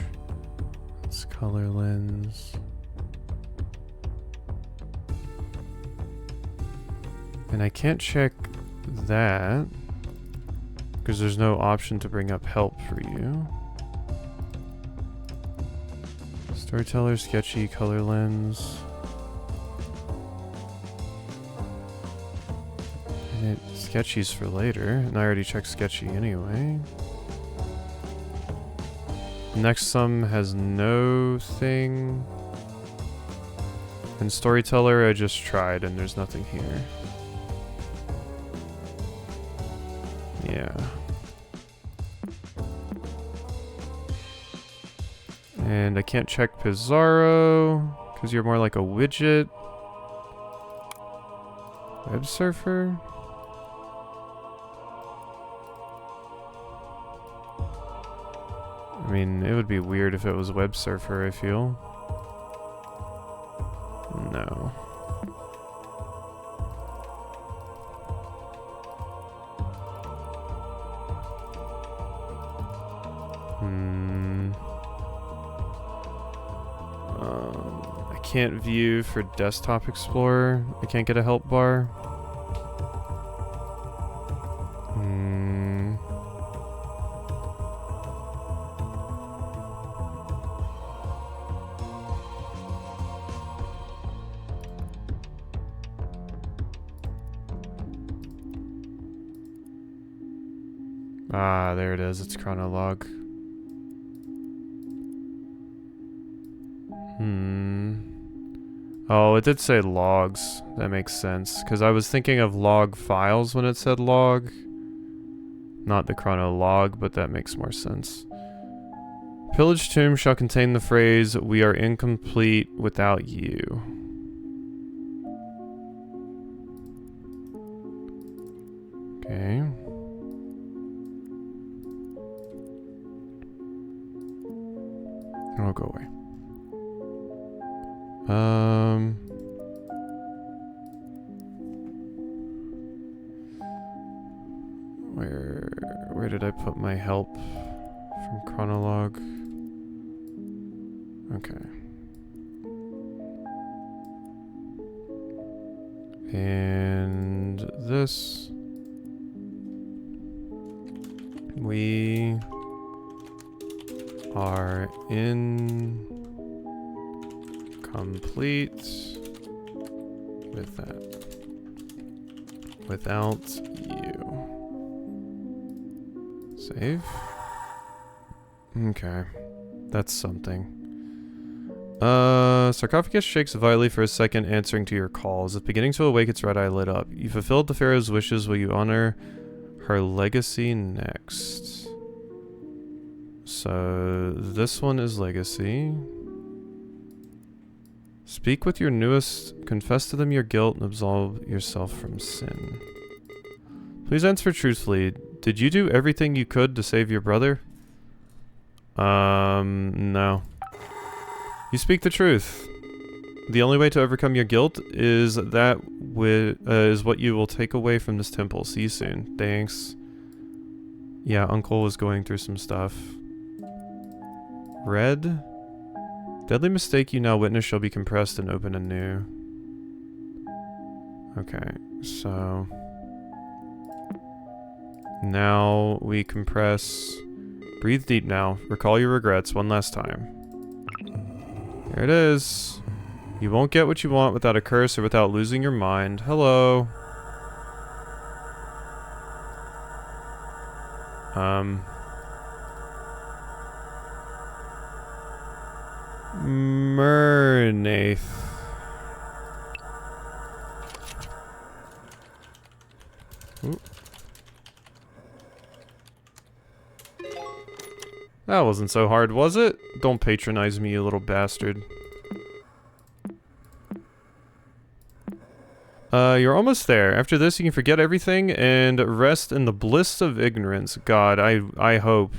That's color lens. And I can't check that because there's no option to bring up help for you. Storyteller, sketchy, color lens. And sketchy's for later, and I already checked sketchy anyway. Next sum has no thing. And storyteller I just tried and there's nothing here. Yeah. And I can't check Pizarro because you're more like a widget. Web surfer? I mean, it would be weird if it was web surfer, I feel. No. I can't view for Desktop Explorer. I can't get a help bar. Ah, there it is. It's chronolog. Oh, it did say logs. That makes sense. Because I was thinking of log files when it said log. Not the chronolog, but that makes more sense. Pillage tomb shall contain the phrase, "We are incomplete without you." Okay. I'll go away. Where did I put my help from chronolog? Okay. And this we are incomplete with that. Without you. Save. Okay. That's something. Sarcophagus shakes vitally for a second, answering to your calls. If beginning to awake, its red eye lit up. You fulfilled the pharaoh's wishes. Will you honor her legacy next? So this one is legacy. Speak with your newest, confess to them your guilt, and absolve yourself from sin. Please answer truthfully. Did you do everything you could to save your brother? No. You speak the truth. The only way to overcome your guilt is that is what you will take away from this temple. See you soon. Thanks. Yeah, Uncle was going through some stuff. Red. Deadly mistake you now witness shall be compressed and open anew. Okay, so now we compress. Breathe deep now. Recall your regrets one last time. There it is. You won't get what you want without a curse or without losing your mind. Hello. Mernaith. Ooh. That wasn't so hard, was it? Don't patronize me, you little bastard. You're almost there. After this, you can forget everything and rest in the bliss of ignorance. God, I hope.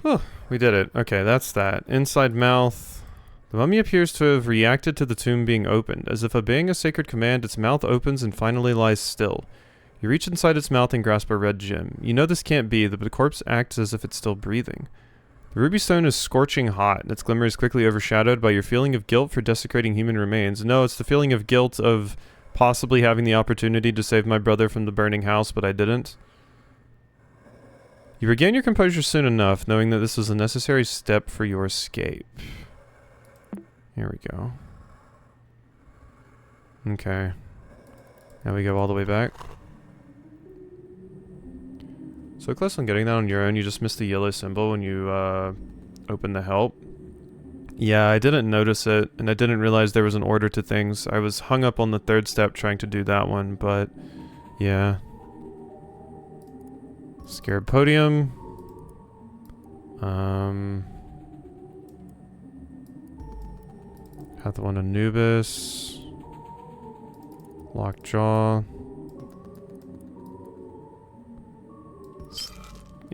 Oh, we did it. Okay, that's that. Inside mouth. The mummy appears to have reacted to the tomb being opened. As if obeying a sacred command, its mouth opens and finally lies still. You reach inside its mouth and grasp a red gem. You know this can't be, but the corpse acts as if it's still breathing. The ruby stone is scorching hot, and its glimmer is quickly overshadowed by your feeling of guilt for desecrating human remains. No, it's the feeling of guilt of possibly having the opportunity to save my brother from the burning house, but I didn't. You regain your composure soon enough, knowing that this was a necessary step for your escape. Here we go. Okay. Now we go all the way back. So close on getting that on your own, you just missed the yellow symbol when you opened the help. Yeah, I didn't notice it, and I didn't realize there was an order to things. I was hung up on the third step trying to do that one, but yeah. Scarab podium. Got the one Anubis. Lockjaw.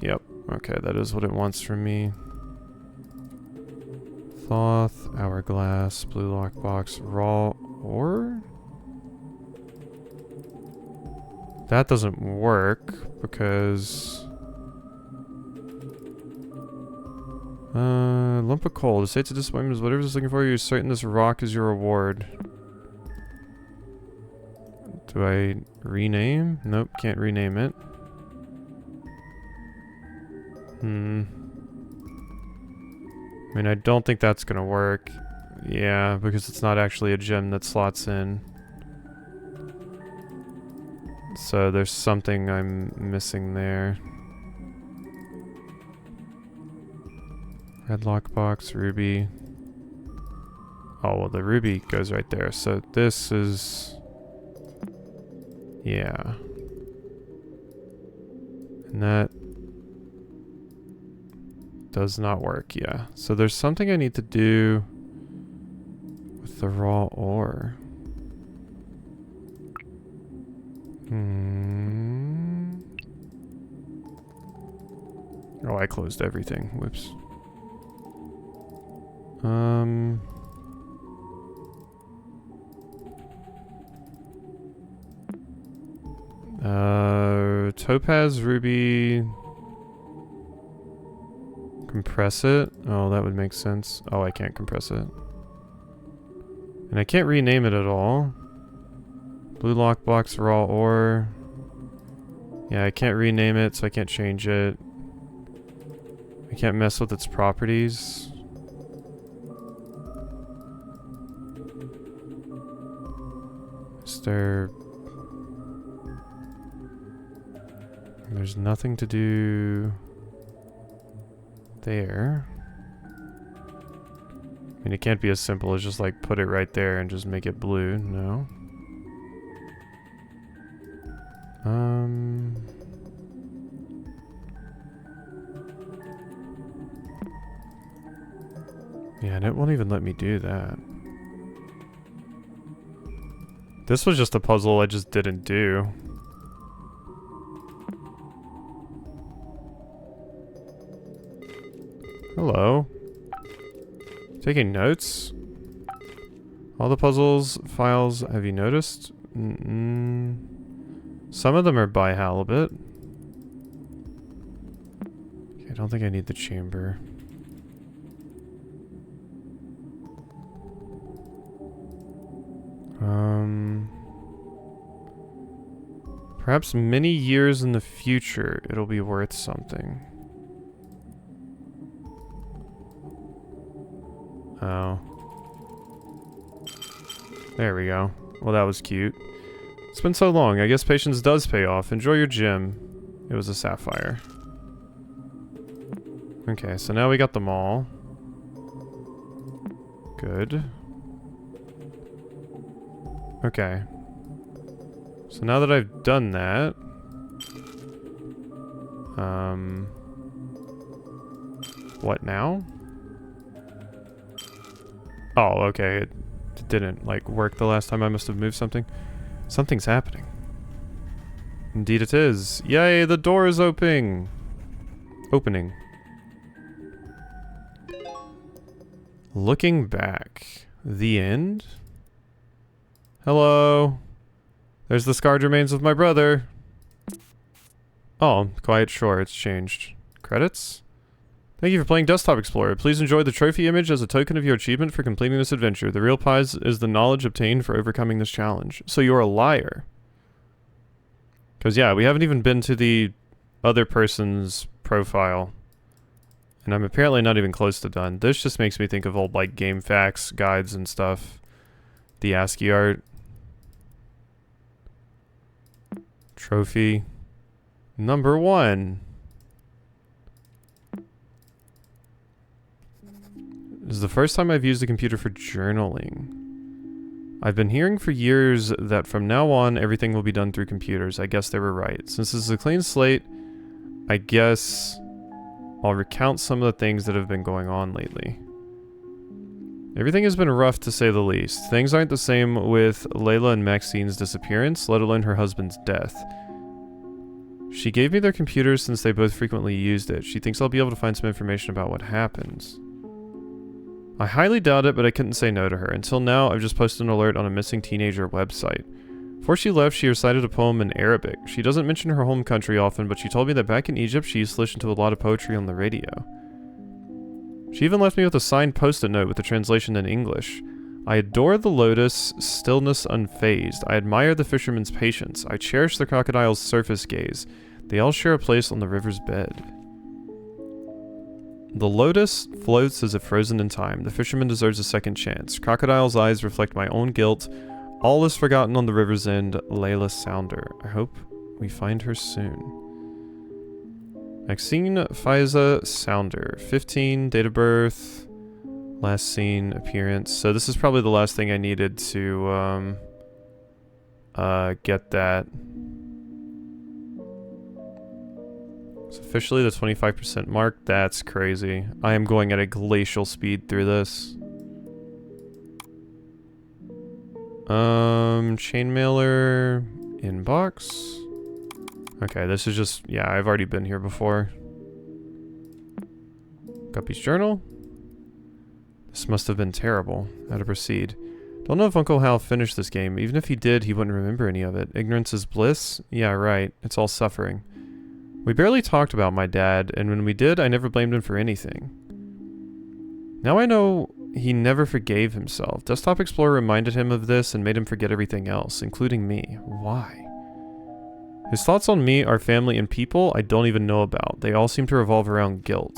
Yep. Okay, that is what it wants from me. Thoth, hourglass, blue lockbox, raw ore? That doesn't work because lump of coal. The state's of disappointment is whatever it's looking for. You're certain this rock is your reward. Do I rename? Nope, can't rename it. I mean, I don't think that's gonna work. Yeah, because it's not actually a gem that slots in. So there's something I'm missing there. Red lockbox, ruby. Oh, well, the ruby goes right there. So this is... yeah. And that does not work, yeah. So there's something I need to do with the raw ore. Oh, I closed everything. Whoops. Topaz, ruby... compress it? Oh, that would make sense. Oh, I can't compress it. And I can't rename it at all. Blue lockbox, raw ore. Yeah, I can't rename it, so I can't change it. I can't mess with its properties. Is there... there's nothing to do there. I mean, it can't be as simple as just like put it right there and just make it blue. No. Yeah, and it won't even let me do that. This was just a puzzle I just didn't do. Hello. Taking notes? All the puzzles, files, have you noticed? Some of them are by Halibut. Okay, I don't think I need the chamber. Perhaps many years in the future, it'll be worth something. Oh. There we go. Well, that was cute. It's been so long. I guess patience does pay off. Enjoy your gem. It was a sapphire. Okay, so now we got them all. Good. Okay. So now that I've done that... What now? Oh, okay. It didn't, like, work the last time. I must have moved something. Something's happening. Indeed it is. Yay, the door is opening. Looking back. The end? Hello. There's the scarred remains of my brother. Oh, Quiet Shore. It's changed. Credits? Thank you for playing Desktop Explorer. Please enjoy the trophy image as a token of your achievement for completing this adventure. The real prize is the knowledge obtained for overcoming this challenge. So you're a liar. Because, yeah, we haven't even been to the other person's profile. And I'm apparently not even close to done. This just makes me think of old, like, game facts, guides, and stuff. The ASCII art. Trophy. Number 1. This is the first time I've used a computer for journaling. I've been hearing for years that from now on, everything will be done through computers. I guess they were right. Since this is a clean slate, I guess I'll recount some of the things that have been going on lately. Everything has been rough to say the least. Things aren't the same with Layla and Maxine's disappearance, let alone her husband's death. She gave me their computers since they both frequently used it. She thinks I'll be able to find some information about what happened. I highly doubt it, but I couldn't say no to her. Until now, I've just posted an alert on a missing teenager website. Before she left, she recited a poem in Arabic. She doesn't mention her home country often, but she told me that back in Egypt, she used to listen to a lot of poetry on the radio. She even left me with a signed post-it note with the translation in English. I adore the lotus, stillness unfazed. I admire the fisherman's patience. I cherish the crocodile's surface gaze. They all share a place on the river's bed. The lotus floats as if frozen in time. The fisherman deserves a second chance. Crocodile's eyes reflect my own guilt. All is forgotten on the river's end. Layla Sounder. I hope we find her soon. Maxine Faiza Sounder. 15, date of birth, last seen, appearance. So this is probably the last thing I needed to get that. It's officially the 25% mark. That's crazy. I am going at a glacial speed through this. Chainmailer inbox. Okay, this is just, yeah, I've already been here before. Guppy's journal. This must have been terrible. How to proceed. Don't know if Uncle Hal finished this game. Even if he did, he wouldn't remember any of it. Ignorance is bliss? Yeah, right. It's all suffering. We barely talked about my dad, and when we did, I never blamed him for anything. Now I know he never forgave himself. Desktop Explorer reminded him of this and made him forget everything else, including me. Why? His thoughts on me are family and people I don't even know about. They all seem to revolve around guilt.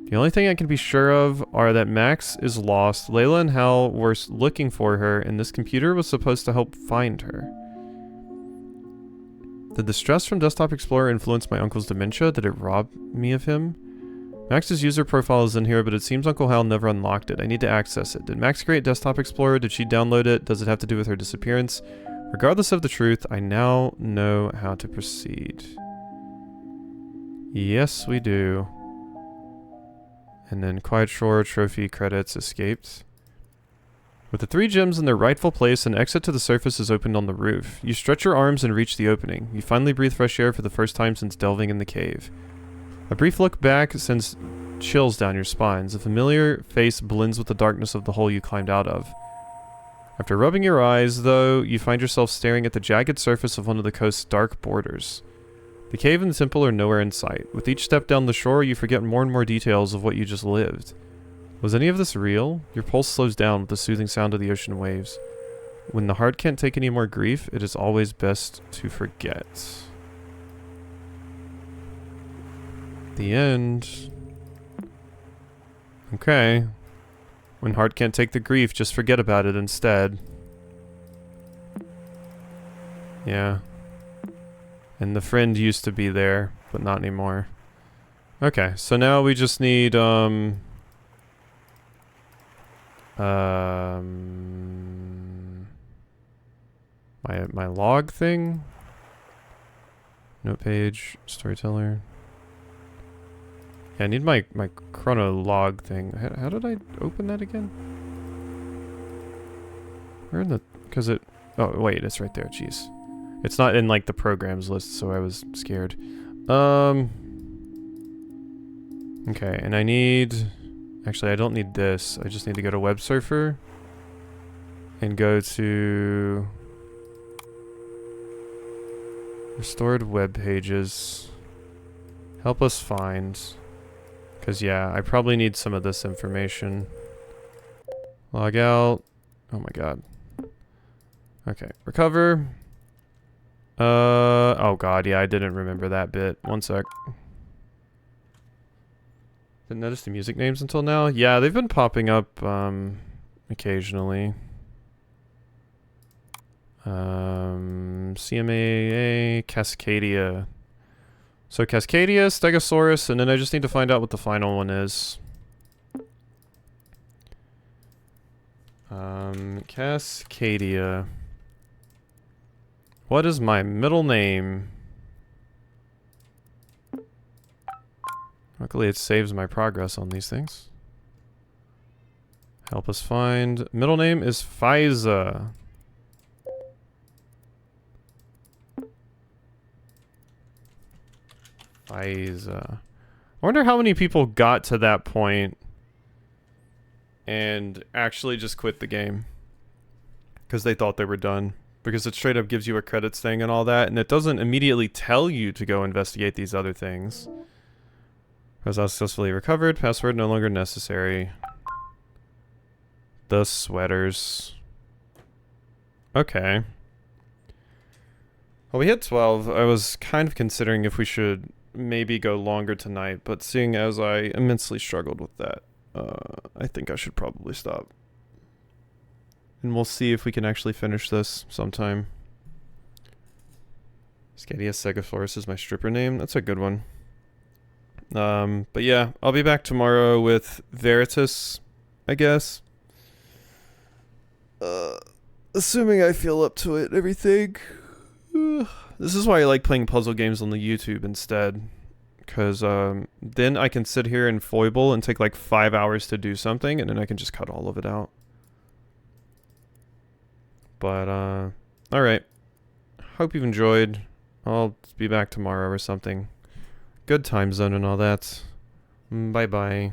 The only thing I can be sure of are that Max is lost, Layla and Hal were looking for her, and this computer was supposed to help find her. Did the stress from Desktop Explorer influence my uncle's dementia? Did it rob me of him? Max's user profile is in here, but it seems Uncle Hal never unlocked it. I need to access it. Did Max create Desktop Explorer? Did she download it? Does it have to do with her disappearance? Regardless of the truth, I now know how to proceed. Yes, we do. And then Quiet Shore, trophy, credits, escaped. With the 3 gems in their rightful place, an exit to the surface is opened on the roof. You stretch your arms and reach the opening. You finally breathe fresh air for the first time since delving in the cave. A brief look back sends chills down your spines. A familiar face blends with the darkness of the hole you climbed out of. After rubbing your eyes, though, you find yourself staring at the jagged surface of one of the coast's dark borders. The cave and the temple are nowhere in sight. With each step down the shore, you forget more and more details of what you just lived. Was any of this real? Your pulse slows down with the soothing sound of the ocean waves. When the heart can't take any more grief, it is always best to forget. The end. Okay. When heart can't take the grief, just forget about it instead. Yeah. And the friend used to be there, but not anymore. Okay, so now we just need, my log thing? Note page, storyteller. Yeah, I need my chrono log thing. How did I open that again? Where in the... Because it... Oh, wait, it's right there. Jeez. It's not in, like, the programs list, so I was scared. Okay, and I need... Actually, I don't need this. I just need to go to Web Surfer. And go to... Restored web pages. Help us find... Because, yeah, I probably need some of this information. Log out. Oh my god. Okay, recover. Oh god, yeah, I didn't remember that bit. One sec. Didn't notice the music names until now? Yeah, they've been popping up, occasionally. CMAA, Cascadia. So Cascadia, Stegosaurus, and then I just need to find out what the final one is. Cascadia. What is my middle name? Luckily it saves my progress on these things. Help us find... Middle name is Fiza. Fiza. I wonder how many people got to that point and actually just quit the game. Because they thought they were done. Because it straight up gives you a credits thing and all that, and it doesn't immediately tell you to go investigate these other things. Has successfully recovered. Password no longer necessary. The sweaters. Okay. Well, we hit 12. I was kind of considering if we should maybe go longer tonight, but seeing as I immensely struggled with that, I think I should probably stop. And we'll see if we can actually finish this sometime. Scadia Stegosaurus is my stripper name. That's a good one. But yeah, I'll be back tomorrow with Veritas, I guess. Assuming I feel up to it, everything. This is why I like playing puzzle games on the YouTube instead. Because, then I can sit here and foible and take like 5 hours to do something, and then I can just cut all of it out. But, alright. Hope you've enjoyed. I'll be back tomorrow or something. Good time zone and all that. Bye-bye.